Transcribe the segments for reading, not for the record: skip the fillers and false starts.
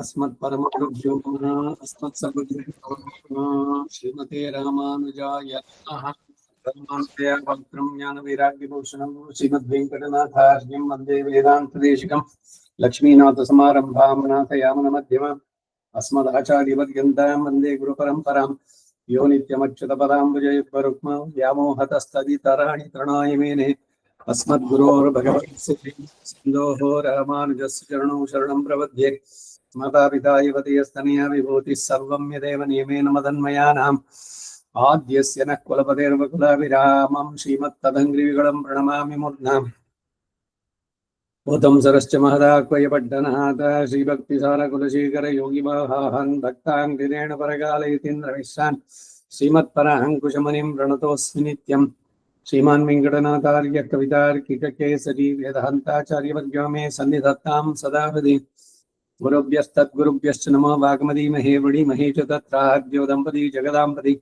अस्मत्परमगुरुभ्यो नमः। अस्मत्सर्वगुरुभ्यो नमः। श्रीमते रामानुजाय नमः। धर्मान्तया वक्त्रं ज्ञानवैराग्यभूषणं श्रीमद्वेङ्कटनाथार्यं वन्दे वेदान्तदेशिकं लक्ष्मीनाथसमारम्भां नाथयामनमध्यमाम् अस्मदाचार्यपर्यन्तां वन्दे गुरुपरम्परां यो नित्यमच्युतपदाम्बुजयुग्मरुक्मा व्यामोहतस्तदितराणि तृणाय मेने अस्मद्गुरोर्भगवतस्य सिन्धोः रामानुजस्य चरणौ शरणं प्रपद्ये मातापिता युवतीयस्तनया विभूतिः सर्वं यदेव नियमेन मदन्मयानाम् आद्यस्य नः कुलपतेर्वकुलाभिरामं श्रीमत्तदङ्घ्रिविगलं प्रणमामि मूर्ध्नाम् भूतं सरश्च महदाह्वयपड्डनाथ श्रीभक्तिसारकुलशेखर योगिवाहान् भक्ताङ्घ्रिरेण परकालयतीन्द्रमिश्रान् श्रीमत्पराङ्कुशमुनिं प्रणतोऽस्मि नित्यम् श्रीमान् वेङ्कटनाथार्य कवितार्किककेसरी वेदान्ताचार्यवर्यो मे सन्निधत्तां सदा हृदि गुरुभ्यस्तद्गुरुभ्यश्च नमो वाग्मदीमहे वडीमहे च तत्राद्यो दम्पती जगदाम्पति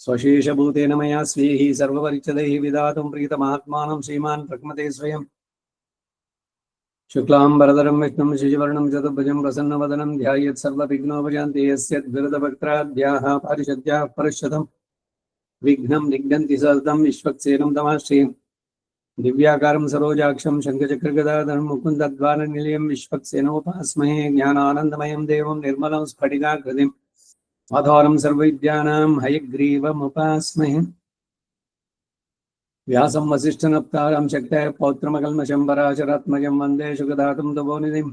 स्वशेषभूतेन मया स्वीः सर्वपरिच्छदैः विधातुं प्रीतमात्मानं श्रीमान् प्रक्मते स्वयं शुक्लाम्बरधरं विष्णुं शशिवर्णं चतुर्भुजं प्रसन्नवदनं ध्यायेत् सर्वविघ्नोपशान्ति यस्य द्विरदभक्त्राद्याः पारिषद्याः परश्शतम् विघ्नं निघ्नन्ति सततं विश्वक्सेनं तमाश्रयम् दिव्याकारं सरोजाक्षं शङ्खचक्रगदाधरं मुकुन्दद्वारनिलयं विश्वक्सेनोपास्महे ज्ञानानन्दमयं देवं निर्मलं स्फटिकाकृतिम् आधारं सर्वविद्यानां हयग्रीवमुपास्महे व्यासं वसिष्ठनप्तारं शक्तये पौत्रमकल्मषं पराशरात्मजं वन्दे शुकधातुं तपोनिधिं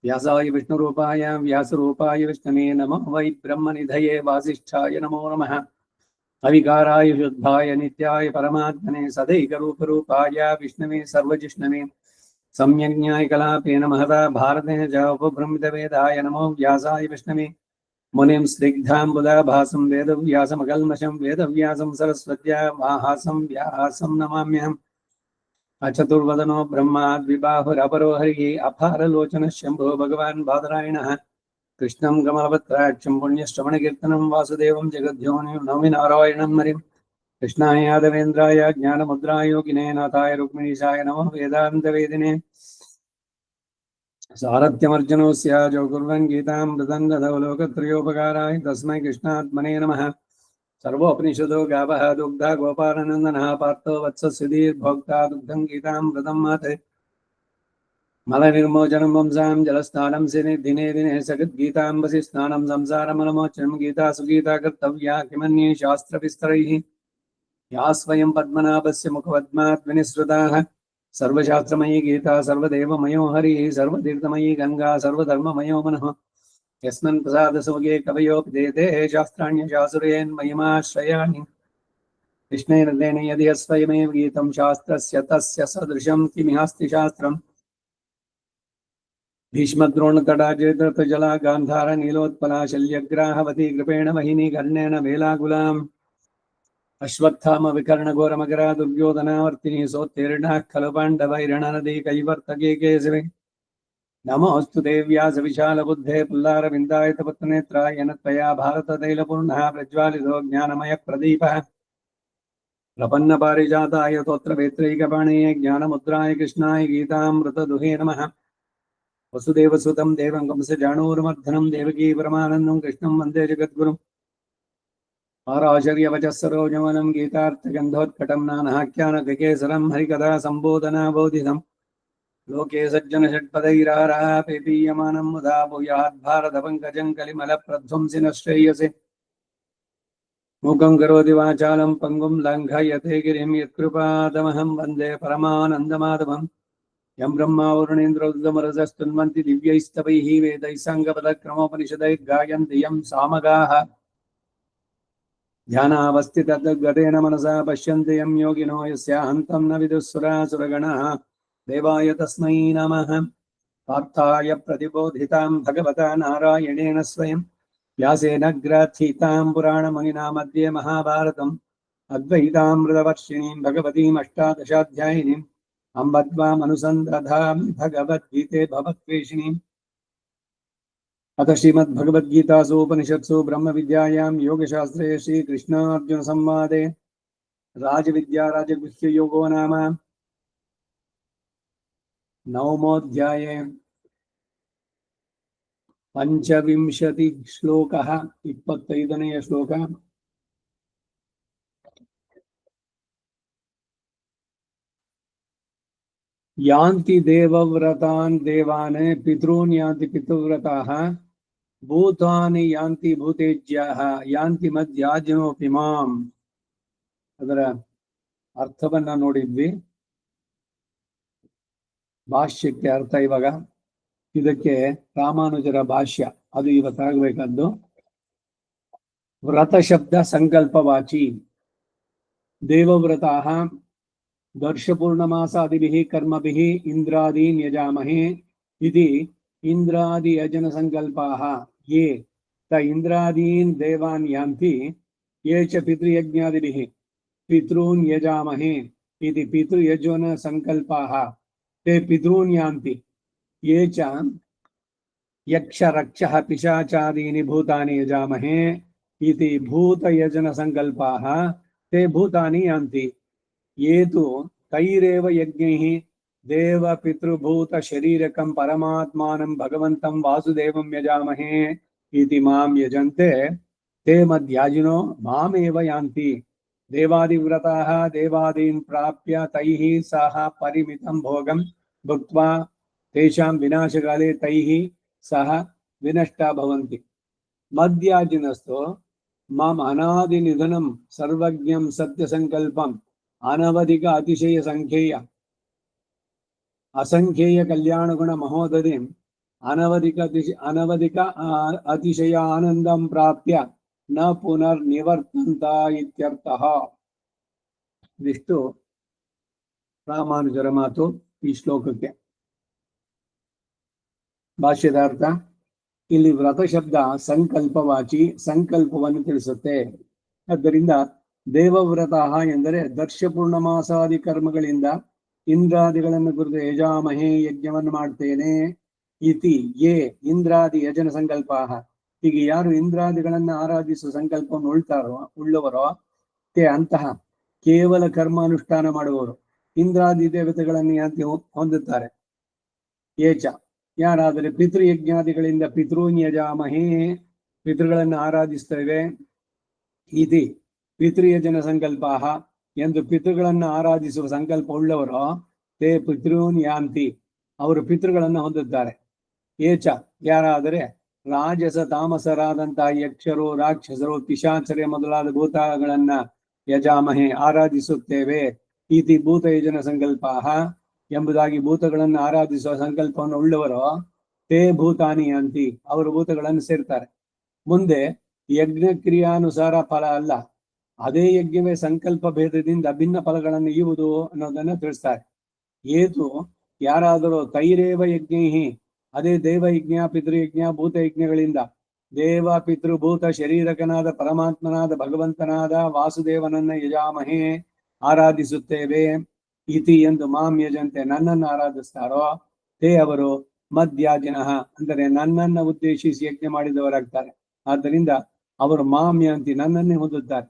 व्यासाय विष्णुरूपाय व्यासरूपाय विष्णवे नमः वै ब्रह्मनिधये वासिष्ठाय नमो नमः अविकाराय शुद्धाय नित्याय परमात्मने सदैकरूपरूपाय विष्णवे सर्वजिष्णवे सम्यज्ञाय कलापेन महता भारतेन च उपभ्रमितवेदाय नमो व्यासाय विष्णवे मुनिं स्निग्धाम्बुदाभासं वेदव्यासमकल्मषं वेदव्यासं सरस्वत्या माहासं व्यासं नमाम्यहम् अचतुर्वदनो ब्रह्मा द्विबाहुरपरो हरिः अपारलोचनः शम्भो भगवान् बादरायणः कृष्णं कमलपत्राक्षं पुण्यश्रवणकीर्तनं वासुदेवं जगद्योनिं नौमि नारायणं हरिं कृष्णाय यादवेन्द्राय ज्ञानमुद्राय योगिने नाथाय रुक्मिणीशाय नमः वेदान्तवेदिने सारथ्यमर्जुनोऽस्य जो कुर्वन् गीतामृतं ददवलोकत्रयोपकाराय तस्मै कृष्णात्मने नमः सर्वोपनिषदो गावः दुग्धा गोपालनन्दनः पार्थो वत्सस्युधीर्भोक्ता दुग्धं गीतामृतं माते मलनिर्मोचनं वंसां जलस्नानं सिने दिने दिने सगद्गीताम्बसि स्नानं संसारमलमोचनं गीता सुगीता कर्तव्या किमन्ये शास्त्रविस्तरैः या स्वयं पद्मनाभस्य मुखपद्मात् विनिसृताः सर्वशास्त्रमयी गीता सर्वदेवमयो हरिः सर्वतीर्थमयी गङ्गा सर्वधर्ममयो मनः यस्मिन् प्रसादसुभगे कवयोपदेते शास्त्राण्यशासुरेन्मयिमाश्रयाणि कृष्णेन यदि स्वयमेव गीतं शास्त्रस्य तस्य सदृशं किमिहास्ति शास्त्रम् भीष्मद्रोणतटाजला गान्धार नीलोत्पला शल्यग्राहवती कृपेण वहिनी कर्णेन वेलाकुलाम् अश्वत्थाम विकर्णघोरमकरा दुर्योधनावर्तिनी सोत्तीर्णाः खलु पाण्डवैरणनदी कैवर्तके केसरे नमोऽस्तु देव्यास विशालबुद्धे पुल्लारविन्दायतपत्रनेत्राय येन त्वया भारततैलपूर्णः प्रज्वालितो ज्ञानमयः प्रदीपः प्रपन्नपारिजाताय तोत्रवेत्रैकपाणये ज्ञानमुद्राय कृष्णाय गीतामृतदुहे नमः वसुदेवसुतं देवं कंसजाणूरमर्दनं देवकी परमानन्दं कृष्णं वन्दे जगद्गुरुम् आराचर्यवचः सरोजवनं गीतार्थगन्धोत्कटं नानाख्यानगकेसरं हरिकथा सम्बोधनाबोधितम् लोके सज्जनषट्पदैरारापेपीयमानं मुदा भूयाद्भारतपङ्कजं कलिमलप्रध्वंसिनः श्रेयसे मूकं करोति वाचालं पङ्गुं लङ्घयते गिरिं यत्कृपादमहं वन्दे परमानन्दमाधवम् यं ब्रह्मा वरुणेन्द्ररुद्रमरुतस्तुन्वन्ति दिव्यैस्तवैः वेदैः साङ्गपदक्रमोपनिषदैर्गायन्ति यं सामगाः ध्यानावस्थितगतेन मनसा पश्यन्ति यं योगिनो यस्याहन्तं न विदुःसुरासुरगणाः देवाय तस्मै नमः पार्थाय प्रतिबोधितां भगवता नारायणेन स्वयं व्यासेन ग्रथीतां पुराणमुनिना मध्ये महाभारतम् अद्वैतामृतवर्षिणीं भगवतीम् अष्टादशाध्यायिनीम् अम्बद्वामनुसन्दधामि भगवद्गीते भवद्वेषिणीम् अथ श्रीमद्भगवद्गीतासु उपनिषत्सु ब्रह्मविद्यायां योगशास्त्रे श्रीकृष्णार्जुनसंवादे राजविद्या राजगुह्ययोगो नाम नवमोऽध्याये ಪಂಚವಿಂಶತಿ ಶ್ಲೋಕ 25ನೇ ಶ್ಲೋಕ. ಯಾಂತಿ ದೇವವ್ರತಾನ್ ದೇವಾನ್ ಪಿತॄನ್ ಯಾಂತಿ ಪಿತೃವ್ರತಾಃ ಭೂತಾನಿ ಯಾಂತಿ ಭೂತೇಜ್ಯಾಃ ಯಾಂತಿ ಮದ್ಯಾಜಿನೋಪಿ ಮಾಂ. ಅದರ ಅರ್ಥವನ್ನ ನೋಡಿದ್ವಿ. ಭಾಷ್ಯಕ್ಕೆ ಅರ್ಥ ಇವಾಗ. ಇದಕ್ಕೆ ರಾಮಾನುಜರ ಭಾಷ್ಯ, ಅದು ಇವತ್ತಾಗಬೇಕಾದ್ದು. ವ್ರತ ಶಬ್ದ ಸಂಕಲ್ಪವಾಚಿ. ದೇವವ್ರತಾಃ ದರ್ಶಪೂರ್ಣಮಾಸಾದಿಭಿಃ ಕರ್ಮಭಿಃ ಇಂದ್ರಾದೀನ್ ಯಜಾಮಹೇ ಇತಿ ಇಂದ್ರಾದಿ ಯಜನ ಸಂಕಲ್ಪಾಃ ಯೇ ತ ಇಂದ್ರಾದೀನ್ ದೇವಾನ್ ಯಾಂತಿ ಯೇ ಚ ಪಿತೃಯಜ್ಞಾದಿಭಿಃ ಪಿತॄನ್ ಯಜಾಮಹೇ ಇತಿ ಪಿತೃಯಜನ ಸಂಕಲ್ಪಾಃ ते पितॄन् यान्ति ये च यक्ष रक्षः पिशाचादीनि भूतानि यजामहे इति भूतयजनसङ्कल्पाः ते भूतानि यान्ति ये तु तैरेव यज्ञैः देवपितृभूतशरीरकं परमात्मानं भगवन्तं वासुदेवं यजामहे इति मां यजन्ते ते मद्याजिनो मामेव यान्ति. देवादिव्रताः देवादीन् प्राप्य तैः सह परिमितं भोगं भुक्त्वा तेषां विनाशकाले तैः सह विनष्टा भवन्ति. मद्याजिनस्तु माम् अनादिनिधनं सर्वज्ञं सत्यसङ्कल्पम् अनवधिक अतिशय संख्येय असंख्येय कल्याणगुण महोदधिम् अनवधिक अतिशय आनन्दं प्राप्य न पुनर्निवर्तन्त इत्यर्थः. ಇದಿಷ್ಟು ರಾಮಾನುಜರ ಮಾತು ಈ ಶ್ಲೋಕಕ್ಕೆ. ಭಾಷ್ಯದಾರ್ಥ: ಇಲ್ಲಿ ವ್ರತ ಶಬ್ದ ಸಂಕಲ್ಪವಾಚಿ, ಸಂಕಲ್ಪವನ್ನು ತಿಳಿಸುತ್ತೆ. ಆದ್ದರಿಂದ ದೇವವ್ರತ ಎಂದರೆ ದರ್ಶಪೂರ್ಣಮಾಸಾದಿ ಕರ್ಮಗಳಿಂದ ಇಂದ್ರಾದಿಗಳನ್ನು ಕುರಿತು ಯಜಾಮಹೇ ಯಜ್ಞವನ್ನು ಮಾಡ್ತೇನೆ. ಇತಿ ಯೇ ಇಂದ್ರಾದಿ ಯಜನ ಸಂಕಲ್ಪ. ಹೀಗೆ ಯಾರು ಇಂದ್ರಾದಿಗಳನ್ನ ಆರಾಧಿಸುವ ಸಂಕಲ್ಪವನ್ನು ಉಳ್ಳವರೋ ತೇ ಅಂತಹ ಕೇವಲ ಕರ್ಮಾನುಷ್ಠಾನ ಮಾಡುವವರು ಇಂದ್ರಾದಿ ದೇವತೆಗಳನ್ನು ಯಾತಿ ಹೊಂದುತ್ತಾರೆ. ಏಚ ಯಾರಾದರೆ ಪಿತೃಯಜ್ಞಾದಿಗಳಿಂದ ಪಿತೃನ್ ಯಜಾಮಹೇ ಪಿತೃಗಳನ್ನು ಆರಾಧಿಸ್ತೇವೆ. ಇತಿ ಪಿತೃಯಜನ ಸಂಕಲ್ಪ ಎಂದು ಪಿತೃಗಳನ್ನು ಆರಾಧಿಸುವ ಸಂಕಲ್ಪ ಉಳ್ಳವರು ತೇ ಪಿತೃನ್ ಯಾಂತಿ ಅವರು ಪಿತೃಗಳನ್ನು ಹೊಂದುತ್ತಾರೆ. ಏಚ ಯಾರಾದರೆ ರಾಜಸ ತಾಮಸರಾದಂತಹ ಯಕ್ಷರು, ರಾಕ್ಷಸರು, ಪಿಶಾಚರೆ ಮೊದಲಾದ ಭೂತಗಳನ್ನ ಯಜಾಮಹೆ ಆರಾಧಿಸುತ್ತೇವೆ. ಇತಿ ಭೂತಯಜನ ಸಂಕಲ್ಪ ಎಂಬುದಾಗಿ ಭೂತಗಳನ್ನು ಆರಾಧಿಸುವ ಸಂಕಲ್ಪವನ್ನು ಉಳ್ಳವರು ತೇ ಭೂತಾನಿ ಅಂತಿ ಅವರು ಭೂತಗಳನ್ನು ಸೇರ್ತಾರೆ. ಮುಂದೆ ಯಜ್ಞ ಕ್ರಿಯಾನುಸಾರ ಫಲ ಅಲ್ಲ, ಅದೇ ಯಜ್ಞವೇ ಸಂಕಲ್ಪ ಭೇದದಿಂದ ಭಿನ್ನ ಫಲಗಳನ್ನು ಇಯುವುದು ಅನ್ನೋದನ್ನ ತಿಳಿಸ್ತಾರೆ. ಏತು ಯಾರಾದರೂ ತೈರೇವ ಯಜ್ಞೈಹಿ ಅದೇ ದೇವಯಜ್ಞ, ಪಿತೃಯಜ್ಞ, ಭೂತಯಜ್ಞಗಳಿಂದ ದೇವ ಪಿತೃಭೂತ ಶರೀರಕನಾದ ಪರಮಾತ್ಮನಾದ ಭಗವಂತನಾದ ವಾಸುದೇವನನ್ನ ಯಜಾಮಹೇ ಆರಾಧಿಸುತ್ತೇವೆ. ಇತಿ ಎಂದು ಮಾಂ ಯಜಂತೆ ನನ್ನನ್ನು ಆರಾಧಿಸ್ತಾರೋ ತೇ ಅವರು ಮದ್ಯಾಜಿನಃ ಅಂದರೆ ನನ್ನನ್ನು ಉದ್ದೇಶಿಸಿ ಯಜ್ಞ ಮಾಡಿದವರಾಗ್ತಾರೆ. ಆದ್ದರಿಂದ ಅವರು ಮಾಂ ಯಾಂತಿ ನನ್ನನ್ನೇ ಹೊಂದುತ್ತಾರೆ.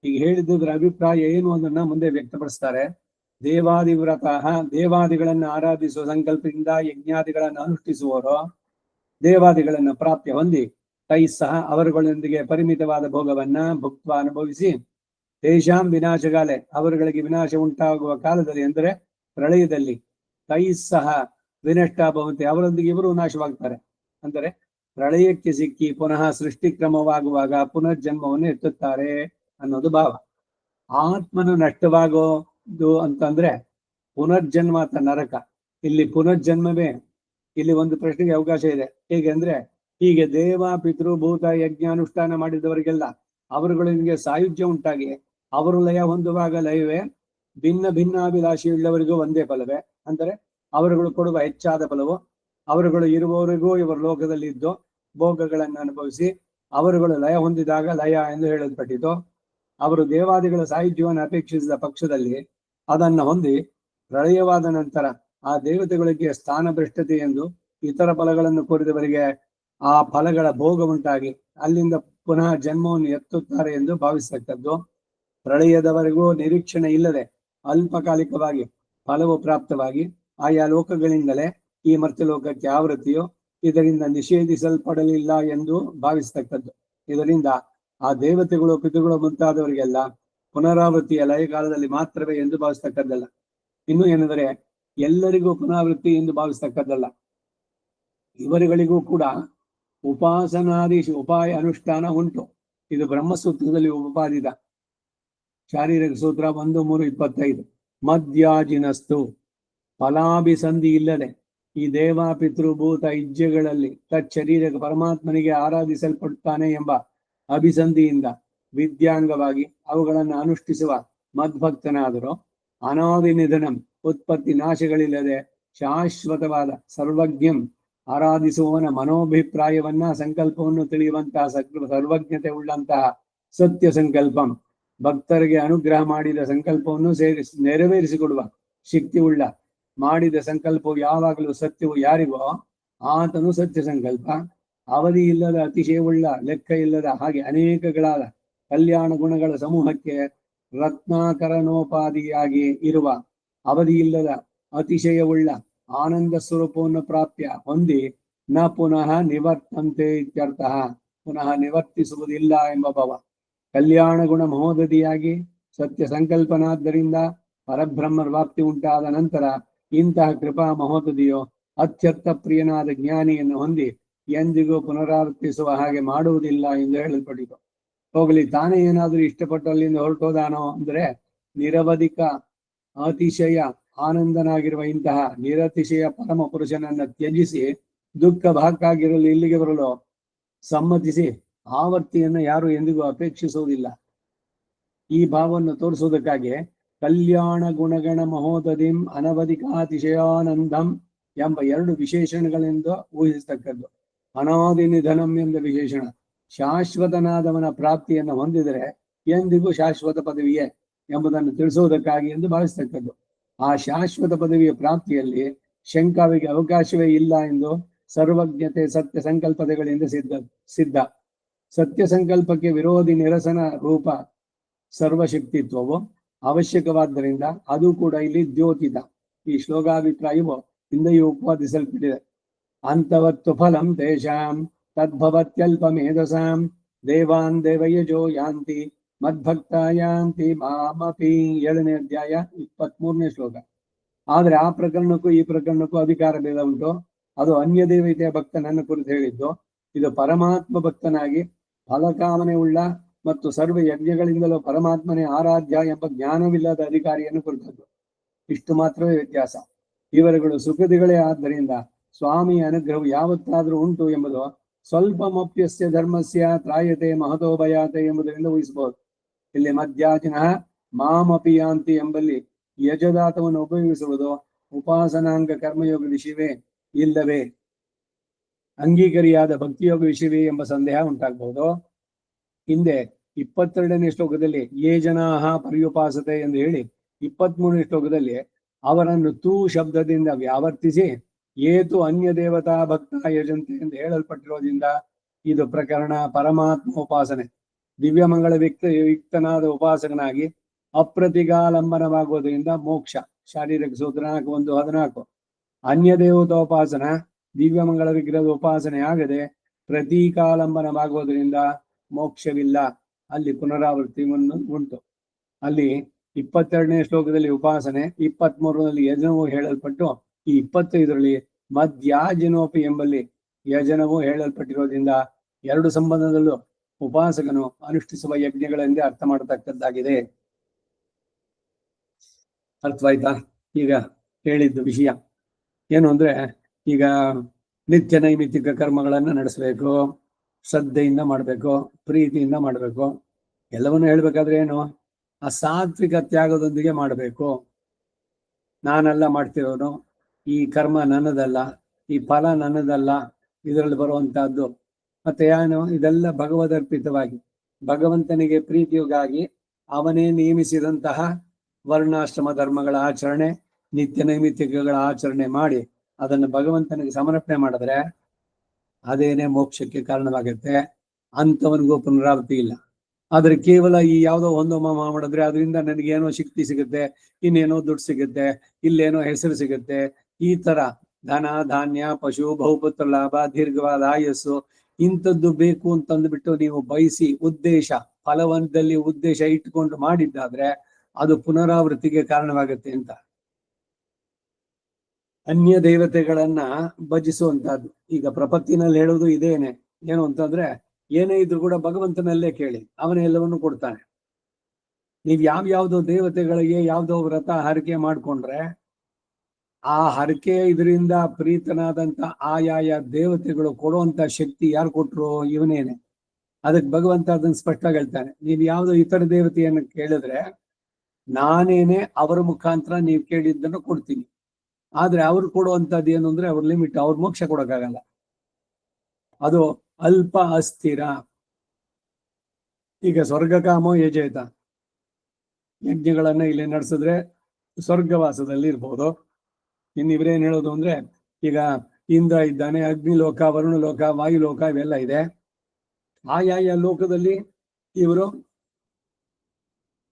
ಈಗ ಹೇಳಿದ್ದರ ಅಭಿಪ್ರಾಯ ಏನು ಅದನ್ನ ಮುಂದೆ ವ್ಯಕ್ತಪಡಿಸ್ತಾರೆ. ದೇವಾದಿವ್ರತ ದೇವಾದಿಗಳನ್ನು ಆರಾಧಿಸುವ ಸಂಕಲ್ಪದಿಂದ ಯಜ್ಞಾದಿಗಳನ್ನು ಅನುಷ್ಠಿಸುವವರು ದೇವಾದಿಗಳನ್ನು ಪ್ರಾಪ್ಯ ಹೊಂದಿ ತೈ ಸಹ ಅವರುಗಳೊಂದಿಗೆ ಪರಿಮಿತವಾದ ಭೋಗವನ್ನ ಭುಕ್ತ ಅನುಭವಿಸಿ ತೇಷಾಂ ವಿನಾಶಗಾಲೆ ಅವರುಗಳಿಗೆ ವಿನಾಶ ಉಂಟಾಗುವ ಕಾಲದಲ್ಲಿ ಅಂದರೆ ಪ್ರಳಯದಲ್ಲಿ ತೈ ಸಹ ವಿನಷ್ಟ ಭವಂತಿ ಅವರೊಂದಿಗೆ ಇವರು ನಾಶವಾಗ್ತಾರೆ. ಅಂದರೆ ಪ್ರಳಯಕ್ಕೆ ಸಿಕ್ಕಿ ಪುನಃ ಸೃಷ್ಟಿ ಕ್ರಮವಾಗುವಾಗ ಪುನರ್ಜನ್ಮವನ್ನು ಎತ್ತುತ್ತಾರೆ ಅನ್ನೋದು ಭಾವ. ಆತ್ಮನು ನಷ್ಟವಾಗೋದು ಅಂತಂದ್ರೆ ಪುನರ್ಜನ್ಮ ಅಂತ ನರಕ. ಇಲ್ಲಿ ಪುನರ್ಜನ್ಮವೇ. ಇಲ್ಲಿ ಒಂದು ಪ್ರಶ್ನೆಗೆ ಅವಕಾಶ ಇದೆ. ಹೇಗೆ ಅಂದ್ರೆ ಹೀಗೆ ದೇವ ಪಿತೃಭೂತ ಯಜ್ಞಾನುಷ್ಠಾನ ಮಾಡಿದವರಿಗೆಲ್ಲ ಅವರುಗಳಿಗೆ ಸಾಯುಜ್ಯ ಉಂಟಾಗಿ ಅವರು ಲಯ ಹೊಂದುವಾಗ ಲಯವೇ, ಭಿನ್ನ ಭಿನ್ನಾಭಿಲಾಷೆಯುಳ್ಳವರಿಗೂ ಒಂದೇ ಫಲವೇ. ಅಂದರೆ ಅವರುಗಳು ಕೊಡುವ ಹೆಚ್ಚಾದ ಫಲವು ಅವರುಗಳು ಇರುವವರಿಗೂ ಇವರು ಲೋಕದಲ್ಲಿ ಇದ್ದು ಭೋಗಗಳನ್ನು ಅನುಭವಿಸಿ ಅವರುಗಳು ಲಯ ಹೊಂದಿದಾಗ ಲಯ ಎಂದು ಹೇಳಲ್ಪಟ್ಟಿತು. ಅವರು ದೇವಾದಿಗಳ ಸಾಯುಜ್ಯವನ್ನು ಅಪೇಕ್ಷಿಸಿದ ಪಕ್ಷದಲ್ಲಿ ಅದನ್ನು ಹೊಂದಿ ಪ್ರಳಯವಾದ ನಂತರ ಆ ದೇವತೆಗಳಿಗೆ ಸ್ಥಾನಭ್ರಷ್ಟತೆ ಎಂದು ಇತರ ಫಲಗಳನ್ನು ಕೋರಿದವರಿಗೆ ಆ ಫಲಗಳ ಭೋಗ ಉಂಟಾಗಿ ಅಲ್ಲಿಂದ ಪುನಃ ಜನ್ಮವನ್ನು ಎತ್ತುತ್ತಾರೆ ಎಂದು ಭಾವಿಸತಕ್ಕದ್ದು. ಪ್ರಳಯದವರೆಗೂ ನಿರೀಕ್ಷಣೆ ಇಲ್ಲದೆ ಅಲ್ಪಕಾಲಿಕವಾಗಿ ಫಲವು ಪ್ರಾಪ್ತವಾಗಿ ಆಯಾ ಲೋಕಗಳಿಂದಲೇ ಈ ಮರ್ತ್ಯಲೋಕಕ್ಕೆ ಆವೃತ್ತಿಯು ಇದರಿಂದ ನಿಷೇಧಿಸಲ್ಪಡಲಿಲ್ಲ ಎಂದು ಭಾವಿಸ್ತಕ್ಕದ್ದು. ಇದರಿಂದ ಆ ದೇವತೆಗಳು, ಪಿತೃಗಳು ಮುಂತಾದವರಿಗೆಲ್ಲ ಪುನರಾವೃತ್ತಿಯ ಲಯಕಾಲದಲ್ಲಿ ಮಾತ್ರವೇ ಎಂದು ಭಾವಿಸ್ತಕ್ಕದ್ದಲ್ಲ. ಇನ್ನು ಏನೆಂದರೆ ಎಲ್ಲರಿಗೂ ಪುನರಾವೃತ್ತಿ ಎಂದು ಭಾವಿಸ್ತಕ್ಕದ್ದಲ್ಲ. ಇವರುಗಳಿಗೂ ಕೂಡ ಉಪಾಸನಾದಿ ಉಪಾಯ ಅನುಷ್ಠಾನ ಉಂಟು. ಇದು ಬ್ರಹ್ಮಸೂತ್ರದಲ್ಲಿ ಉಪಪಾದಿತ ಶಾರೀರಿಕ ಸೂತ್ರ 1.3.25. ಮದ್ಯಾಜಿನಸ್ತು, ಫಲಾಭಿಸಂಧಿ ಇಲ್ಲದೆ ಈ ದೇವ ಪಿತೃಭೂತ ಇಜ್ಜೆಗಳಲ್ಲಿ ತಚ್ಚರೀರಕ ಪರಮಾತ್ಮನಿಗೆ ಆರಾಧಿಸಲ್ಪಡುತ್ತಾನೆ ಎಂಬ ಅಭಿಸಂಧಿಯಿಂದ ವಿದ್ಯಾಂಗವಾಗಿ ಅವುಗಳನ್ನು ಅನುಷ್ಠಿಸುವ ಮದ್ಭಕ್ತನಾದರೂ ಅನಾದಿ ನಿಧನಂ, ಉತ್ಪತ್ತಿ ನಾಶಗಳಿಲ್ಲದೆ ಶಾಶ್ವತವಾದ ಸರ್ವಜ್ಞಂ ಆರಾಧಿಸುವವನ ಮನೋಭಿಪ್ರಾಯವನ್ನ ಸಂಕಲ್ಪವನ್ನು ತಿಳಿಯುವಂತಹ ಸರ್ವಜ್ಞತೆ ಉಳ್ಳಂತಹ ಸತ್ಯ ಸಂಕಲ್ಪಂ, ಭಕ್ತರಿಗೆ ಅನುಗ್ರಹ ಮಾಡಿದ ಸಂಕಲ್ಪವನ್ನು ನೆರವೇರಿಸಿಕೊಡುವ ಶಕ್ತಿ ಉಳ್ಳ ಮಾಡಿದ ಸಂಕಲ್ಪವು ಯಾವಾಗಲೂ ಸತ್ಯವು ಯಾರಿಗೋ ಆತನು ಸತ್ಯ ಸಂಕಲ್ಪ. ಅವಧಿ ಇಲ್ಲದ ಅತಿಶಯವುಳ್ಳ ಲೆಕ್ಕ ಇಲ್ಲದ ಹಾಗೆ ಅನೇಕಗಳಾದ ಕಲ್ಯಾಣ ಗುಣಗಳ ಸಮೂಹಕ್ಕೆ ರತ್ನಾಕರಣೋಪಾದಿಯಾಗಿ ಇರುವ ಅವಧಿ ಇಲ್ಲದ ಅತಿಶಯವುಳ್ಳ ಆನಂದ ಸ್ವರೂಪವನ್ನು ಪ್ರಾಪ್ಯ ಹೊಂದಿ ನ ಪುನಃ ನಿವರ್ತಂತೆ ಇತ್ಯರ್ಥ. ಪುನಃ ನಿವರ್ತಿಸುವುದಿಲ್ಲ ಎಂಬ ಭಾವ. ಕಲ್ಯಾಣ ಗುಣ ಮಹೋದಧಿಯಾಗಿ ಸತ್ಯ ಸಂಕಲ್ಪನಾದ್ದರಿಂದ ಪರಬ್ರಹ್ಮರ ವ್ಯಾಪ್ತಿ ಉಂಟಾದ ನಂತರ ಇಂತಹ ಕೃಪಾ ಮಹೋದಧಿಯು ಅತ್ಯರ್ಥ ಪ್ರಿಯನಾದ ಜ್ಞಾನಿಯನ್ನು ಹೊಂದಿ ಎಂದಿಗೂ ಪುನರಾವರ್ತಿಸುವ ಹಾಗೆ ಮಾಡುವುದಿಲ್ಲ ಎಂದು ಹೇಳಲ್ಪಟ್ಟಿತು. ಹೋಗಲಿ, ತಾನೇ ಏನಾದರೂ ಇಷ್ಟಪಟ್ಟು ಅಲ್ಲಿಂದ ಹೊರಟೋದಾನೋ ಅಂದ್ರೆ ನಿರವಧಿಕ ಅತಿಶಯ ಆನಂದನಾಗಿರುವ ಇಂತಹ ನಿರತಿಶಯ ಪರಮ ಪುರುಷನನ್ನ ತ್ಯಜಿಸಿ ದುಃಖ ಭಾಕ್ಕಾಗಿರಲು ಇಲ್ಲಿಗೆ ಬರಲು ಸಮ್ಮತಿಸಿ ಆವರ್ತಿಯನ್ನು ಯಾರು ಎಂದಿಗೂ ಅಪೇಕ್ಷಿಸುವುದಿಲ್ಲ. ಈ ಭಾವವನ್ನು ತೋರಿಸುವುದಕ್ಕಾಗಿ ಕಲ್ಯಾಣ ಗುಣಗಣ ಮಹೋದಧಿಂ ಅನವಧಿಕಾತಿಶಯಾನಂದಂ ಎಂಬ 2 ವಿಶೇಷಣಗಳೆಂದು ಊಹಿಸತಕ್ಕದ್ದು. ಅನಾದಿ ನಿಧನಂ ಎಂಬ ವಿಶೇಷಣ ಶಾಶ್ವತನಾದವನ ಪ್ರಾಪ್ತಿಯನ್ನು ಹೊಂದಿದರೆ ಎಂದಿಗೂ ಶಾಶ್ವತ ಪದವಿಯೇ ಎಂಬುದನ್ನು ತಿಳಿಸುವುದಕ್ಕಾಗಿ ಎಂದು ಭಾವಿಸತಕ್ಕದ್ದು. ಆ ಶಾಶ್ವತ ಪದವಿಯ ಪ್ರಾಪ್ತಿಯಲ್ಲಿ ಶಂಕಾವಿಗೆ ಅವಕಾಶವೇ ಇಲ್ಲ ಎಂದು ಸರ್ವಜ್ಞತೆ ಸತ್ಯ ಸಂಕಲ್ಪತೆಗಳಿಂದ ಸಿದ್ಧ. ಸತ್ಯ ಸಂಕಲ್ಪಕ್ಕೆ ವಿರೋಧಿ ನಿರಸನ ರೂಪ ಸರ್ವಶಕ್ತಿತ್ವವು ಅವಶ್ಯಕವಾದ್ದರಿಂದ ಅದು ಕೂಡ ಇಲ್ಲಿ ದ್ಯೋತಿತ. ಈ ಶ್ಲೋಕಾಭಿಪ್ರಾಯವು ಹಿಂದೆಯೂ ಉಪವಾದಿಸಲ್ಪಟ್ಟಿದೆ. ಅಂತವತ್ತು ಫಲಂ ತೇಷಾಂ ತದ್ಭವತ್ಯಲ್ಪ ಮೇಧಸಾಂ ದೇವಾನ್ ದೇವಯಜೋ ಯಾಂತಿ ಮದ್ಭಕ್ತ ಯಾಂತಿ ಮಾಮಪಿ. 7ನೇ ಅಧ್ಯಾಯ 23ನೇ ಶ್ಲೋಕ. ಆದ್ರೆ ಆ ಪ್ರಕರಣಕ್ಕೂ ಈ ಪ್ರಕರಣಕ್ಕೂ ಅಧಿಕಾರ ಭೇದ ಉಂಟು. ಅದು ಅನ್ಯ ದೇವತೆಯ ಭಕ್ತನನ್ನು ಕುರಿತು ಹೇಳಿದ್ದು. ಇದು ಪರಮಾತ್ಮ ಭಕ್ತನಾಗಿ ಫಲಕಾಮನೆ ಉಳ್ಳ ಮತ್ತು ಸರ್ವ ಯಜ್ಞಗಳಿಂದಲೂ ಪರಮಾತ್ಮನೇ ಆರಾಧ್ಯ ಎಂಬ ಜ್ಞಾನವಿಲ್ಲದ ಅಧಿಕಾರಿಯನ್ನು ಕುರಿತದ್ದು. ಇಷ್ಟು ಮಾತ್ರವೇ ವ್ಯತ್ಯಾಸ. ಇವರುಗಳು ಸುಖದಿಗಳೇ ಆದ್ದರಿಂದ ಸ್ವಾಮಿಯ ಅನುಗ್ರಹವು ಯಾವತ್ತಾದ್ರೂ ಉಂಟು ಎಂಬುದು ಸ್ವಲ್ಪ ಮಪ್ಯಸ್ಯ ಧರ್ಮಸ್ಯ ತ್ರಾಯತೆ ಮಹತೋ ಭಯಾತೆ ಎಂಬುದರಿಂದ ಊಹಿಸಬಹುದು. ಇಲ್ಲಿ ಮಧ್ಯಾಜಿನ ಮಾಮಪಿ ಯಾಂತಿ ಎಂಬಲ್ಲಿ ಯಜದಾತವನ್ನು ಉಪಯೋಗಿಸುವುದು ಉಪಾಸನಾಂಗ ಕರ್ಮಯೋಗ ವಿಷಯವೇ ಇಲ್ಲವೇ ಅಂಗೀಕರಿಯಾದ ಭಕ್ತಿಯೋಗ ವಿಷಯವೇ ಎಂಬ ಸಂದೇಹ ಉಂಟಾಗಬಹುದು. ಹಿಂದೆ 22ನೇ ಶ್ಲೋಕದಲ್ಲಿ ಯೇ ಜನಾಹ ಪರ್ಯುಪಾಸತೆ ಎಂದು ಹೇಳಿ 23ನೇ ಶ್ಲೋಕದಲ್ಲಿ ಅವರನ್ನು ತೂ ಶಬ್ದದಿಂದ ವ್ಯಾವರ್ತಿಸಿ ಏತು ಅನ್ಯ ದೇವತಾ ಭಕ್ತ ಯಜಂತೆ ಎಂದು ಹೇಳಲ್ಪಟ್ಟಿರೋದ್ರಿಂದ ಇದು ಪ್ರಕರಣ ಪರಮಾತ್ಮ ಉಪಾಸನೆ. ದಿವ್ಯಮಂಗಳ ಯುಕ್ತನಾದ ಉಪಾಸಕನಾಗಿ ಅಪ್ರತಿಗಾಲಂಬನವಾಗುವುದರಿಂದ ಮೋಕ್ಷ. ಶಾರೀರಿಕ ಸೂತ್ರ 1.14. ಅನ್ಯ ದೇವತೋಪಾಸನ ದಿವ್ಯಮಂಗಳ ವಿಗ್ರಹದ ಉಪಾಸನೆ ಆಗದೆ ಪ್ರತೀಕಾಲಂಬನವಾಗುವುದರಿಂದ ಮೋಕ್ಷವಿಲ್ಲ. ಅಲ್ಲಿ ಪುನರಾವೃತ್ತಿ ಉಂಟು. ಅಲ್ಲಿ 22ನೇ ಶ್ಲೋಕದಲ್ಲಿ ಉಪಾಸನೆ, 23ರಲ್ಲಿ ಯಜನವು ಹೇಳಲ್ಪಟ್ಟು ಈ 25ರಲ್ಲಿ ಮಧ್ಯಾಜಿನೋಪಿ ಎಂಬಲ್ಲಿ ಯಜನವು ಹೇಳಲ್ಪಟ್ಟಿರೋದ್ರಿಂದ 2 ಸಂಬಂಧದಲ್ಲೂ ಉಪಾಸಕನು ಅನುಷ್ಠಿಸುವ ಯಜ್ಞಗಳೆಂದೇ ಅರ್ಥ ಮಾಡತಕ್ಕದ್ದಾಗಿದೆ. ಅರ್ಥವಾಯ್ತಾ? ಈಗ ಹೇಳಿದ್ದು ವಿಷಯ ಏನು ಅಂದ್ರೆ, ಈಗ ನಿತ್ಯ ನೈಮಿತ್ತಿಕ ಕರ್ಮಗಳನ್ನು ನಡೆಸಬೇಕು, ಶ್ರದ್ಧೆಯಿಂದ ಮಾಡಬೇಕು, ಪ್ರೀತಿಯಿಂದ ಮಾಡಬೇಕು. ಎಲ್ಲವನ್ನು ಹೇಳ್ಬೇಕಾದ್ರೆ ಏನು, ಆ ಸಾತ್ವಿಕ ತ್ಯಾಗದೊಂದಿಗೆ ಮಾಡಬೇಕು. ನಾನೆಲ್ಲ ಮಾಡ್ತಿರೋನು, ಈ ಕರ್ಮ ನನ್ನದಲ್ಲ, ಈ ಫಲ ನನ್ನದಲ್ಲ, ಇದರಲ್ಲಿ ಬರುವಂತಹದ್ದು ಮತ್ತೆ ಏನು, ಇದೆಲ್ಲ ಭಗವದರ್ಪಿತವಾಗಿ ಭಗವಂತನಿಗೆ ಪ್ರೀತಿಯಾಗಿ ಅವನೇ ನೇಮಿಸಿದಂತಹ ವರ್ಣಾಶ್ರಮ ಧರ್ಮಗಳ ಆಚರಣೆ, ನಿತ್ಯ ನೈಮಿತ್ತಿಕಗಳ ಆಚರಣೆ ಮಾಡಿ ಅದನ್ನು ಭಗವಂತನಿಗೆ ಸಮರ್ಪಣೆ ಮಾಡಿದ್ರೆ ಅದೇನೇ ಮೋಕ್ಷಕ್ಕೆ ಕಾರಣವಾಗುತ್ತೆ. ಅಂಥವನಿಗೂ ಪುನರಾವೃತ್ತಿ ಇಲ್ಲ. ಆದ್ರೆ ಕೇವಲ ಈ ಯಾವುದೋ ಒಂದೊಮ್ಮ ಮಾಡಿದ್ರೆ ಅದರಿಂದ ನನಗೇನೋ ಶಕ್ತಿ ಸಿಗುತ್ತೆ, ಇನ್ನೇನೋ ದುಡ್ಡು ಸಿಗುತ್ತೆ, ಇಲ್ಲೇನೋ ಹೆಸರು ಸಿಗುತ್ತೆ, ಈ ತರ ಧನ ಧಾನ್ಯ ಪಶು ಬಹುಪುತ್ರ ಲಾಭ ದೀರ್ಘವಾದ ಆಯಸ್ಸು ಇಂಥದ್ದು ಬೇಕು ಅಂತಂದ್ಬಿಟ್ಟು ನೀವು ಬಯಸಿ ಉದ್ದೇಶ ಫಲವಂತದಲ್ಲಿ ಉದ್ದೇಶ ಇಟ್ಟುಕೊಂಡು ಮಾಡಿದ್ದಾದ್ರೆ ಅದು ಪುನರಾವೃತ್ತಿಗೆ ಕಾರಣವಾಗುತ್ತೆ ಅಂತ. ಅನ್ಯ ದೇವತೆಗಳನ್ನ ಭಜಿಸುವಂತಹದ್ದು. ಈಗ ಪ್ರಪತ್ತಿನಲ್ಲಿ ಹೇಳೋದು ಇದೇನೆ, ಏನು ಅಂತಂದ್ರೆ ಏನೇ ಇದ್ರು ಕೂಡ ಭಗವಂತನಲ್ಲೇ ಕೇಳಿ, ಅವನೇ ಎಲ್ಲವನ್ನು ಕೊಡ್ತಾನೆ. ನೀವ್ ಯಾವ್ಯಾವ್ದೋ ದೇವತೆಗಳಿಗೆ ಯಾವ್ದೋ ವ್ರತ ಹರಕೆ ಮಾಡ್ಕೊಂಡ್ರೆ ಆ ಹರಕೆ ಇದರಿಂದ ಪ್ರೀತನಾದಂತ ಆಯಾಯ ದೇವತೆಗಳು ಕೊಡುವಂತ ಶಕ್ತಿ ಯಾರು ಕೊಟ್ರು? ಇವನೇನೆ. ಅದಕ್ಕೆ ಭಗವಂತ ಅದನ್ನ ಸ್ಪಷ್ಟವಾಗಿ ಹೇಳ್ತಾನೆ, ನೀವ್ ಯಾವ್ದೋ ಇತರ ದೇವತೆಯನ್ನು ಕೇಳಿದ್ರೆ ನಾನೇನೆ ಅವರ ಮುಖಾಂತರ ನೀವು ಕೇಳಿದ್ದನ್ನು ಕೊಡ್ತೀನಿ. ಆದ್ರೆ ಅವ್ರು ಕೊಡುವಂತದ್ದು ಏನು ಅಂದ್ರೆ ಅವ್ರ ಲಿಮಿಟ್, ಅವ್ರ ಮೋಕ್ಷ ಕೊಡಕ್ಕಾಗಲ್ಲ, ಅದು ಅಲ್ಪ ಅಸ್ಥಿರ. ಈಗ ಸ್ವರ್ಗಕಾಮೋ ಯಜೇತ, ಯಜ್ಞಗಳನ್ನ ಇಲ್ಲಿ ನಡೆಸಿದ್ರೆ ಸ್ವರ್ಗವಾಸದಲ್ಲಿ ಇರ್ಬೋದು. ಇನ್ನಿವ್ರೇನ್ ಹೇಳೋದು ಅಂದ್ರೆ ಈಗ ಇಂದ್ರ ಇದ್ದಾನೆ, ಅಗ್ನಿ ಲೋಕ, ವರುಣ ಲೋಕ, ವಾಯು ಲೋಕ ಇವೆಲ್ಲ ಇದೆ. ಆಯಾಯ ಲೋಕದಲ್ಲಿ ಇವರು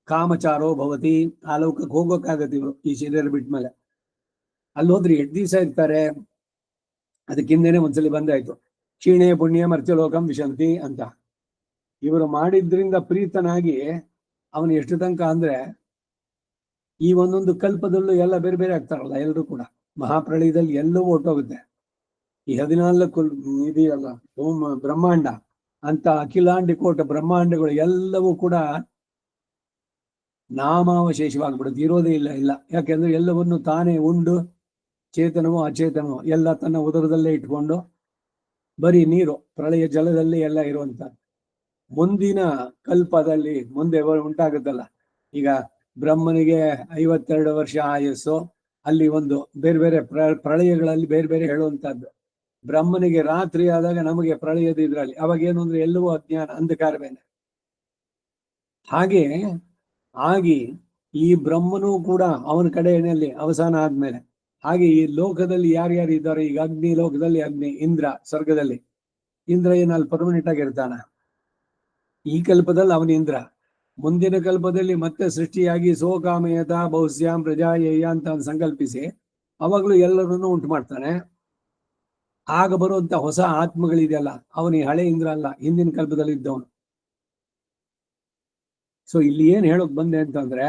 ಕಾಮಚಾರೋ ಭವತಿ, ಆ ಲೋಕಕ್ಕೆ ಹೋಗೋಕ್ಕಾಗತ್ತೆ ಇವರು ಈ ಶರೀರ ಬಿಟ್ಮೇಲೆ. ಅಲ್ಲಿ ಹೋದ್ರೆ 8 ದಿವಸ ಇರ್ತಾರೆ. ಅದಕ್ಕಿಂದೇನೆ ಒಂದ್ಸಲಿ ಬಂದಾಯ್ತು, ಕ್ಷೀಣೆ ಪುಣ್ಯ ಮರ್ತ್ಯಲೋಕಂ ವಿಶಂತಿ ಅಂತ. ಇವರು ಮಾಡಿದ್ರಿಂದ ಪ್ರೀತನಾಗಿ ಅವನು ಎಷ್ಟು ತನಕ ಅಂದ್ರೆ ಈ ಒಂದೊಂದು ಕಲ್ಪದಲ್ಲೂ ಎಲ್ಲ ಬೇರೆ ಬೇರೆ ಆಗ್ತಾರಲ್ಲ ಎಲ್ಲರೂ ಕೂಡ. ಮಹಾಪ್ರಳಯದಲ್ಲಿ ಎಲ್ಲವೂ ಹೊಟ್ಟೋಗುತ್ತೆ. ಈ 14 ಇದೆಯಲ್ಲ ಬ್ರಹ್ಮಾಂಡ ಅಂತ ಅಖಿಲಾಂಡಿ ಕೋಟ ಬ್ರಹ್ಮಾಂಡಗಳು ಎಲ್ಲವೂ ಕೂಡ ನಾಮಾವಶೇಷವಾಗ್ಬಿಡುತ್ತೆ, ಇರೋದೇ ಇಲ್ಲ. ಯಾಕೆಂದ್ರೆ ಎಲ್ಲವನ್ನು ತಾನೇ ಉಂಡು ಚೇತನವೋ ಅಚೇತನವೋ ಎಲ್ಲ ತನ್ನ ಉದರದಲ್ಲೇ ಇಟ್ಕೊಂಡು ಬರೀ ನೀರು ಪ್ರಳಯ ಜಲದಲ್ಲಿ ಎಲ್ಲ ಇರುವಂತ. ಮುಂದಿನ ಕಲ್ಪದಲ್ಲಿ ಮುಂದೆ ಉಂಟಾಗುತ್ತಲ್ಲ, ಈಗ ಬ್ರಹ್ಮನಿಗೆ 52 ವರ್ಷ ಆಯಸ್ಸು, ಅಲ್ಲಿ ಒಂದು ಬೇರೆ ಬೇರೆ ಪ್ರಳಯಗಳಲ್ಲಿ ಬೇರೆ ಬೇರೆ ಹೇಳುವಂತಹದ್ದು. ಬ್ರಹ್ಮನಿಗೆ ರಾತ್ರಿ ಆದಾಗ ನಮಗೆ ಪ್ರಳಯದ ಇದ್ರಲ್ಲಿ ಅವಾಗ ಏನು ಅಂದ್ರೆ ಎಲ್ಲವೂ ಅಜ್ಞಾನ ಅಂಧಕಾರವೇನೆ. ಹಾಗೆ ಆಗಿ ಈ ಬ್ರಹ್ಮನೂ ಕೂಡ ಅವನ ಕಡೆಯಲ್ಲಿ ಅವಸಾನ ಆದ್ಮೇಲೆ, ಹಾಗೆ ಈ ಲೋಕದಲ್ಲಿ ಯಾರ್ಯಾರು ಇದ್ದಾರೆ, ಈಗ ಅಗ್ನಿ ಲೋಕದಲ್ಲಿ ಅಗ್ನಿ, ಇಂದ್ರ ಸ್ವರ್ಗದಲ್ಲಿ ಇಂದ್ರ ಏನಲ್ಲಿ ಪರ್ಮನೆಂಟ್ ಆಗಿರ್ತಾನ. ಈ ಕಲ್ಪದಲ್ಲಿ ಅವನ ಇಂದ್ರ, ಮುಂದಿನ ಕಲ್ಪದಲ್ಲಿ ಮತ್ತೆ ಸೃಷ್ಟಿಯಾಗಿ ಸೋಕಾಮಯತ ಬಹುಸ್ಯಾಂ ಪ್ರಜಾಯೇಯ ಅಂತ ಸಂಕಲ್ಪಿಸಿ ಅವಾಗಲೂ ಎಲ್ಲರನ್ನೂ ಉಂಟು ಮಾಡ್ತಾನೆ. ಆಗ ಬರುವಂತ ಹೊಸ ಆತ್ಮಗಳಿದೆಯಲ್ಲ, ಅವನಿ ಹಳೆ ಇಂದ್ರ ಅಲ್ಲ, ಹಿಂದಿನ ಕಲ್ಪದಲ್ಲಿ ಇದ್ದವನು. ಸೊ ಇಲ್ಲಿ ಏನ್ ಹೇಳೋಕ್ ಬಂದೆ ಅಂತಂದ್ರೆ,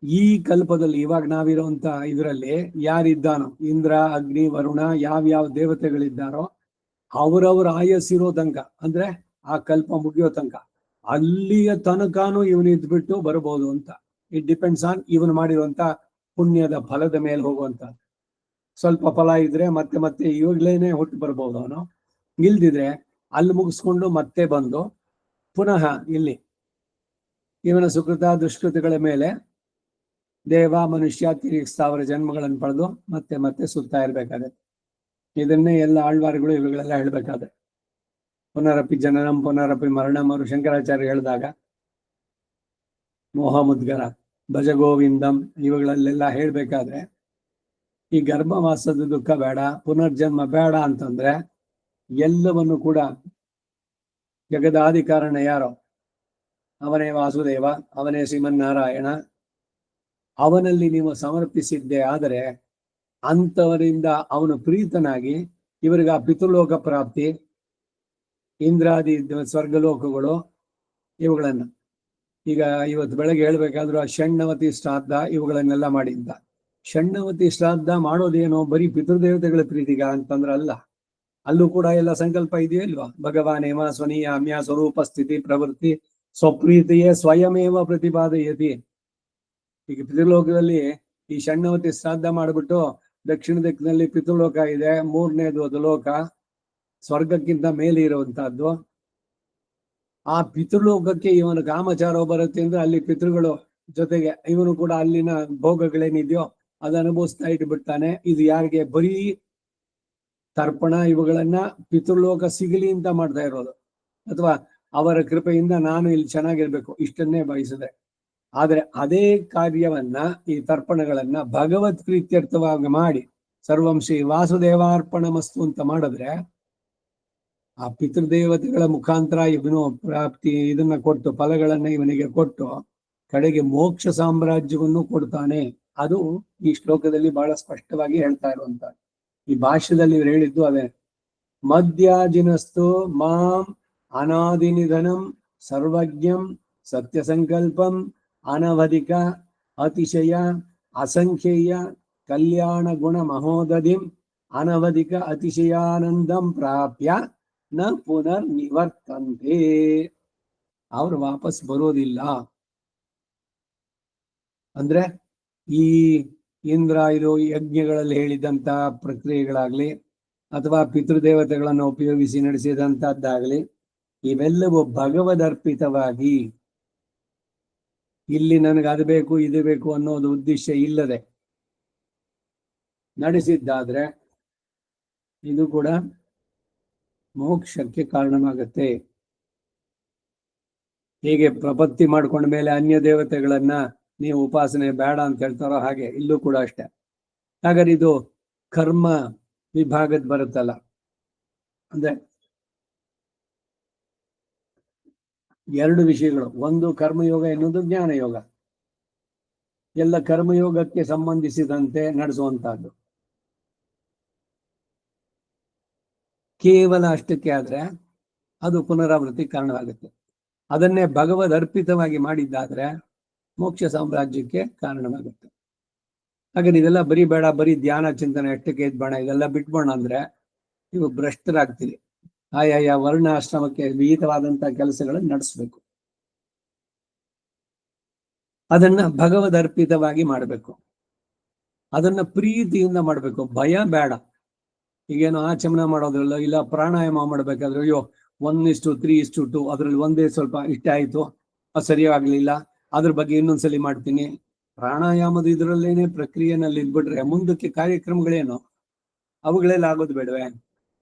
ಈ ಕಲ್ಪದಲ್ಲಿ ಇವಾಗ ನಾವಿರುವಂತ ಇದರಲ್ಲಿ ಯಾರಿದ್ದಾನೋ ಇಂದ್ರ ಅಗ್ನಿ ವರುಣ ಯಾವ್ಯಾವ ದೇವತೆಗಳಿದ್ದಾರೋ ಅವರವ್ರ ಆಯಸ್ಸಿರೋ ತನಕ, ಅಂದ್ರೆ ಆ ಕಲ್ಪ ಮುಗಿಯೋ ತನಕ ಅಲ್ಲಿಯ ತನಕನೂ ಇವನು ಇದ್ಬಿಟ್ಟು ಬರಬಹುದು ಅಂತ. ಇಟ್ ಡಿಪೆಂಡ್ಸ್ ಆನ್ ಇವನು ಮಾಡಿರುವಂತ ಪುಣ್ಯದ ಫಲದ ಮೇಲೆ ಹೋಗುವಂತ. ಸ್ವಲ್ಪ ಫಲ ಇದ್ರೆ ಮತ್ತೆ ಮತ್ತೆ ಇವಾಗ್ಲೇನೆ ಹುಟ್ಟು ಬರ್ಬೋದು ಅವನು, ಇಲ್ದಿದ್ರೆ ಅಲ್ಲಿ ಮುಗಿಸ್ಕೊಂಡು ಮತ್ತೆ ಬಂದು ಪುನಃ ಇಲ್ಲಿ ಇವನ ಸುಕೃತ ದುಷ್ಕೃತಿಗಳ ಮೇಲೆ ದೇವ ಮನುಷ್ಯ ತಿರುಗಿ 1000 ಜನ್ಮಗಳನ್ನು ಪಡೆದು ಮತ್ತೆ ಮತ್ತೆ ಸುತ್ತಾ ಇರ್ಬೇಕಾಗುತ್ತೆ. ಇದನ್ನೇ ಎಲ್ಲ ಆಳ್ವಾರುಗಳು ಇವುಗಳೆಲ್ಲ ಹೇಳ್ಬೇಕಾದ್ರೆ ಪುನರಪಿ ಜನನಂ ಪುನರಪಿ ಮರಣಂ ಅವರು ಶಂಕರಾಚಾರ್ಯ ಹೇಳಿದಾಗ ಮೋಹ ಮುದ್ಗರ ಭಜಗೋವಿಂದಂ ಇವುಗಳಲ್ಲೆಲ್ಲ ಹೇಳ್ಬೇಕಾದ್ರೆ ಈ ಗರ್ಭವಾಸದ ದುಃಖ ಬೇಡ, ಪುನರ್ಜನ್ಮ ಬೇಡ ಅಂತಂದ್ರೆ ಎಲ್ಲವನ್ನು ಕೂಡ ಜಗದಾದಿ ಕಾರಣ ಯಾರೋ ಅವನೇ ವಾಸುದೇವ, ಅವನೇ ಶ್ರೀಮನ್ನಾರಾಯಣ, ಅವನಲ್ಲಿ ನೀವು ಸಮರ್ಪಿಸಿದ್ದೆ ಆದರೆ ಅಂತವರಿಂದ ಅವನು ಪ್ರೀತನಾಗಿ ಇವರಿಗೆ ಆ ಪಿತೃಲೋಕ ಪ್ರಾಪ್ತಿ, ಇಂದ್ರಾದಿ ಸ್ವರ್ಗಲೋಕಗಳು ಇವುಗಳನ್ನ ಈಗ ಇವತ್ತು ಬೆಳಗ್ಗೆ ಹೇಳ್ಬೇಕಾದ್ರೂ ಆ ಷಣ್ಣವತಿ ಶ್ರಾದ್ದ ಇವುಗಳನ್ನೆಲ್ಲ ಮಾಡಿದ್ದ. ಷಣ್ಣವತಿ ಶ್ರಾದ್ದ ಮಾಡೋದೇನೋ ಬರೀ ಪಿತೃದೇವತೆಗಳ ಪ್ರೀತಿಗ ಅಂತಂದ್ರ ಅಲ್ಲ, ಅಲ್ಲೂ ಕೂಡ ಎಲ್ಲ ಸಂಕಲ್ಪ ಇದೆಯೋ ಇಲ್ವಾ? ಭಗವಾನೇಮ ಸ್ವನೀಯಾಮ್ಯ ಸ್ವರೂಪ ಸ್ಥಿತಿ ಪ್ರವೃತ್ತಿ ಸ್ವಪ್ರೀತಿಯೇ ಸ್ವಯಮೇವ ಪ್ರತಿಪಾದಯತಿ. ಈಗ ಪಿತೃಲೋಕದಲ್ಲಿ ಈ ಷಣ್ಣವತಿ ಶ್ರಾದ್ದ ಮಾಡಿಬಿಟ್ಟು ದಕ್ಷಿಣ ದಿಕ್ಕಿನಲ್ಲಿ ಪಿತೃಲೋಕ ಇದೆ, 3ನೇದು ಅದು ಲೋಕ ಸ್ವರ್ಗಕ್ಕಿಂತ ಮೇಲೆ ಇರುವಂತಹದ್ದು. ಆ ಪಿತೃಲೋಕಕ್ಕೆ ಇವನು ಕಾಮಚಾರ ಬರುತ್ತೆ ಅಂದ್ರೆ ಅಲ್ಲಿ ಪಿತೃಗಳು ಜೊತೆಗೆ ಇವನು ಕೂಡ ಅಲ್ಲಿನ ಭೋಗಗಳೇನಿದೆಯೋ ಅದು ಅನುಭವಿಸ್ತಾ ಇಟ್ಬಿಡ್ತಾನೆ. ಇದು ಯಾರಿಗೆ? ಬರೀ ತರ್ಪಣ ಇವುಗಳನ್ನ ಪಿತೃಲೋಕ ಸಿಗಲಿ ಅಂತ ಮಾಡ್ತಾ ಇರೋದು, ಅಥವಾ ಅವರ ಕೃಪೆಯಿಂದ ನಾನು ಇಲ್ಲಿ ಚೆನ್ನಾಗಿರ್ಬೇಕು ಇಷ್ಟನ್ನೇ ಬಯಸಿದೆ. ಆದ್ರೆ ಅದೇ ಕಾರ್ಯವನ್ನ ಈ ತರ್ಪಣಗಳನ್ನ ಭಗವತ್ ಪ್ರೀತ್ಯರ್ಥವಾಗಿ ಮಾಡಿ ಸರ್ವಂ ಶ್ರೀ ವಾಸುದೇವಾರ್ಪಣಮಸ್ತು ಅಂತ ಮಾಡಿದ್ರೆ ಆ ಪಿತೃದೇವತೆಗಳ ಮುಖಾಂತರ ಇವನು ಪ್ರಾಪ್ತಿ ಇದನ್ನ ಕೊಟ್ಟು ಫಲಗಳನ್ನ ಇವನಿಗೆ ಕೊಟ್ಟು ಕಡೆಗೆ ಮೋಕ್ಷ ಸಾಮ್ರಾಜ್ಯವನ್ನು ಕೊಡ್ತಾನೆ. ಅದು ಈ ಶ್ಲೋಕದಲ್ಲಿ ಬಹಳ ಸ್ಪಷ್ಟವಾಗಿ ಹೇಳ್ತಾ ಇರುವಂತ. ಈ ಭಾಷ್ಯದಲ್ಲಿ ಇವ್ರು ಹೇಳಿದ್ದು ಅದೇ. ಮಧ್ಯಾಜಿನಸ್ತು ಮಾಂ ಅನಾದಿ ನಿಧನಂ ಸರ್ವಜ್ಞಂ ಸತ್ಯ ಸಂಕಲ್ಪಂ ಅನವಧಿಕ ಅತಿಶಯ ಅಸಂಖ್ಯೇಯ ಕಲ್ಯಾಣ ಗುಣ ಮಹೋದಧಿಂ ಅನವಧಿಕ ಅತಿಶಯಾನಂದಂ ಪ್ರಾಪ್ಯ ನ ಪುನರ್ ನಿವರ್ತಂತೆ. ಅವ್ರು ವಾಪಸ್ ಬರೋದಿಲ್ಲ. ಅಂದ್ರೆ ಈ ಇಂದ್ರ ಇದು ಯಜ್ಞಗಳಲ್ಲಿ ಹೇಳಿದಂತ ಪ್ರಕ್ರಿಯೆಗಳಾಗ್ಲಿ ಅಥವಾ ಪಿತೃದೇವತೆಗಳನ್ನು ಉಪಯೋಗಿಸಿ ನಡೆಸಿದಂತಹದ್ದಾಗಲಿ ಇವೆಲ್ಲವೂ ಭಗವದರ್ಪಿತವಾಗಿ ಇಲ್ಲಿ ನನಗೆ ಅದು ಬೇಕು ಇದು ಬೇಕು ಅನ್ನೋದು ಉದ್ದೇಶ ಇಲ್ಲದೆ ನಡೆಸಿದ್ದಾದ್ರೆ ಇದು ಕೂಡ ಮೋಕ್ಷಕ್ಕೆ ಕಾರಣವಾಗುತ್ತೆ. ಹೀಗೆ ಪ್ರಪತ್ತಿ ಮಾಡ್ಕೊಂಡ ಮೇಲೆ ಅನ್ಯ ದೇವತೆಗಳನ್ನ ನೀವು ಉಪಾಸನೆ ಬೇಡ ಅಂತ ಹೇಳ್ತಾರೋ ಹಾಗೆ ಇಲ್ಲೂ ಕೂಡ ಅಷ್ಟೇ. ಹಾಗಾದ್ರೆ ಇದು ಕರ್ಮ ವಿಭಾಗದ ಬರುತ್ತಲ್ಲ, ಅಂದ್ರೆ ಎರಡು ವಿಷಯಗಳು, ಒಂದು ಕರ್ಮಯೋಗ, ಇನ್ನೊಂದು ಜ್ಞಾನ ಯೋಗ. ಎಲ್ಲ ಕರ್ಮಯೋಗಕ್ಕೆ ಸಂಬಂಧಿಸಿದಂತೆ ನಡೆಸುವಂತಹದ್ದು. ಕೇವಲ ಅಷ್ಟಕ್ಕೆ ಆದ್ರೆ ಅದು ಪುನರಾವೃತ್ತಿ ಕಾರಣವಾಗುತ್ತೆ. ಅದನ್ನೇ ಭಗವದ್ ಅರ್ಪಿತವಾಗಿ ಮಾಡಿದ್ದಾದ್ರೆ ಮೋಕ್ಷ ಸಾಮ್ರಾಜ್ಯಕ್ಕೆ ಕಾರಣವಾಗುತ್ತೆ. ಹಾಗೆ ಇದೆಲ್ಲ ಬರೀ ಬೇಡ, ಬರೀ ಧ್ಯಾನ ಚಿಂತನೆ ಅಷ್ಟಕ್ಕೆ ಇದ್ಬೇಡ, ಇದೆಲ್ಲ ಬಿಟ್ಬೋಣ ಅಂದ್ರೆ ನೀವು ಭ್ರಷ್ಟರಾಗ್ತೀರಿ. ಆಯಾಯ ವರ್ಣಾಶ್ರಮಕ್ಕೆ ವಿಹಿತವಾದಂತಹ ಕೆಲಸಗಳನ್ನು ನಡೆಸಬೇಕು. ಅದನ್ನ ಭಗವದ್ ಅರ್ಪಿತವಾಗಿ ಮಾಡಬೇಕು. ಅದನ್ನ ಪ್ರೀತಿಯಿಂದ ಮಾಡಬೇಕು, ಭಯ ಬೇಡ. ಈಗೇನು ಆಚಮನ ಮಾಡೋದ್ರಲ್ಲ, ಇಲ್ಲ ಪ್ರಾಣಾಯಾಮ ಮಾಡ್ಬೇಕಾದ್ರೆ ಅಯ್ಯೋ 1:3:2 ಅದ್ರಲ್ಲಿ ಒಂದೇ ಸ್ವಲ್ಪ ಇಷ್ಟ ಆಯ್ತು, ಅದು ಸರಿಯಾಗ್ಲಿಲ್ಲ, ಅದ್ರ ಬಗ್ಗೆ ಇನ್ನೊಂದ್ಸಲಿ ಮಾಡ್ತೀನಿ. ಪ್ರಾಣಾಯಾಮದ ಇದ್ರಲ್ಲೇನೆ ಪ್ರಕ್ರಿಯೆನಲ್ಲಿ ಇದ್ಬಿಟ್ರೆ ಮುಂದಕ್ಕೆ ಕಾರ್ಯಕ್ರಮಗಳೇನು ಅವುಗಳೆಲ್ಲ ಆಗೋದು ಬೇಡವೆ?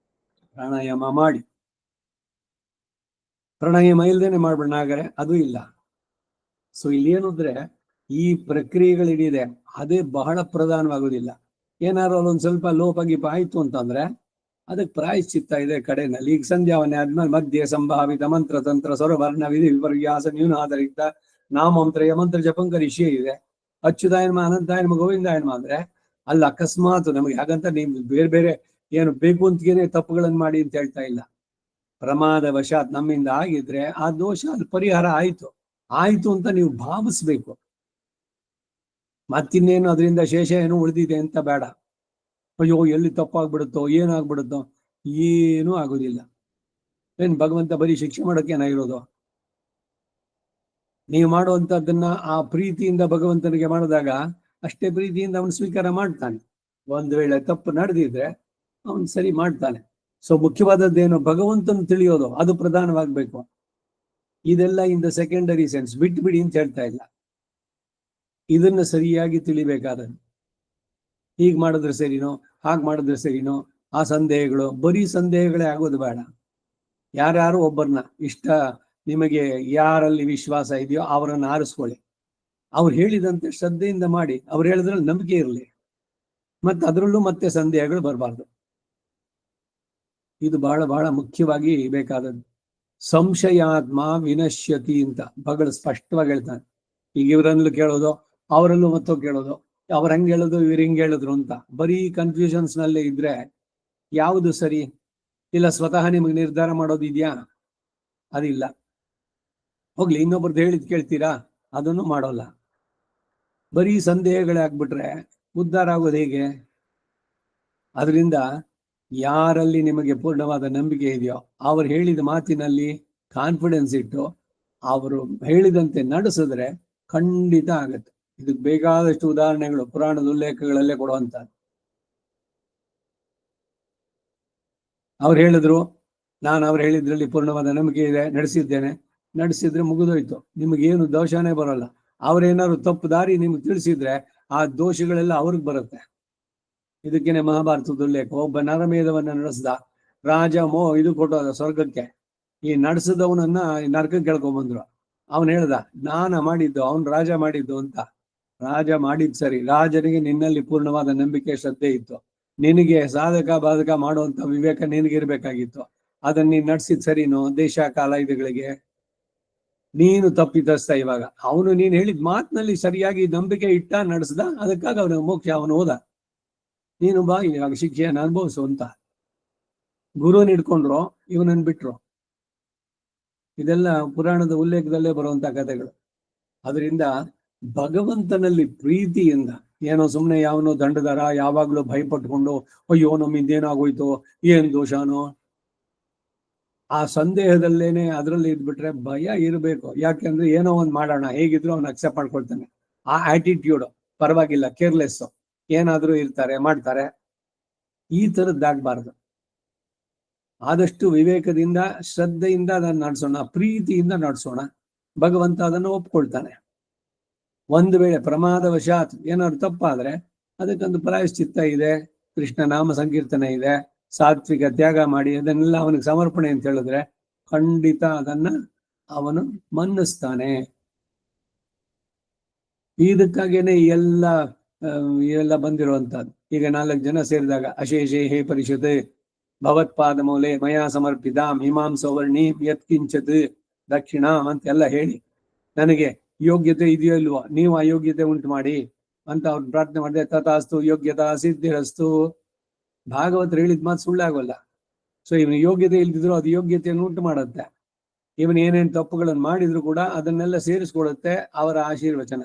ಪ್ರಾಣಾಯಾಮ ಮಾಡಿ, ಪ್ರಾಣಾಯಾಮ ಇಲ್ದೇನೆ ಮಾಡ್ಬಿಡೋಣ ಹಾಗಾದ್ರೆ ಅದು ಇಲ್ಲ. ಸೊ ಇಲ್ಲಿ ಏನಂದ್ರೆ ಈ ಪ್ರಕ್ರಿಯೆಗಳಿದೆ ಅದೇ ಬಹಳ ಪ್ರಧಾನವಾಗುವುದಿಲ್ಲ. ಏನಾದ್ರು ಅಲ್ಲೊಂದ್ ಸ್ವಲ್ಪ ಲೋಪ ಗೀಪ ಆಯ್ತು ಅಂತಂದ್ರೆ ಅದಕ್ಕೆ ಪ್ರಾಯಶ್ಚಿತ್ತ ಇದೆ ಕಡೆನಲ್ಲಿ. ಈಗ ಸಂಧ್ಯಾವನೆ ಆದ್ಮೇಲೆ ಮಧ್ಯೆ ಸಂಭಾವಿತ ಮಂತ್ರ ತಂತ್ರ ಸ್ವರವರ್ಣ ವಿಧಿ ವಿಪರ್ಯಾಸ ನ್ಯೂನಾಧಾರಿತ ನಾಮಂತ್ರ ಯಮಂತ್ರ ಜಪಂಕರಿಷೆ ಇದೆ. ಅಚ್ಯುತಾಯನ್ಮ ಅನಂತಾಯನ್ಮ ಗೋವಿಂದಾಯನ್ಮ ಅಂದ್ರೆ ಅಲ್ಲಿ ಅಕಸ್ಮಾತ್ ನಮಗೆ ಹಾಗಂತ ನೀವು ಬೇರೆ ಬೇರೆ ಏನು ಬೇಕು ಅಂತೇನೆ ತಪ್ಪುಗಳನ್ನು ಮಾಡಿ ಅಂತ ಹೇಳ್ತಾ ಇಲ್ಲ. ಪ್ರಮಾದ ವಶಾತ್ ನಮ್ಮಿಂದ ಆಗಿದ್ರೆ ಆ ದೋಷ ಅಲ್ಲಿ ಪರಿಹಾರ ಆಯ್ತು ಅಂತ ನೀವು ಭಾವಿಸ್ಬೇಕು. ಮತ್ತಿನ್ನೇನು ಅದರಿಂದ ಶೇಷ ಏನು ಉಳಿದಿದೆ ಅಂತ ಬೇಡ. ಅಯ್ಯೋ ಎಲ್ಲಿ ತಪ್ಪಾಗ್ಬಿಡುತ್ತೋ ಏನಾಗ್ಬಿಡುತ್ತೋ, ಏನೂ ಆಗೋದಿಲ್ಲ. ಏನ್ ಭಗವಂತ ಬರೀ ಶಿಕ್ಷೆ ಮಾಡೋಕೆ ಏನಾಗಿರೋದು? ನೀವು ಮಾಡುವಂತದ್ದನ್ನ ಆ ಪ್ರೀತಿಯಿಂದ ಭಗವಂತನಿಗೆ ಮಾಡಿದಾಗ ಅಷ್ಟೇ ಪ್ರೀತಿಯಿಂದ ಅವನು ಸ್ವೀಕಾರ ಮಾಡ್ತಾನೆ. ಒಂದ್ ವೇಳೆ ತಪ್ಪು ನಡೆದಿದ್ರೆ ಅವನು ಸರಿ ಮಾಡ್ತಾನೆ. ಸೊ ಮುಖ್ಯವಾದದ್ದೇನು, ಭಗವಂತನ ತಿಳಿಯೋದು, ಅದು ಪ್ರಧಾನವಾಗ್ಬೇಕು. ಇದೆಲ್ಲ ಇನ್ ದ ಸೆಕೆಂಡರಿ ಸೆನ್ಸ್, ಬಿಟ್ಬಿಡಿ ಅಂತ ಹೇಳ್ತಾ ಇಲ್ಲ. ಇದನ್ನ ಸರಿಯಾಗಿ ತಿಳಿಬೇಕಾದದ್ದು. ಹೀಗ್ ಮಾಡಿದ್ರೆ ಸರಿನೋ, ಹಾಗೆ ಮಾಡಿದ್ರೆ ಸರಿನೋ, ಆ ಸಂದೇಹಗಳು ಬರೀ ಸಂದೇಹಗಳೇ ಆಗೋದು ಬೇಡ. ಯಾರ್ಯಾರು ಒಬ್ಬರನ್ನ ಇಷ್ಟ, ನಿಮಗೆ ಯಾರಲ್ಲಿ ವಿಶ್ವಾಸ ಇದೆಯೋ ಅವರನ್ನು ಆರಿಸ್ಕೊಳ್ಳಿ. ಅವ್ರು ಹೇಳಿದಂತೆ ಶ್ರದ್ಧೆಯಿಂದ ಮಾಡಿ. ಅವ್ರು ಹೇಳಿದ್ರಲ್ಲಿ ನಂಬಿಕೆ ಇರಲಿ, ಮತ್ತೆ ಅದರಲ್ಲೂ ಮತ್ತೆ ಸಂದೇಹಗಳು ಬರಬಾರ್ದು. ಇದು ಬಹಳ ಬಹಳ ಮುಖ್ಯವಾಗಿ ಬೇಕಾದದ್ದು. ಸಂಶಯಾತ್ಮ ವಿನಶ್ಯತಿ ಅಂತ ಭಗಳು ಸ್ಪಷ್ಟವಾಗಿ ಹೇಳ್ತಾನೆ. ಈಗ ಇವರಲ್ಲೂ ಕೇಳೋದು, ಅವರಲ್ಲೂ ಮತ್ತು ಕೇಳೋದು, ಅವ್ರ ಹಂಗೆ ಹೇಳೋದು ಇವ್ರು ಹಿಂಗೆ ಹೇಳಿದ್ರು ಅಂತ ಬರೀ ಕನ್ಫ್ಯೂಷನ್ಸ್ ನಲ್ಲೇ ಇದ್ರೆ ಯಾವುದು ಸರಿ? ಇಲ್ಲ ಸ್ವತಃ ನಿಮಗೆ ನಿರ್ಧಾರ ಮಾಡೋದಿದ್ಯಾ? ಅದಿಲ್ಲ. ಹೋಗ್ಲಿ, ಇನ್ನೊಬ್ರದ್ದು ಹೇಳಿದ್ ಕೇಳ್ತೀರಾ? ಅದನ್ನು ಮಾಡೋಲ್ಲ. ಬರೀ ಸಂದೇಹಗಳೇ ಆಗ್ಬಿಟ್ರೆ ಉದ್ಧಾರ ಆಗೋದು ಹೇಗೆ? ಅದರಿಂದ ಯಾರಲ್ಲಿ ನಿಮಗೆ ಪೂರ್ಣವಾದ ನಂಬಿಕೆ ಇದೆಯೋ ಅವ್ರು ಹೇಳಿದ ಮಾತಿನಲ್ಲಿ ಕಾನ್ಫಿಡೆನ್ಸ್ ಇಟ್ಟು ಅವರು ಹೇಳಿದಂತೆ ನಡೆಸಿದ್ರೆ ಖಂಡಿತ ಆಗತ್ತೆ. ಇದಕ್ಕೆ ಬೇಕಾದಷ್ಟು ಉದಾಹರಣೆಗಳು ಪುರಾಣದ ಉಲ್ಲೇಖಗಳಲ್ಲೇ ಕೊಡುವಂತ. ಅವ್ರು ಹೇಳಿದ್ರು, ನಾನು ಅವ್ರು ಹೇಳಿದ್ರಲ್ಲಿ ಪೂರ್ಣವಾದ ನಂಬಿಕೆ ಇದೆ, ನಡೆಸಿದ್ರೆ ಮುಗಿದೋಯ್ತು, ನಿಮಗೇನು ದೋಷನೇ ಬರೋಲ್ಲ. ಅವ್ರೇನಾದ್ರು ತಪ್ಪು ದಾರಿ ನಿಮ್ಗೆ ತಿಳಿಸಿದ್ರೆ ಆ ದೋಷಗಳೆಲ್ಲ ಅವ್ರಿಗೆ ಬರುತ್ತೆ. ಇದಕ್ಕೇನೆ ಮಹಾಭಾರತದ ಉಲ್ಲೇಖ. ಒಬ್ಬ ನರಮೇಧವನ್ನ ನಡೆಸ್ದ ರಾಜ ಇದು ಕೊಟ್ಟೋದ ಸ್ವರ್ಗಕ್ಕೆ. ಈ ನಡೆಸಿದವನನ್ನ ನರಕಕ್ಕೆ ಕೇಳ್ಕೊಂಡ್ಬಂದ್ರು. ಅವನ್ ಹೇಳ್ದ, ನಾನ ಮಾಡಿದ್ದು, ಅವನ್ ರಾಜ ಮಾಡಿದ್ದು ಅಂತ. ರಾಜ ಮಾಡಿದ್ ಸರಿ, ರಾಜನಿಗೆ ನಿನ್ನಲ್ಲಿ ಪೂರ್ಣವಾದ ನಂಬಿಕೆ ಶ್ರದ್ಧೆ ಇತ್ತು, ನಿನಗೆ ಸಾಧಕ ಬಾಧಕ ಮಾಡುವಂತ ವಿವೇಕ ನಿನಗಿರ್ಬೇಕಾಗಿತ್ತು. ಅದನ್ನ ನೀನ್ ನಡ್ಸಿದ್ ಸರಿನೋ? ದೇಶ ಕಾಲ ಇದುಗಳಿಗೆ ನೀನು ತಪ್ಪಿತಸ್ಥ. ಇವಾಗ ಅವನು ನೀನ್ ಹೇಳಿದ ಮಾತಿನಲ್ಲಿ ಸರಿಯಾಗಿ ನಂಬಿಕೆ ಇಟ್ಟ ನಡೆಸ್ದ, ಅದಕ್ಕಾಗಿ ಅವನಿಗೆ ಮೋಕ್ಷ, ಅವನು ಹೋದ. ನೀನು ಬಾ ಇವಾಗ ಶಿಕ್ಷೆಯನ್ನು ಅನುಭವಿಸು ಅಂತ. ಗುರುವನ್ನ ಹಿಡ್ಕೊಂಡ್ರು, ಇವನನ್ನು ಬಿಟ್ರು. ಇದೆಲ್ಲ ಪುರಾಣದ ಉಲ್ಲೇಖದಲ್ಲೇ ಬರುವಂತ ಕಥೆಗಳು. ಅದರಿಂದ ಭಗವಂತನಲ್ಲಿ ಪ್ರೀತಿಯಿಂದ, ಏನೋ ಸುಮ್ಮನೆ ಯಾವನೋ ದಂಡದಾರ ಯಾವಾಗ್ಲೂ ಭಯಪಟ್ಕೊಂಡು ಅಯ್ಯೋ ನಮ್ಮಿಂದೇನಾಗೋಯ್ತು, ಏನ್ ದೋಷನೋ, ಆ ಸಂದೇಹದಲ್ಲೇನೆ ಅದರಲ್ಲಿ ಇದ್ಬಿಟ್ರೆ ಭಯ ಇರಬೇಕು. ಯಾಕೆಂದ್ರೆ ಏನೋ ಒಂದ್ ಮಾಡೋಣ, ಹೇಗಿದ್ರು ಅವ್ನು ಅಕ್ಸೆಪ್ಟ್ ಮಾಡ್ಕೊಳ್ತಾನೆ. ಆ ಆಟಿಟ್ಯೂಡ್ ಪರವಾಗಿಲ್ಲ, ಕೇರ್ಲೆಸ್, ಏನಾದ್ರೂ ಇರ್ತಾರೆ ಮಾಡ್ತಾರೆ, ಈ ತರದ್ದಾಗಬಾರ್ದು. ಆದಷ್ಟು ವಿವೇಕದಿಂದ ಶ್ರದ್ಧೆಯಿಂದ ಅದನ್ನು ನಡೆಸೋಣ, ಪ್ರೀತಿಯಿಂದ ನಡೆಸೋಣ. ಭಗವಂತ ಅದನ್ನು ಒಪ್ಕೊಳ್ತಾನೆ. ಒಂದು ವೇಳೆ ಪ್ರಮಾದವಶಾತ್ ಏನಾದ್ರು ತಪ್ಪಾದ್ರೆ ಅದಕ್ಕೊಂದು ಪ್ರಾಯಶ್ಚಿತ್ತ ಇದೆ, ಕೃಷ್ಣ ನಾಮ ಸಂಕೀರ್ತನೆ ಇದೆ, ಸಾತ್ವಿಕ ತ್ಯಾಗ ಮಾಡಿ ಅದನ್ನೆಲ್ಲ ಅವನಿಗೆ ಸಮರ್ಪಣೆ ಅಂತ ಹೇಳಿದ್ರೆ ಖಂಡಿತ ಅದನ್ನ ಅವನು ಮನ್ನಿಸ್ತಾನೆ. ಇದಕ್ಕಾಗೇನೆ ಎಲ್ಲ ಬಂದಿರುವಂತಹದ್ದು. ಈಗ 4 ಜನ ಸೇರಿದಾಗ ಅಶೇಷೇ ಹೇ ಪರಿಷತ್ ಭಗವತ್ಪಾದ ಮೌಲೆ ಮಯಾ ಸಮರ್ಪಿತ ಮೀಮಾಂ ಸೌವರ್ಣಿ ಯತ್ಕಿಂಚತ್ ದಕ್ಷಿಣಾಂ ಅಂತೆಲ್ಲ ಹೇಳಿ ನನಗೆ ಯೋಗ್ಯತೆ ಇದೆಯೋ ಇಲ್ವೋ, ನೀವು ಅಯೋಗ್ಯತೆ ಉಂಟು ಮಾಡಿ ಅಂತ ಅವ್ರು ಪ್ರಾರ್ಥನೆ ಮಾಡಿದೆ. ತಥಾಸ್ತು ಯೋಗ್ಯತಾ ಸಿದ್ಧಿರಸ್ತು. ಭಾಗವತರು ಹೇಳಿದ ಮಾತು ಸುಳ್ಳಾಗೋಲ್ಲ. ಸೊ ಇವನ ಯೋಗ್ಯತೆ ಇಲ್ದಿದ್ರು ಅದು ಯೋಗ್ಯತೆಯನ್ನು ಉಂಟು ಮಾಡುತ್ತೆ. ಇವನ್ ಏನೇನು ತಪ್ಪುಗಳನ್ನು ಮಾಡಿದ್ರು ಕೂಡ ಅದನ್ನೆಲ್ಲ ಸೇರಿಸ್ಕೊಡುತ್ತೆ ಅವರ ಆಶೀರ್ವಚನ.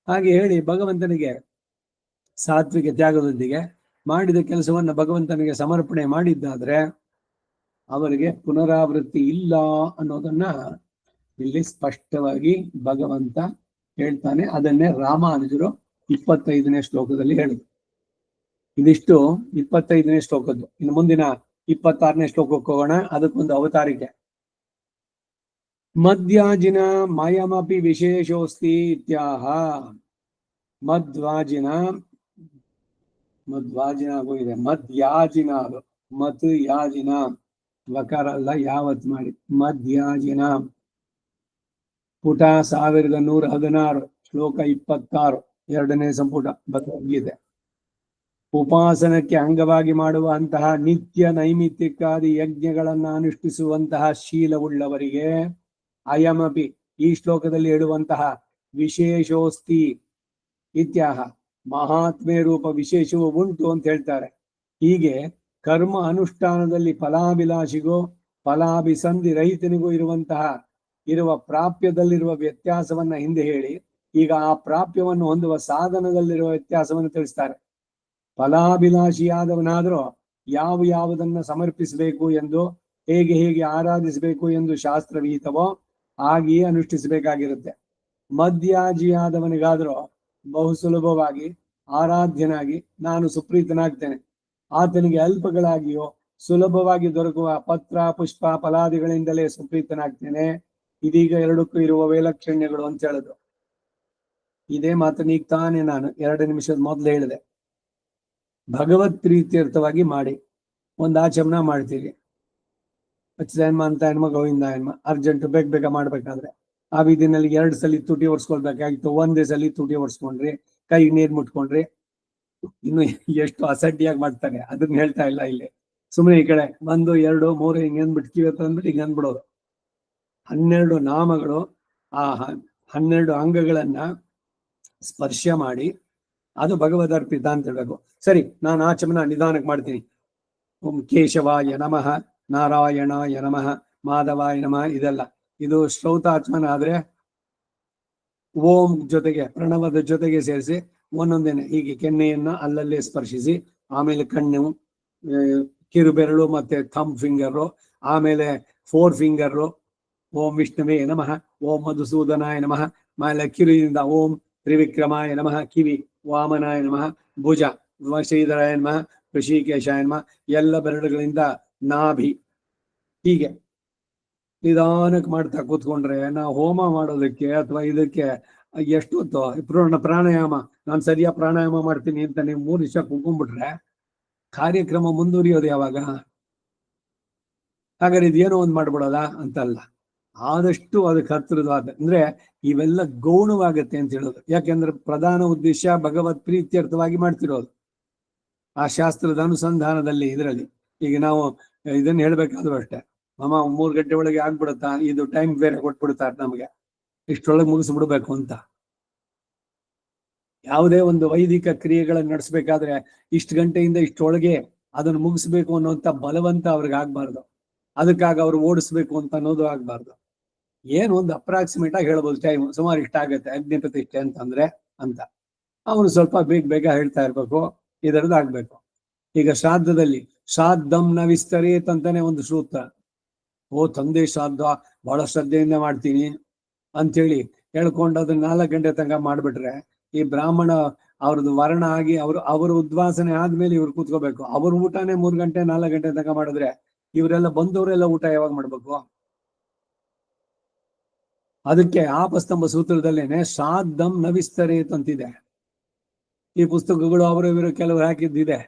ಹಾಗೆ ಹೇಳಿ ಭಗವಂತನಿಗೆ ಸಾತ್ವಿಕ ತ್ಯಾಗದೊಂದಿಗೆ ಮಾಡಿದ ಕೆಲಸವನ್ನ ಭಗವಂತನಿಗೆ ಸಮರ್ಪಣೆ ಮಾಡಿದ್ದಾದ್ರೆ ಅವರಿಗೆ ಪುನರಾವೃತ್ತಿ ಇಲ್ಲ ಅನ್ನೋದನ್ನ ಇಲ್ಲಿ ಸ್ಪಷ್ಟವಾಗಿ ಭಗವಂತ ಹೇಳ್ತಾನೆ. ಅದನ್ನೇ ರಾಮಾನುಜರು 25ನೇ ಶ್ಲೋಕದಲ್ಲಿ ಹೇಳಿದ್ರು. ಇದಿಷ್ಟು 25ನೇ ಶ್ಲೋಕದ್ದು. ಇನ್ನು ಮುಂದಿನ 26ನೇ ಶ್ಲೋಕಕ್ಕೆ ಹೋಗೋಣ. ಅದಕ್ಕೊಂದು ಅವತಾರಿಕೆ. ಮದ್ಯಾಜಿನ ಮಯಮಪಿ ವಿಶೇಷೋಸ್ತಿ ಇತ್ಯಾಹ. ಮದ್ವಾಜಿನ ಆಗೋಗಿದೆ, ಮದ್ಯಾಜಿನ, ಮತ್ ಯಾಜಿನ ವಕಾರ ಅಲ್ಲ, ಯಾವತ್ ಮಾಡಿ. ಮದ್ಯಾಜಿನ ಪುಟ 1116 ಶ್ಲೋಕ 26 2ನೇ ಸಂಪುಟ ಭಗವದ್ಗೀತೆ. ಉಪಾಸನಕ್ಕೆ ಅಂಗವಾಗಿ ಮಾಡುವ ಅಂತಹ ನಿತ್ಯ ನೈಮಿತ್ತಿಕಾದಿ ಯಜ್ಞಗಳನ್ನ ಅನುಷ್ಠಿಸುವಂತಹ ಶೀಲವುಳ್ಳವರಿಗೆ ಅಯಮಪಿ ಈ ಶ್ಲೋಕದಲ್ಲಿ ಹೇಳುವಂತಹ ವಿಶೇಷೋಸ್ತಿ ಇತ್ಯಾಹ, ಮಹಾತ್ಮೆ ರೂಪ ವಿಶೇಷವೂ ಉಂಟು ಅಂತ ಹೇಳ್ತಾರೆ. ಹೀಗೆ ಕರ್ಮ ಅನುಷ್ಠಾನದಲ್ಲಿ ಫಲಾಭಿಲಾಷಿಗೂ ಫಲಾಭಿಸಂಧಿ ರಹಿತನಿಗೂ ಇರುವ ಪ್ರಾಪ್ಯದಲ್ಲಿರುವ ವ್ಯತ್ಯಾಸವನ್ನ ಹಿಂದೆ ಹೇಳಿ ಈಗ ಆ ಪ್ರಾಪ್ಯವನ್ನು ಹೊಂದುವ ಸಾಧನದಲ್ಲಿರುವ ವ್ಯತ್ಯಾಸವನ್ನು ತಿಳಿಸ್ತಾರೆ. ಫಲಾಭಿಲಾಷಿಯಾದವನಾದರೂ ಯಾವುದನ್ನ ಸಮರ್ಪಿಸಬೇಕು ಎಂದು, ಹೇಗೆ ಆರಾಧಿಸಬೇಕು ಎಂದು ಶಾಸ್ತ್ರವಿಹಿತವೋ ಹಾಗೆಯೇ ಅನುಷ್ಠಿಸಬೇಕಾಗಿರುತ್ತೆ. ಮದ್ಯಾಜಿಯಾದವನಿಗಾದರೂ ಬಹು ಸುಲಭವಾಗಿ ಆರಾಧ್ಯನಾಗಿ ನಾನು ಸುಪ್ರೀತನಾಗ್ತೇನೆ, ಆತನಿಗೆ ಅಲ್ಪಗಳಾಗಿಯೋ ಸುಲಭವಾಗಿ ದೊರಕುವ ಪತ್ರ ಪುಷ್ಪ ಫಲಾದಿಗಳಿಂದಲೇ ಸುಪ್ರೀತನಾಗ್ತೇನೆ. ಇದೀಗ ಎರಡಕ್ಕೂ ಇರುವ ವೈಲಕ್ಷಣ್ಯಗಳು ಅಂತ ಹೇಳಿದ್ರು. ಇದೇ ಮಾತನ್ನ ಈಗ ತಾನೇ ನಾನು 2 ನಿಮಿಷದ ಮೊದಲು ಹೇಳಿದೆ. ಭಗವತ್ ಪ್ರೀತ್ಯರ್ಥವಾಗಿ ಮಾಡಿ ಒಂದು ಆಚಮನ ಮಾಡ್ತೀವಿ, ಅಚ್ಚುತಾಯನ್ಮ ಅಂತ ಹೆಣ್ಮ ಗೋವಿಂದ ಹೆಣ್ಮ ಅರ್ಜೆಂಟ್ ಬೇಗ ಮಾಡ್ಬೇಕಾದ್ರೆ ಆ ಬೀದಿನಲ್ಲಿ 2 ಸಲ ತುಟಿ ಒರ್ಸ್ಕೊಳ್ಬೇಕಾಗಿತ್ತು, 1 ಸಲ ತುಟಿ ಒರ್ಸ್ಕೊಂಡ್ರಿ, ಕೈ ನೀರ್ ಮುಟ್ಕೊಂಡ್ರಿ. ಇನ್ನು ಎಷ್ಟು ಅಸಡ್ಡಿಯಾಗಿ ಮಾಡ್ತಾರೆ ಅದನ್ನ ಹೇಳ್ತಾ ಇಲ್ಲ ಇಲ್ಲಿ. ಸುಮ್ಮನೆ ಈ ಕಡೆ 1 2 3 ಹಿಂಗೆ ಅಂದ್ಬಿಟ್ಟು ಕಿವತ್ತು ಅಂದ್ಬಿಟ್ಟು ಹಿಂಗೆ ಅಂದ್ಬಿಡೋದು. 12 ನಾಮಗಳು, ಆ 12 ಅಂಗಗಳನ್ನ ಸ್ಪರ್ಶ ಮಾಡಿ ಅದು ಭಗವದರ್ಪಿತ ಅಂತ ಹೇಳ್ಬೇಕು. ಸರಿ, ನಾನು ಆಚಮನ ನಿಧಾನಕ್ಕೆ ಮಾಡ್ತೀನಿ. ಓಂ ಕೇಶವಾಯ ನಮಃ, ನಾರಾಯಣಾಯ ನಮಃ, ಮಾಧವಾಯ ನಮಃ. ಇದೆಲ್ಲ ಇದು ಶ್ರೌತಾಚಮನ ಆದ್ರೆ ಓಂ ಜೊತೆಗೆ ಪ್ರಣವದ ಜೊತೆಗೆ ಸೇರಿಸಿ ಒಂದೊಂದೇನೆ ಹೀಗೆ ಕೆನ್ನೆಯನ್ನ ಅಲ್ಲಲ್ಲೇ ಸ್ಪರ್ಶಿಸಿ, ಆಮೇಲೆ ಕಣ್ಣು, ಕಿರುಬೆರಳು ಮತ್ತೆ ಥಂಬ್ ಫಿಂಗರು, ಆಮೇಲೆ 4 ಫಿಂಗರು ಓಂ ವಿಷ್ಣುವೇ ನಮಃ, ಓಂ ಮಧುಸೂದನಾಯ ನಮಃ, ಆಮೇಲೆ ಕಿರಿಯಿಂದ ಓಂ ತ್ರಿವಿಕ್ರಮಾಯ ನಮಃ, ಕಿವಿ ವಾಮನಾಯ ನಮಃ, ಭುಜ ಶ್ರೀಧರಾಯ ನಮಃ, ಋಷಿಕೇಶಾಯ ನಮಃ, ಎಲ್ಲ ಬೆರಳುಗಳಿಂದ ನಾಭಿ. ಹೀಗೆ ನಿಧಾನಕ್ಕೆ ಮಾಡ್ತಾ ಕೂತ್ಕೊಂಡ್ರೆ ನಾವು ಹೋಮ ಮಾಡೋದಕ್ಕೆ ಅಥವಾ ಇದಕ್ಕೆ ಎಷ್ಟು ಹೊತ್ತು ಪ್ರಾಣಾಯಾಮ, ನಾನು ಸರಿಯಾಗಿ ಪ್ರಾಣಾಯಾಮ ಮಾಡ್ತೀನಿ ಅಂತ ನೀವು 3 ನಿಮಿಷ ಕುಂಕೊಂಡ್ಬಿಟ್ರೆ ಕಾರ್ಯಕ್ರಮ ಮುಂದುವರಿಯೋದು ಯಾವಾಗ? ಹಾಗಾದ್ರೆ ಇದೇನೋ ಒಂದು ಮಾಡ್ಬಿಡೋದ ಅಂತಲ್ಲ, ಆದಷ್ಟು ಅದಕ್ಕೆ ಹತ್ತಿರವಾದ ಅಂದ್ರೆ ಇವೆಲ್ಲ ಗೌಣವಾಗತ್ತೆ ಅಂತ ಹೇಳೋದು. ಯಾಕೆಂದ್ರೆ ಪ್ರಧಾನ ಉದ್ದೇಶ ಭಗವತ್ ಪ್ರೀತ್ಯರ್ಥವಾಗಿ ಮಾಡ್ತಿರೋದು ಆ ಶಾಸ್ತ್ರದ ಅನುಸಂಧಾನದಲ್ಲಿ. ಇದರಲ್ಲಿ ಈಗ ನಾವು ಇದನ್ನ ಹೇಳ್ಬೇಕಾದ್ರೂ ಅಷ್ಟೇ, ಮಾಮ 3 ಗಂಟೆ ಒಳಗೆ ಆಗ್ಬಿಡುತ್ತಾ, ಇದು ಟೈಮ್ ಬೇರೆ ಕೊಟ್ಬಿಡ್ತಾರೆ ನಮಗೆ, ಇಷ್ಟರೊಳಗೆ ಮುಗಿಸ್ಬಿಡ್ಬೇಕು ಅಂತ. ಯಾವುದೇ ಒಂದು ವೈದಿಕ ಕ್ರಿಯೆಗಳನ್ನು ನಡೆಸಬೇಕಾದ್ರೆ ಇಷ್ಟು ಗಂಟೆಯಿಂದ ಇಷ್ಟೊಳಗೆ ಅದನ್ನು ಮುಗಿಸ್ಬೇಕು ಅನ್ನೋಂಥ ಬಲವಂತ ಅವ್ರಿಗೆ ಆಗ್ಬಾರ್ದು. ಅದಕ್ಕಾಗಿ ಅವ್ರು ಓಡಿಸ್ಬೇಕು ಅಂತ ಅನ್ನೋದು ಆಗ್ಬಾರ್ದು. ಏನು ಒಂದು ಅಪ್ರಾಕ್ಸಿಮೇಟ್ ಆಗಿ ಹೇಳ್ಬೋದು ಟೈಮ್ ಸುಮಾರು ಇಷ್ಟ ಆಗತ್ತೆ ಅಗ್ನಿ ಪ್ರತಿಷ್ಠೆ ಅಂತಂದ್ರೆ ಅಂತ. ಅವನು ಸ್ವಲ್ಪ ಬೇಗ ಬೇಗ ಹೇಳ್ತಾ ಇರ್ಬೇಕು, ಇದರದ್ದು ಆಗ್ಬೇಕು. ಈಗ ಶ್ರಾದ್ದದಲ್ಲಿ ಶ್ರಾದ್ದಂ ನ ವಿಸ್ತರೇತ್ ಅಂತಾನೆ ಒಂದು ಸೂತ್ರ. ಓ ತಂದೆ ಶ್ರಾದ್ದ ಬಹಳ ಶ್ರದ್ಧೆಯಿಂದ ಮಾಡ್ತೀನಿ ಅಂತೇಳಿ ಹೇಳ್ಕೊಂಡು ಅದನ್ನ 4 ಗಂಟೆ ತನಕ ಮಾಡ್ಬಿಟ್ರೆ ಈ ಬ್ರಾಹ್ಮಣ ಅವ್ರದ್ದು ವರ್ಣ ಆಗಿ ಅವ್ರ ಉದ್ವಾಸನೆ ಆದ್ಮೇಲೆ ಇವ್ರು ಕೂತ್ಕೋಬೇಕು. ಅವ್ರ ಊಟನೇ 3 ಗಂಟೆ 4 ಗಂಟೆ ತನಕ ಮಾಡಿದ್ರೆ ಇವರೆಲ್ಲ ಬಂದವರೆಲ್ಲ ಊಟ ಯಾವಾಗ ಮಾಡ್ಬೇಕು? ಅದಕ್ಕೆ ಆಪಸ್ತಂಭ ಸೂತ್ರದಲ್ಲೇನೆ ಶ್ರಾದ್ದಂ ನ ವಿಸ್ತರೇತ್ ಅಂತಿದೆ. ಈ ಪುಸ್ತಕಗಳು ಅವರು ಇವರು ಕೆಲವರು ಹಾಕಿದ್ದಿದೆ,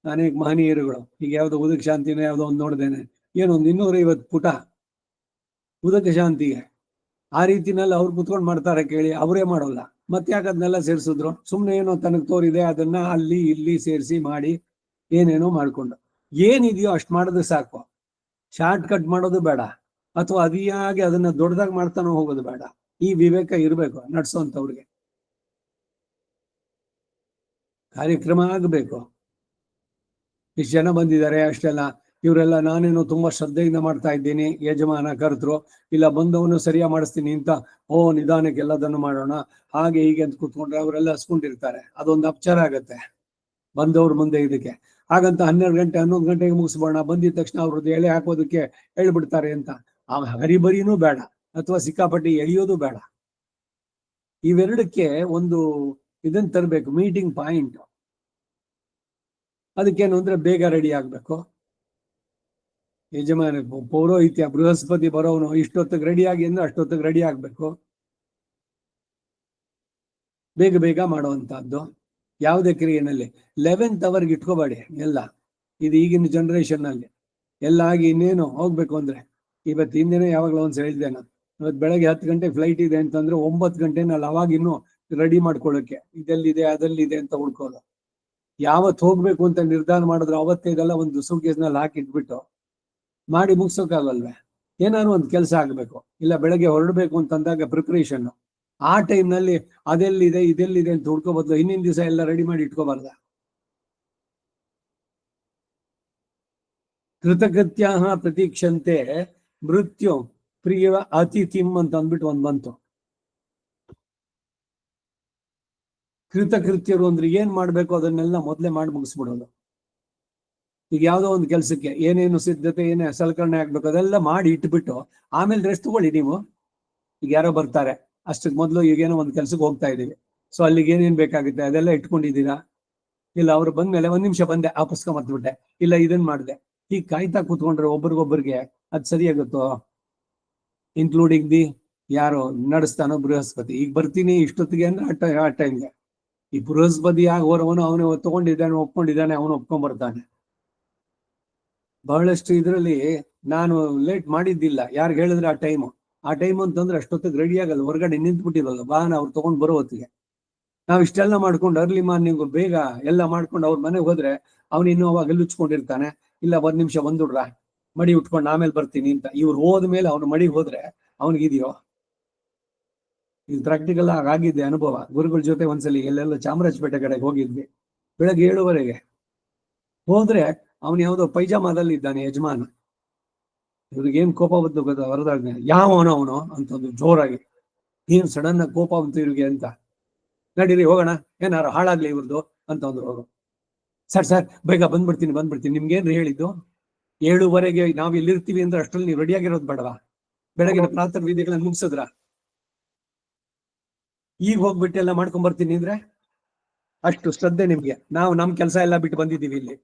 ಅನೇಕ ಮಹನೀಯರುಗಳು. ಈಗ ಯಾವ್ದೋ ಉದಕ ಶಾಂತಿನ ಯಾವ್ದೋ ಒಂದು ನೋಡ್ದೇನೆ, ಏನೊಂದು 250 ಪುಟ ಉದಕ ಶಾಂತಿಗೆ. ಆ ರೀತಿನಲ್ಲಿ ಅವ್ರು ಕುತ್ಕೊಂಡು ಮಾಡ್ತಾರೆ ಕೇಳಿ, ಅವರೇ ಮಾಡೋಲ್ಲ. ಮತ್ತೆ ಯಾಕೆ ಅದನ್ನೆಲ್ಲ ಸೇರಿಸಿದ್ರು? ಸುಮ್ಮನೆ ಏನೋ ತನಗೆ ತೋರಿದೆ ಅದನ್ನ ಅಲ್ಲಿ ಇಲ್ಲಿ ಸೇರಿಸಿ ಮಾಡಿ ಏನೇನೋ ಮಾಡ್ಕೊಂಡು ಏನಿದೆಯೋ ಅಷ್ಟು ಮಾಡಿದ್ರೆ ಸಾಕು. ಶಾರ್ಟ್ ಕಟ್ ಮಾಡೋದು ಬೇಡ, ಅಥವಾ ಅದಿಯಾಗಿ ಅದನ್ನ ದೊಡ್ಡದಾಗಿ ಮಾಡ್ತಾನೋ ಹೋಗೋದು ಬೇಡ. ಈ ವಿವೇಕ ಇರಬೇಕು ನಡ್ಸೋಂಥವ್ರಿಗೆ. ಕಾರ್ಯಕ್ರಮ ಆಗಬೇಕು. ಇಷ್ಟು ಜನ ಬಂದಿದ್ದಾರೆ ಅಷ್ಟೆಲ್ಲ, ಇವರೆಲ್ಲ ನಾನೇನು ತುಂಬಾ ಶ್ರದ್ಧೆಯಿಂದ ಮಾಡ್ತಾ ಇದ್ದೀನಿ, ಯಜಮಾನ ಕರ್ತರು ಇಲ್ಲ ಬಂದವನು ಸರಿಯಾಗಿ ಮಾಡಿಸ್ತೀನಿ ಅಂತ ನಿಧಾನಕ್ಕೆ ಎಲ್ಲದನ್ನು ಮಾಡೋಣ ಹಾಗೆ ಹೀಗೆ ಅಂತ ಕೂತ್ಕೊಂಡ್ರೆ ಅವರೆಲ್ಲ ಹಸ್ಕೊಂಡಿರ್ತಾರೆ. ಅದೊಂದು ಅಪಚಾರ ಆಗತ್ತೆ ಬಂದವ್ರ ಮುಂದೆ. ಇದಕ್ಕೆ ಹಾಗಂತ 12 ಗಂಟೆ 11 ಗಂಟೆಗೆ ಮುಗಿಸ್ಬೋಣ, ಬಂದಿದ ತಕ್ಷಣ ಅವ್ರದ್ದು ಎಳೆ ಹಾಕೋದಕ್ಕೆ ಹೇಳ್ಬಿಡ್ತಾರೆ ಅಂತ ಆ ಹರಿಬರಿನೂ ಬೇಡ, ಅಥವಾ ಸಿಕ್ಕಾಪಟ್ಟಿ ಎಳೆಯೋದು ಬೇಡ. ಇವೆರಡಕ್ಕೆ ಒಂದು ಇದನ್ನ ತರಬೇಕು, ಮೀಟಿಂಗ್ ಪಾಯಿಂಟ್. ಅದಕ್ಕೇನು ಅಂದ್ರೆ ಬೇಗ ರೆಡಿ ಆಗ್ಬೇಕು. ಯಜಮಾನ ಪೌರೋಹಿತ್ಯ ಬೃಹಸ್ಪತಿ ಬರೋನು ಇಷ್ಟೊತ್ತಿಗೆ ರೆಡಿ ಆಗಿ ಅಂದ್ರೆ ಅಷ್ಟೊತ್ತಿಗೆ ರೆಡಿ ಆಗ್ಬೇಕು. ಬೇಗ ಬೇಗ ಮಾಡುವಂತಹದ್ದು ಯಾವುದೇ ಕ್ರಿಯೆನಲ್ಲಿ 11th ಅವರ್ಗೆ ಇಟ್ಕೋಬೇಡಿ. ಎಲ್ಲ ಇದು ಈಗಿನ ಜನರೇಷನ್ ನಲ್ಲಿ ಎಲ್ಲ ಆಗಿ ಇನ್ನೇನು ಹೋಗ್ಬೇಕು ಅಂದ್ರೆ, ಇವತ್ತು ಹಿಂದೆನೇ ಯಾವಾಗಲೂ ಒಂದ್ಸಲ ಹೇಳಿದೆ ನಾನು, ಇವತ್ತು ಬೆಳಗ್ಗೆ 10 ಗಂಟೆಗೆ ಫ್ಲೈಟ್ ಇದೆ ಅಂತಂದ್ರೆ 9 ಗಂಟೆನಲ್ಲಿ ಅವಾಗ ಇನ್ನು ರೆಡಿ ಮಾಡ್ಕೊಳ್ಳೋಕೆ ಇದೆಲ್ಲಿದೆ ಅದಲ್ಲಿದೆ ಅಂತ ಹುಡ್ಕೋದು. ಯಾವತ್ತು ಹೋಗ್ಬೇಕು ಅಂತ ನಿರ್ಧಾರ ಮಾಡಿದ್ರು ಅವತ್ತೇ ಇದೆಲ್ಲ ಒಂದು ಸೂಟ್ಕೇಸ್ನಲ್ಲಿ ಹಾಕಿಟ್ಬಿಟ್ಟು ಮಾಡಿ ಮುಗಿಸೋಕ್ಕಾಗಲ್ವೇ? ಏನಾದ್ರು ಒಂದು ಕೆಲಸ ಆಗ್ಬೇಕು. ಇಲ್ಲ ಬೆಳಗ್ಗೆ ಹೊರಡ್ಬೇಕು ಅಂತಂದಾಗ ಪ್ರಿಪರೇಷನ್, ಆ ಟೈಮ್ನಲ್ಲಿ ಅದೆಲ್ಲಿದೆ ಇದೆಲ್ಲಿದೆ ಅಂತ ಹುಡ್ಕೋ ಬದಲು ಹಿಂದಿನ ದಿವಸ ಎಲ್ಲ ರೆಡಿ ಮಾಡಿ ಇಟ್ಕೋಬಾರ್ದ? ಕೃತಕೃತ್ಯ ಪ್ರತೀಕ್ಷಂತೆ ಮೃತ್ಯು ಪ್ರಿಯ ಅತಿಥಿಂ ಅಂತ ಅಂದ್ಬಿಟ್ಟು ಒಂದ್ ಬಂತು. ಕೃತಕೃತ್ಯರು ಅಂದ್ರೆ ಏನ್ ಮಾಡ್ಬೇಕು ಅದನ್ನೆಲ್ಲ ಮೊದಲೇ ಮಾಡಿ ಮುಗಿಸ್ಬಿಡೋದು. ಈಗ ಯಾವ್ದೋ ಒಂದು ಕೆಲಸಕ್ಕೆ ಏನೇನು ಸಿದ್ಧತೆ ಏನೇ ಸಲಕರಣೆ ಆಗ್ಬೇಕು ಅದೆಲ್ಲ ಮಾಡಿ ಇಟ್ಬಿಟ್ಟು ಆಮೇಲೆ ರೆಸ್ಟ್ ತಗೊಳ್ಳಿ. ನೀವು ಈಗ ಯಾರೋ ಬರ್ತಾರೆ ಅಷ್ಟಕ್ಕೆ ಮೊದಲು ಈಗೇನೋ ಒಂದು ಕೆಲ್ಸಕ್ಕೆ ಹೋಗ್ತಾ ಇದೀವಿ, ಸೊ ಅಲ್ಲಿಗೆ ಏನೇನ್ ಬೇಕಾಗುತ್ತೆ ಅದೆಲ್ಲ ಇಟ್ಕೊಂಡಿದ್ದೀರಾ? ಇಲ್ಲ ಅವ್ರು ಬಂದ್ಮೇಲೆ 1 ನಿಮಿಷ ಬಂದೆ ಆ ಪುಸ್ತಕ ಮರ್ತ್ಬಿಟ್ಟೆ, ಇಲ್ಲ ಇದನ್ ಮಾಡಿದೆ, ಈಗ ಕಾಯ್ತಾ ಕೂತ್ಕೊಂಡ್ರೆ ಒಬ್ರಿಗೊಬ್ಬರಿಗೆ ಅದ್ ಸರಿಯಾಗುತ್ತೋ? ಇನ್ಕ್ಲೂಡಿಂಗ್ ದಿ ಯಾರು ನಡೆಸ್ತಾನೋ ಬೃಹಸ್ಪತಿ. ಈಗ ಬರ್ತೀನಿ ಇಷ್ಟೊತ್ತಿಗೆ ಅಂದ್ರೆ ಆ ಟೈಮ್ಗೆ ಈ ಬೃಹಸ್ಪತಿ ಆಗೋರವನು ಅವನು ತಗೊಂಡಿದ್ದಾನೆ ಒಪ್ಕೊಂಡಿದ್ದಾನೆ, ಅವನು ಒಪ್ಕೊಂಡ್ ಬರ್ತಾನೆ. ಬಹಳಷ್ಟು ಇದರಲ್ಲಿ ನಾನು ಲೇಟ್ ಮಾಡಿದ್ದಿಲ್ಲ, ಯಾರು ಹೇಳಿದ್ರೆ ಆ ಟೈಮ್ ಅಂತಂದ್ರೆ ಅಷ್ಟೊತ್ತಿಗೆ ರೆಡಿ ಆಗಲ್ಲ, ಹೊರಗಡೆ ನಿಂತ್ಬಿಟ್ಟಿರಲ್ಲ ವಾಹನ ಅವ್ರು ತಗೊಂಡ್ ಬರೋ ಹೊತ್ತಿಗೆ. ನಾವ್ ಇಷ್ಟೆಲ್ಲ ಮಾಡ್ಕೊಂಡು ಅರ್ಲಿ ಮಾರ್ನಿಂಗ್ ಬೇಗ ಎಲ್ಲ ಮಾಡ್ಕೊಂಡು ಅವ್ರ ಮನೆಗೆ ಹೋದ್ರೆ ಅವ್ನು ಇನ್ನೂ ಅವಾಗ ಲುಚ್ಕೊಂಡಿರ್ತಾನೆ. ಇಲ್ಲ 1 ನಿಮಿಷ ಬಂದುಡ್ರ ಮಡಿ ಉಟ್ಕೊಂಡು ಆಮೇಲೆ ಬರ್ತೀನಿ ಅಂತ. ಇವ್ರು ಹೋದ್ಮೇಲೆ ಅವ್ನು ಮಡಿಗೆ ಹೋದ್ರೆ ಅವನಿಗಿದೆಯೋ? ಇದು ಪ್ರಾಕ್ಟಿಕಲ್ ಆಗಿದ್ದೆ ಅನುಭವ. ಗುರುಗಳ ಜೊತೆ ಒಂದ್ಸಲಿ ಎಲ್ಲೆಲ್ಲ ಚಾಮರಾಜಪೇಟೆ ಕಡೆಗೆ ಹೋಗಿದ್ವಿ, ಬೆಳಗ್ಗೆ 7:30 ಹೋದ್ರೆ ಅವನು ಯಾವ್ದೋ ಪೈಜಾಮಾದಲ್ಲಿ ಇದ್ದಾನೆ ಯಜಮಾನ. ಇವ್ರಿಗೇನ್ ಕೋಪ ಬಂತು ಗೊತ್ತಾ? ಹೊರದಾಗ ಯಾವನೋ ಅವನು ಅಂತಂದು ಜೋರಾಗಿ, ಏನ್ ಸಡನ್ ಆಗಿ ಕೋಪ ಬಂತು ಇವ್ರಿಗೆ ಅಂತ. ನಡೀರಿ ಹೋಗೋಣ, ಏನಾರು ಹಾಳಾಗ್ಲಿ ಇವ್ರದ್ದು ಅಂತಂದ್ರು ಅವರು. ಸರ್ ಬೇಗ ಬಂದ್ಬಿಡ್ತೀನಿ ನಿಮ್ಗೇನ್ರಿ ಹೇಳಿದ್ದು? 7:30 ನಾವ್ ಇಲ್ಲಿರ್ತೀವಿ ಅಂದ್ರೆ ಅಷ್ಟ್ರಲ್ಲಿ ನೀವು ರೆಡಿಯಾಗಿರೋದು ಬೇಡವಾ? ಬೆಳಗಿನ ಪ್ರಾತಃ ವಿಧಿಗಳನ್ನ ಮುಗಿಸಿದ್ರ? ಈಗ ಹೋಗ್ಬಿಟ್ಟು ಎಲ್ಲ ಮಾಡ್ಕೊಂಡ್ ಬರ್ತೀನಿ ಅಂದ್ರೆ ಅಷ್ಟು ಶ್ರದ್ಧೆ ನಿಮ್ಗೆ? ನಾವು ನಮ್ ಕೆಲಸ ಎಲ್ಲ ಬಿಟ್ಟು ಬಂದಿದ್ದೀವಿ ಇಲ್ಲಿ.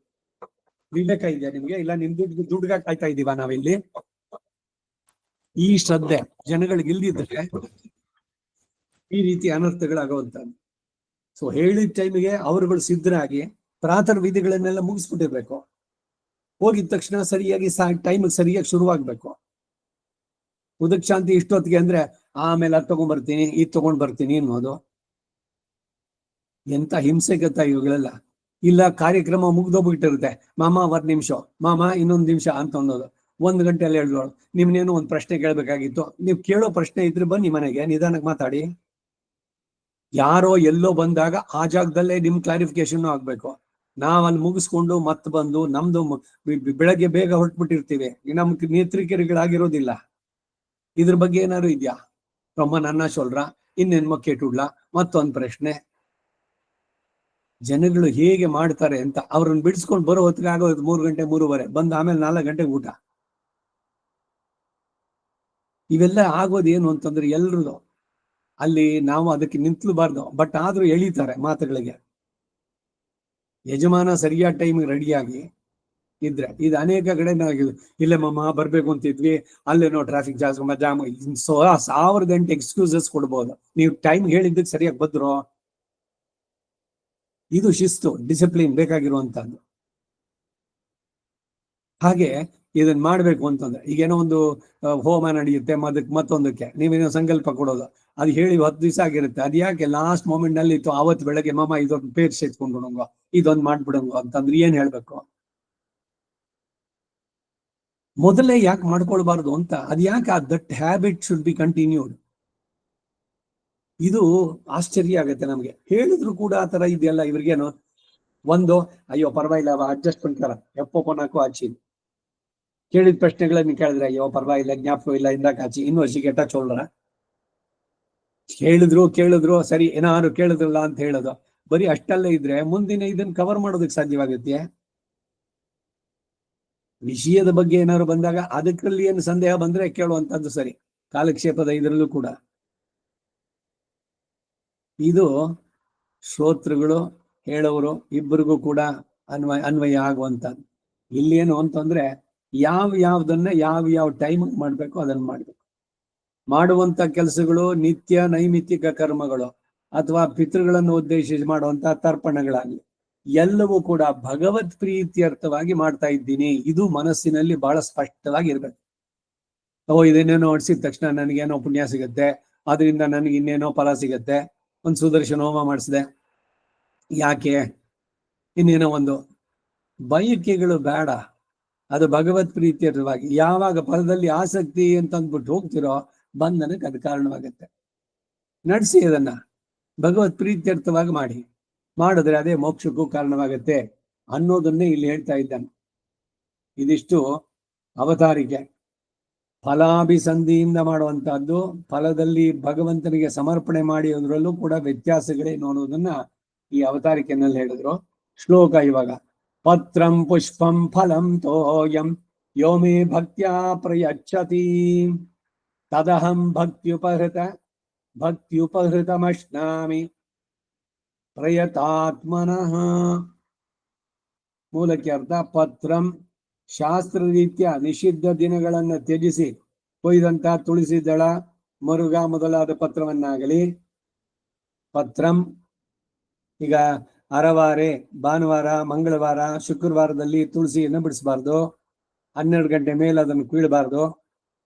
ವಿವೇಕ ಇದೆಯಾ ನಿಮ್ಗೆ? ಇಲ್ಲ ನಿಮ್ ದುಡ್ಡುಗ ಕಾಯ್ತಾ ಇದೀವ ನಾವಿಲ್ಲಿ? ಈ ಶ್ರದ್ಧೆ ಜನಗಳಿಗೆ ಇಲ್ದಿದ್ರೆ ಈ ರೀತಿ ಅನರ್ಥಗಳಾಗುವಂತ. ಸೊ ಹೇಳಿದ ಟೈಮಿಗೆ ಅವರುಗಳು ಸಿದ್ಧರಾಗಿ ಪ್ರಾತಃ ವಿಧಿಗಳನ್ನೆಲ್ಲ ಮುಗಿಸ್ಬಿಟ್ಟಿರ್ಬೇಕು. ಹೋಗಿದ ತಕ್ಷಣ ಸರಿಯಾಗಿ ಟೈಮಿಗೆ ಸರಿಯಾಗಿ ಶುರುವಾಗ್ಬೇಕು. ಉದಕ್ ಶಾಂತಿ ಇಷ್ಟೊತ್ತಿಗೆ ಅಂದ್ರೆ ಆಮೇಲೆ ಅದು ತಗೊಂಡ್ ಬರ್ತೀನಿ ಇದು ತಗೊಂಡ್ ಬರ್ತೀನಿ ಅನ್ನೋದು ಎಂತ ಹಿಂಸೆ ಗೊತ್ತಾ ಇವುಗಳೆಲ್ಲ. ಇಲ್ಲ ಕಾರ್ಯಕ್ರಮ ಮುಗ್ದೋಗ್ಬಿಟ್ಟಿರುತ್ತೆ, ಮಾಮ 1 ನಿಮಿಷ, ಮಾಮ ಇನ್ನೊಂದು ನಿಮಿಷ ಅಂತ ಅನ್ನೋದು. 1 ಗಂಟೆಯಲ್ಲಿ ಹೇಳಿದೋಳು ನಿಮ್ನೇನು ಒಂದು ಪ್ರಶ್ನೆ ಕೇಳಬೇಕಾಗಿತ್ತು. ನೀವು ಕೇಳೋ ಪ್ರಶ್ನೆ ಇದ್ರೆ ಬನ್ನಿ ಮನೆಗೆ, ನಿಧಾನಕ್ಕೆ ಮಾತಾಡಿ. ಯಾರೋ ಎಲ್ಲೋ ಬಂದಾಗ ಆ ಜಾಗದಲ್ಲೇ ನಿಮ್ ಕ್ಲಾರಿಫಿಕೇಶನ್ ಆಗ್ಬೇಕು. ನಾವ್ ಅಲ್ಲಿ ಮುಗಿಸ್ಕೊಂಡು ಮತ್ತೆ ಬಂದು ನಮ್ದು ಬೆಳಗ್ಗೆ ಬೇಗ ಹೊರಟ್ಬಿಟ್ಟಿರ್ತೀವಿ, ನಮ್ ನೇತ್ರಿಕೆಗಳಾಗಿರೋದಿಲ್ಲ. ಇದ್ರ ಬಗ್ಗೆ ಏನಾದ್ರು ಇದ್ಯಾ? ரொம்ப நன்னா சொல்றா, ಇನ್ನೇನ್ಮೋ ಕೇಟುಡ್ಲಾ, ಮತ್ತೊಂದು ಪ್ರಶ್ನೆ. ಜನಗಳು ಹೇಗೆ ಮಾಡ್ತಾರೆ ಅಂತ ಅವ್ರನ್ನ ಬಿಡಿಸ್ಕೊಂಡು ಬರೋ ಹೊತ್ತಿಗೆ ಆಗೋದು 3 ಗಂಟೆ 3:15, ಬಂದು ಆಮೇಲೆ 4 ಗಂಟೆಗೆ ಊಟ. ಇವೆಲ್ಲ ಆಗೋದೇನು ಅಂತಂದ್ರೆ ಎಲ್ರು ಅಲ್ಲಿ ನಾವು ಅದಕ್ಕೆ ನಿಂತ್ಲಬಾರ್ದು, ಬಟ್ ಆದ್ರೂ ಎಳಿತಾರೆ ಮಾತುಗಳಿಗೆ. ಯಜಮಾನ ಸರಿಯಾದ ಟೈಮಿಗೆ ರೆಡಿಯಾಗಿ ಇದ್ರೆ, ಇದು ಅನೇಕ ಕಡೆ ಇಲ್ಲೇ ಮಮ್ಮ ಬರ್ಬೇಕು ಅಂತಿದ್ವಿ, ಅಲ್ಲೇನೋ ಟ್ರಾಫಿಕ್ ಜಾಮ್, 1000 ಎಕ್ಸ್ಕ್ಯೂಸಸ್ ಕೊಡ್ಬೋದು. ನೀವು ಟೈಮ್ ಹೇಳಿದ್ದಕ್ಕೆ ಸರಿಯಾಗಿ ಬಂದ್ರು. ಇದು ಶಿಸ್ತು, ಡಿಸಿಪ್ಲಿನ್ ಬೇಕಾಗಿರುವಂತದ್ದು. ಹಾಗೆ ಇದನ್ನ ಮಾಡ್ಬೇಕು ಅಂತಂದ್ರೆ, ಈಗೇನೋ ಒಂದು ಹೋಮ ನಡೆಯುತ್ತೆ, ಮತ್ತೊಂದಕ್ಕೆ ನೀವೇನೋ ಸಂಕಲ್ಪ ಕೊಡೋದು, ಅದು ಹೇಳಿ 10 ದಿವಸ ಆಗಿರುತ್ತೆ. ಅದು ಯಾಕೆ ಲಾಸ್ಟ್ ಮೂಮೆಂಟ್ ನಲ್ಲಿ ಇತ್ತು ಅವತ್ತು ಬೆಳಗ್ಗೆ ಮಾಮ ಇದೊಂದು ಪೇರ್ ಸೇರ್ಸ್ಕೊಂಡ್ಬಿಡಂಗೋ, ಇದೊಂದು ಮಾಡ್ಬಿಡಂಗೋ ಅಂತಂದ್ರೆ ಏನ್ ಹೇಳ್ಬೇಕು? ಮೊದಲೇ ಯಾಕೆ ಮಾಡ್ಕೊಳ್ಬಾರ್ದು ಅಂತ, ಅದು ಯಾಕೆ that habit should be continued. ಇದು ಆಶ್ಚರ್ಯ ಆಗತ್ತೆ ನಮ್ಗೆ. ಹೇಳಿದ್ರು ಕೂಡ ಆ ತರ ಇದೆಯಲ್ಲ ಇವ್ರಿಗೇನು ಒಂದು, ಅಯ್ಯೋ ಪರವಾಗಿಲ್ಲ ಅಡ್ಜಸ್ಟ್ ಪಂಟಾರ ಎಪ್ಪೋ ಪೊನಾಕು ಆಚಿ, ಕೇಳಿದ ಪ್ರಶ್ನೆಗಳನ್ನ ಕೇಳಿದ್ರೆ ಅಯ್ಯೋ ಪರವಾಗಿಲ್ಲ ಜ್ಞಾಪಕ ಇಲ್ಲ ಇಂದಾಕ ಆಚಿ, ಇನ್ನು ವರ್ಷಿಗೆಟ್ಟ ಚೋಳ್ರ. ಕೇಳಿದ್ರು ಸರಿ, ಏನಾದ್ರು ಕೇಳಿದ್ರಲ್ಲ ಅಂತ ಹೇಳೋದು. ಬರೀ ಅಷ್ಟಲ್ಲೇ ಇದ್ರೆ ಮುಂದಿನ ಇದನ್ನ ಕವರ್ ಮಾಡೋದಕ್ಕೆ ಸಾಧ್ಯವಾಗುತ್ತೆ. ವಿಷಯದ ಬಗ್ಗೆ ಏನಾದ್ರು ಬಂದಾಗ ಅದಕ್ಕಲ್ಲಿ ಏನು ಸಂದೇಹ ಬಂದ್ರೆ ಕೇಳುವಂತದ್ದು ಸರಿ, ಕಾಲಕ್ಷೇಪದ ಇದರಲ್ಲೂ ಕೂಡ. ಇದು ಶ್ರೋತೃಗಳು ಹೇಳೋರು ಇಬ್ಬರಿಗೂ ಕೂಡ ಅನ್ವಯ ಆಗುವಂತದ್ದು. ಇಲ್ಲೇನು ಅಂತಂದ್ರೆ ಯಾವ್ದನ್ನ ಯಾವ ಟೈಮ್ ಮಾಡ್ಬೇಕು ಅದನ್ನ ಮಾಡ್ಬೇಕು. ಮಾಡುವಂತ ಕೆಲಸಗಳು ನಿತ್ಯ ನೈಮಿತ್ತಿಕ ಕರ್ಮಗಳು ಅಥವಾ ಪಿತೃಗಳನ್ನು ಉದ್ದೇಶಿಸಿ ಮಾಡುವಂತ ತರ್ಪಣಗಳಾಗಲಿ ಎಲ್ಲವೂ ಕೂಡ ಭಗವತ್ ಪ್ರೀತ್ಯರ್ಥವಾಗಿ ಮಾಡ್ತಾ ಇದ್ದೀನಿ, ಇದು ಮನಸ್ಸಿನಲ್ಲಿ ಬಹಳ ಸ್ಪಷ್ಟವಾಗಿ ಇರ್ಬೇಕು. ಇದೇನೇನೋ ಹೊಡ್ಸಿದ ತಕ್ಷಣ ನನಗೇನೋ ಪುಣ್ಯ ಸಿಗತ್ತೆ, ಅದರಿಂದ ನನಗೆ ಇನ್ನೇನೋ ಫಲ ಸಿಗತ್ತೆ, ಒಂದು ಸುದರ್ಶನ ಹೋಮ ಮಾಡಿಸಿದೆ, ಯಾಕೆ ಇನ್ನೇನೋ ಒಂದು ಬಯಕೆಗಳು ಬೇಡ. ಅದು ಭಗವತ್ ಪ್ರೀತ್ಯರ್ಥವಾಗಿ ಯಾವಾಗ ಫಲದಲ್ಲಿ ಆಸಕ್ತಿ ಅಂತ ಅಂದ್ಬಿಟ್ಟು ಹೋಗ್ತಿರೋ ಬಂಧನಕ್ಕೆ ಅದು ಕಾರಣವಾಗತ್ತೆ. ನಡೆಸಿ ಅದನ್ನ ಭಗವತ್ ಪ್ರೀತ್ಯರ್ಥವಾಗಿ ಮಾಡಿದ್ರೆ ಅದೇ ಮೋಕ್ಷಕ್ಕೂ ಕಾರಣವಾಗತ್ತೆ ಅನ್ನೋದನ್ನೇ ಇಲ್ಲಿ ಹೇಳ್ತಾ ಇದ್ದಾನೆ. ಇದಿಷ್ಟು ಅವತಾರಿಕೆ. ಫಲಾಭಿಸಂಧಿಯಿಂದ ಮಾಡುವಂತಹದ್ದು, ಫಲದಲ್ಲಿ ಭಗವಂತನಿಗೆ ಸಮರ್ಪಣೆ ಮಾಡಿರೋದ್ರಲ್ಲೂ ಕೂಡ ವ್ಯತ್ಯಾಸಗಳೇನು ಅನ್ನೋದನ್ನ ಈ ಅವತಾರಿಕೆನಲ್ಲಿ ಹೇಳಿದ್ರು. ಶ್ಲೋಕ ಇವಾಗ, ಪತ್ರಂ ಪುಷ್ಪಂ ಫಲಂ ತೋಯಂ ಯೋ ಮೇ ಭಕ್ತ್ಯಾ ಪ್ರಯಚ್ಛತಿ ತದಹಂ ಭಕ್ತ್ಯುಪಹೃತಮಶ್ನಾಮಿ ಪ್ರಯತಾತ್ಮನಃ. ಮೂಲಕ್ಕೆ ಅರ್ಥ, ಪತ್ರಂ ಶಾಸ್ತ್ರ ರೀತ್ಯ ನಿಷಿದ್ಧ ದಿನಗಳನ್ನು ತ್ಯಜಿಸಿ ಕೊಯ್ದಂತ ತುಳಸಿ ದಳ, ಮರುಗ ಮೊದಲಾದ ಪತ್ರವನ್ನಾಗಲಿ, ಪತ್ರಂ ಈಗ ಅರವಾರೆ, ಭಾನುವಾರ, ಮಂಗಳವಾರ, ಶುಕ್ರವಾರದಲ್ಲಿ ತುಳಸಿಯನ್ನು ಬಿಡಿಸಬಾರ್ದು, 12 ಗಂಟೆ ಮೇಲೆ ಅದನ್ನು ಕೀಳಬಾರ್ದು.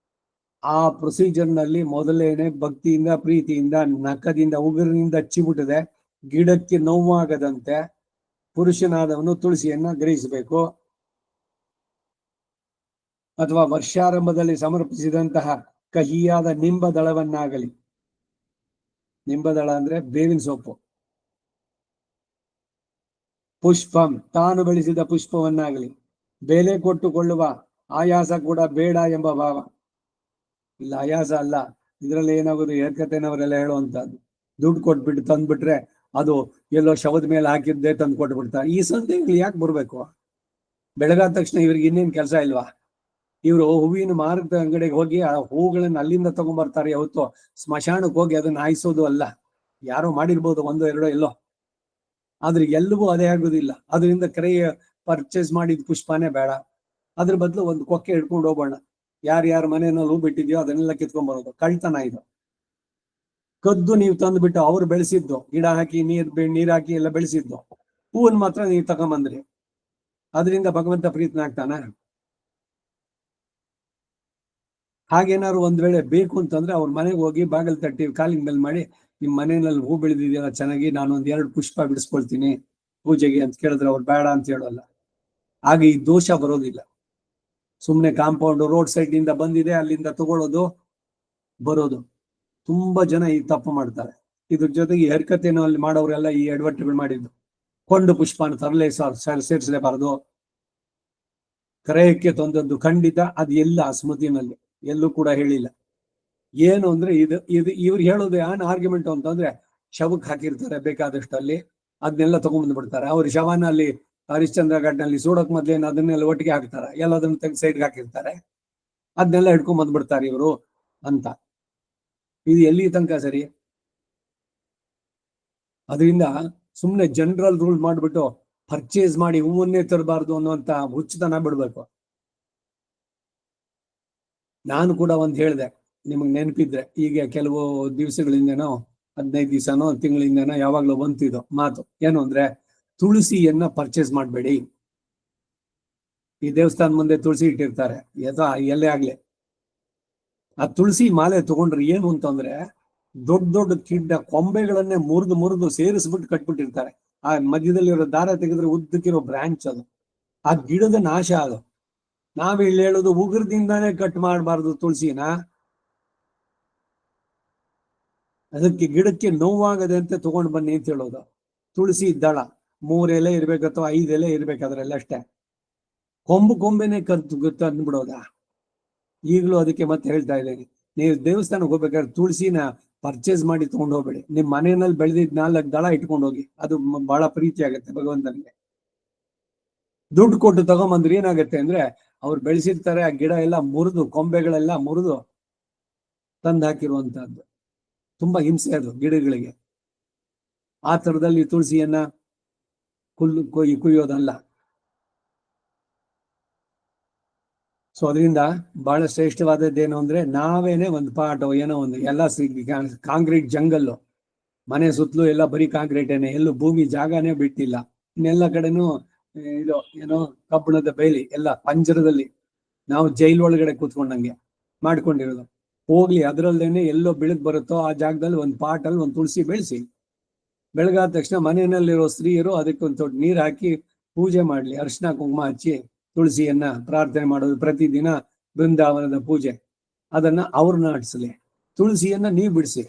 ಆ ಪ್ರೊಸೀಜರ್ನಲ್ಲಿ ಮೊದಲೇನೆ ಭಕ್ತಿಯಿಂದ ಪ್ರೀತಿಯಿಂದ ನಖದಿಂದ ಉಗುರಿನಿಂದ ಹಚ್ಚಿಬಿಟ್ಟದೆ ಗಿಡಕ್ಕೆ ನೋವಾಗದಂತೆ ಪುರುಷನಾದವನು ತುಳಸಿಯನ್ನ ಗ್ರಹಿಸಬೇಕು. ಅಥವಾ ವರ್ಷಾರಂಭದಲ್ಲಿ ಸಮರ್ಪಿಸಿದಂತಹ ಕಹಿಯಾದ ನಿಂಬದಳವನ್ನಾಗಲಿ, ನಿಂಬದಳ ಅಂದ್ರೆ ಬೇವಿನ ಸೊಪ್ಪು, ಪುಷ್ಪಂ ತಾನು ಬೆಳೆಸಿದ ಪುಷ್ಪವನ್ನಾಗಲಿ, ಬೆಲೆ ಕೊಟ್ಟುಕೊಳ್ಳುವ ಆಯಾಸ ಕೂಡ ಬೇಡ ಎಂಬ ಭಾವ. ಇಲ್ಲ ಆಯಾಸ ಅಲ್ಲ, ಇದರಲ್ಲಿ ಏನಾಗೋದು ಏರ್ಕತೆನವರೆಲ್ಲ ಹೇಳುವಂತದ್ದು, ದುಡ್ಡು ಕೊಟ್ಬಿಟ್ಟು ತಂದ್ಬಿಟ್ರೆ ಅದು ಎಲ್ಲೋ ಶವದ ಮೇಲೆ ಹಾಕಿದ್ದೆ ತಂದು ಕೊಟ್ಬಿಡ್ತಾರೆ. ಈ ಸಂದೇಹಗಳು ಯಾಕೆ ಬರ್ಬೇಕು? ಬೆಳಗಾದ ತಕ್ಷಣ ಇವ್ರಿಗೆ ಇನ್ನೇನ್ ಕೆಲಸ ಇಲ್ವಾ? ಇವರು ಹೂವಿನ ಮಾರ್ಗದ ಅಂಗಡಿಗೆ ಹೋಗಿ ಆ ಹೂಗಳನ್ನ ಅಲ್ಲಿಂದ ತಗೊಂಡ್ಬರ್ತಾರೆ ಹೊತ್ತು ಸ್ಮಶಾನಕ್ಕೆ ಹೋಗಿ ಅದನ್ನ ಆಯಿಸೋದು ಅಲ್ಲ. ಯಾರೋ ಮಾಡಿರ್ಬೋದು, 1-2 ಎಲ್ಲೋ, ಆದ್ರೆ ಎಲ್ಲವೂ ಅದೇ ಆಗೋದಿಲ್ಲ. ಅದರಿಂದ ಕ್ರಯ ಪರ್ಚೇಸ್ ಮಾಡಿದ ಪುಷ್ಪನೇ ಬೇಡ, ಅದ್ರ ಬದಲು ಒಂದು ಕೊಕ್ಕೆ ಹಿಡ್ಕೊಂಡು ಹೋಗೋಣ, ಯಾರ್ಯಾರ ಮನೆಯಲ್ಲಿ ಹೂ ಬಿಟ್ಟಿದ್ಯೋ ಅದನ್ನೆಲ್ಲ ಕಿತ್ಕೊಂಡ್ ಬರೋದು ಕಳ್ತನ. ಇದು ಕದ್ದು ನೀವು ತಂದ್ಬಿಟ್ಟು ಅವ್ರು ಬೆಳೆಸಿದ್ದು, ಗಿಡ ಹಾಕಿ ನೀರ್ ಹಾಕಿ ಎಲ್ಲ ಬೆಳೆಸಿದ್ದು ಹೂವನ್ ಮಾತ್ರ ನೀವು ತಗೊಂಬಂದ್ರಿ, ಅದರಿಂದ ಭಗವಂತ ಪ್ರೀತನಾಗ್ತಾನ? ಹಾಗೇನಾದ್ರು ಒಂದ್ ವೇಳೆ ಬೇಕು ಅಂತಂದ್ರೆ ಅವ್ರ ಮನೆಗೆ ಹೋಗಿ ಬಾಗಿಲು ತಟ್ಟಿ ಕಾಲಿನ ಮೇಲೆ ಮಾಡಿ, ನಿಮ್ ಮನೆಯಲ್ಲಿ ಹೂ ಬೆಳೆದಿದೆಯಲ್ಲ ಚೆನ್ನಾಗಿ, ನಾನು 1-2 ಪುಷ್ಪ ಬಿಡಿಸ್ಕೊಳ್ತೀನಿ ಪೂಜೆಗೆ ಅಂತ ಕೇಳಿದ್ರೆ ಅವ್ರು ಬೇಡ ಅಂತ ಹೇಳೋಲ್ಲ. ಆಗ ಈ ದೋಷ ಬರೋದಿಲ್ಲ. ಸುಮ್ನೆ ಕಾಂಪೌಂಡ್ ರೋಡ್ ಸೈಡ್ ನಿಂದ ಬಂದಿದೆ ಅಲ್ಲಿಂದ ತಗೊಳ್ಳೋದು ಬರೋದು, ತುಂಬಾ ಜನ ಈ ತಪ್ಪು ಮಾಡ್ತಾರೆ. ಇದ್ರ ಜೊತೆಗೆ ಹರಿಕತೆನೂ ಅಲ್ಲಿ ಮಾಡೋರೆಲ್ಲ ಈ ಎಡವಟ್ಟುಗಳು ಮಾಡಿದ್ದು. ಕೊಂಡು ಪುಷ್ಪನ ತರಲೇ ಸೇರಿಸಲೇಬಾರದು, ಕ್ರಯಕ್ಕೆ ತಂದದ್ದು ಖಂಡಿತ ಅದು ಎಲ್ಲ ಸ್ಮೃತಿನಲ್ಲಿ ಎಲ್ಲೂ ಕೂಡ ಹೇಳಿಲ್ಲ. ಏನು ಅಂದ್ರೆ ಇವ್ರು ಹೇಳೋದು ಏನ್ ಆರ್ಗ್ಯುಮೆಂಟ್ ಅಂತಂದ್ರೆ, ಶವಕ್ಕೆ ಹಾಕಿರ್ತಾರೆ ಬೇಕಾದಷ್ಟು ಅಲ್ಲಿ, ಅದನ್ನೆಲ್ಲ ತಗೊಂಡ್ಬಂದು ಬಿಡ್ತಾರೆ. ಅವ್ರ ಶವನ ಅಲ್ಲಿ ಹರಿಶ್ಚಂದ್ರ ಘಾಟ್ನಲ್ಲಿ ಸೂಡಕ್ ಮೊದ್ಲೇನು ಅದನ್ನೆಲ್ಲ ಒಟ್ಟಿಗೆ ಹಾಕ್ತಾರೆ, ಎಲ್ಲದನ್ನ ತೆಗೆದು ಸೈಡ್ಗೆ ಹಾಕಿರ್ತಾರೆ, ಅದನ್ನೆಲ್ಲ ಹಿಡ್ಕೊಂಡ್ ಬಂದ್ಬಿಡ್ತಾರೆ ಇವರು ಅಂತ. ಇದು ಎಲ್ಲಿ ತನಕ ಸರಿ? ಅದರಿಂದ ಸುಮ್ಮನೆ ಜನರಲ್ ರೂಲ್ ಮಾಡ್ಬಿಟ್ಟು ಪರ್ಚೇಸ್ ಮಾಡಿ ಹೂವನ್ನೇ ತರಬಾರ್ದು ಅನ್ನುವಂತ ಹುಚ್ಚುತನ ಬಿಡ್ಬೇಕು. ನಾನು ಕೂಡ ಒಂದ್ ಹೇಳಿದೆ, ನಿಮಗ್ ನೆನಪಿದ್ರೆ, ಈಗ ಕೆಲವು ದಿವಸಗಳಿಂದನೋ 15 ದಿವಸನೋ ತಿಂಗಳಿಂದನೋ ಯಾವಾಗ್ಲೂ ಬಂತಿದ್ದು ಮಾತು ಏನು ಅಂದ್ರೆ, ತುಳಸಿಯನ್ನ ಪರ್ಚೇಸ್ ಮಾಡ್ಬೇಡಿ. ಈ ದೇವಸ್ಥಾನ ಮುಂದೆ ತುಳಸಿ ಇಟ್ಟಿರ್ತಾರೆ, ಎಲ್ಲೇ ಆಗ್ಲಿ, ಆ ತುಳಸಿ ಮಾಲೆ ತಗೊಂಡ್ರೆ ಏನು ಅಂತಂದ್ರೆ, ದೊಡ್ಡ ದೊಡ್ಡ ಕಿಡ್ಡ ಕೊಂಬೆಗಳನ್ನೇ ಮುರಿದು ಸೇರಿಸ್ಬಿಟ್ಟು ಕಟ್ಬಿಟ್ಟಿರ್ತಾರೆ. ಆ ಮಧ್ಯದಲ್ಲಿರೋ ದಾರ ತೆಗೆದ್ರೆ ಉದ್ದಕ್ಕಿರೋ ಬ್ರಾಂಚ್ ಅದು, ಆ ಗಿಡದ ನಾಶ ಅದು. ನಾವ್ ಇಲ್ಲಿ ಹೇಳೋದು ಉಗುರದಿಂದಾನೇ ಕಟ್ ಮಾಡಬಾರ್ದು ತುಳಸಿನ, ಅದಕ್ಕೆ ಗಿಡಕ್ಕೆ ನೋವಾಗದೆ ಅಂತ ತಗೊಂಡ್ ಬನ್ನಿ ಅಂತ ಹೇಳೋದು. ತುಳಸಿ ದಳ 3 ಎಲೆ ಇರ್ಬೇಕು ಅಥವಾ 5 ಎಲೆ ಇರ್ಬೇಕು ಅದ್ರಲ್ಲಿ ಅಷ್ಟೇ, ಕೊಂಬೆನೆ ತಂದ್ಬಿಡೋದ. ಈಗಲೂ ಅದಕ್ಕೆ ಮತ್ತೆ ಹೇಳ್ತಾ ಇದ್ದೇನೆ, ನೀವು ದೇವಸ್ಥಾನಕ್ಕೆ ಹೋಗ್ಬೇಕಾದ್ರೆ ತುಳಸಿನ ಪರ್ಚೇಸ್ ಮಾಡಿ ತಗೊಂಡು ಹೋಗ್ಬೇಡಿ. ನಿಮ್ ಮನೆಯಲ್ಲಿ ಬೆಳೆದಿದ್ 4 ದಳ ಇಟ್ಕೊಂಡು ಹೋಗಿ, ಅದು ಬಹಳ ಪ್ರೀತಿ ಆಗುತ್ತೆ ಭಗವಂತನಿಗೆ. ದುಡ್ಡು ಕೊಟ್ಟು ತಗೊಂಬಂದ್ರೆ ಏನಾಗುತ್ತೆ ಅಂದ್ರೆ, ಅವ್ರು ಬೆಳೆಸಿರ್ತಾರೆ, ಆ ಗಿಡ ಎಲ್ಲ ಮುರಿದು, ಕೊಂಬೆಗಳೆಲ್ಲ ಮುರಿದು ತಂದು ಹಾಕಿರುವಂತಹದ್ದು. ತುಂಬಾ ಹಿಂಸೆ ಅದು ಗಿಡಗಳಿಗೆ. ಆ ತರದಲ್ಲಿ ತುಳಸಿಯನ್ನ ಕುಯ್ಯೋದಲ್ಲ. ಸೊ ಅದರಿಂದ ಬಹಳ ಶ್ರೇಷ್ಠವಾದದ್ದೇನು ಅಂದ್ರೆ, ನಾವೇನೆ ಒಂದು ಪಾಠ ಏನೋ ಒಂದು, ಎಲ್ಲ ಕಾಂಕ್ರೀಟ್ ಜಂಗಲ್ಲು, ಮನೆ ಸುತ್ತಲೂ ಎಲ್ಲ ಬರೀ ಕಾಂಕ್ರೀಟೇನೆ, ಎಲ್ಲೂ ಭೂಮಿ ಜಾಗನೇ ಬಿಟ್ಟಿಲ್ಲ. ಇನ್ನೆಲ್ಲ ಕಡೆನೂ ಇದು ಏನೋ ಕಬ್ಬಣದ ಬೇಲಿ, ಎಲ್ಲ ಪಂಜರದಲ್ಲಿ ನಾವು ಜೈಲ್ ಒಳಗಡೆ ಕೂತ್ಕೊಂಡಂಗೆ ಮಾಡ್ಕೊಂಡಿರೋದು. ಹೋಗ್ಲಿ, ಅದರಲ್ಲೇನೆ ಎಲ್ಲೋ ಬೆಳಗ್ ಬರುತ್ತೋ ಆ ಜಾಗದಲ್ಲಿ ಒಂದು ಪಾಟಲ್ಲಿ ಒಂದು ತುಳಸಿ ಬೆಳೆಸಿ, ಬೆಳಗಾದ ತಕ್ಷಣ ಮನೆಯಲ್ಲಿರೋ ಸ್ತ್ರೀಯರು ಅದಕ್ಕೆ ಒಂದು ದೊಡ್ಡ ನೀರು ಹಾಕಿ ಪೂಜೆ ಮಾಡ್ಲಿ, ಅರ್ಶಿನ ಕುಂಕುಮ ಹಚ್ಚಿ ತುಳಸಿಯನ್ನ ಪ್ರಾರ್ಥನೆ ಮಾಡೋದು. ಪ್ರತಿದಿನ ಬೃಂದಾವನದ ಪೂಜೆ ಅದನ್ನ ಅವ್ರು ನಡೆಸಲಿ, ತುಳಸಿಯನ್ನ ನೀವು ಬಿಡಿಸಿ.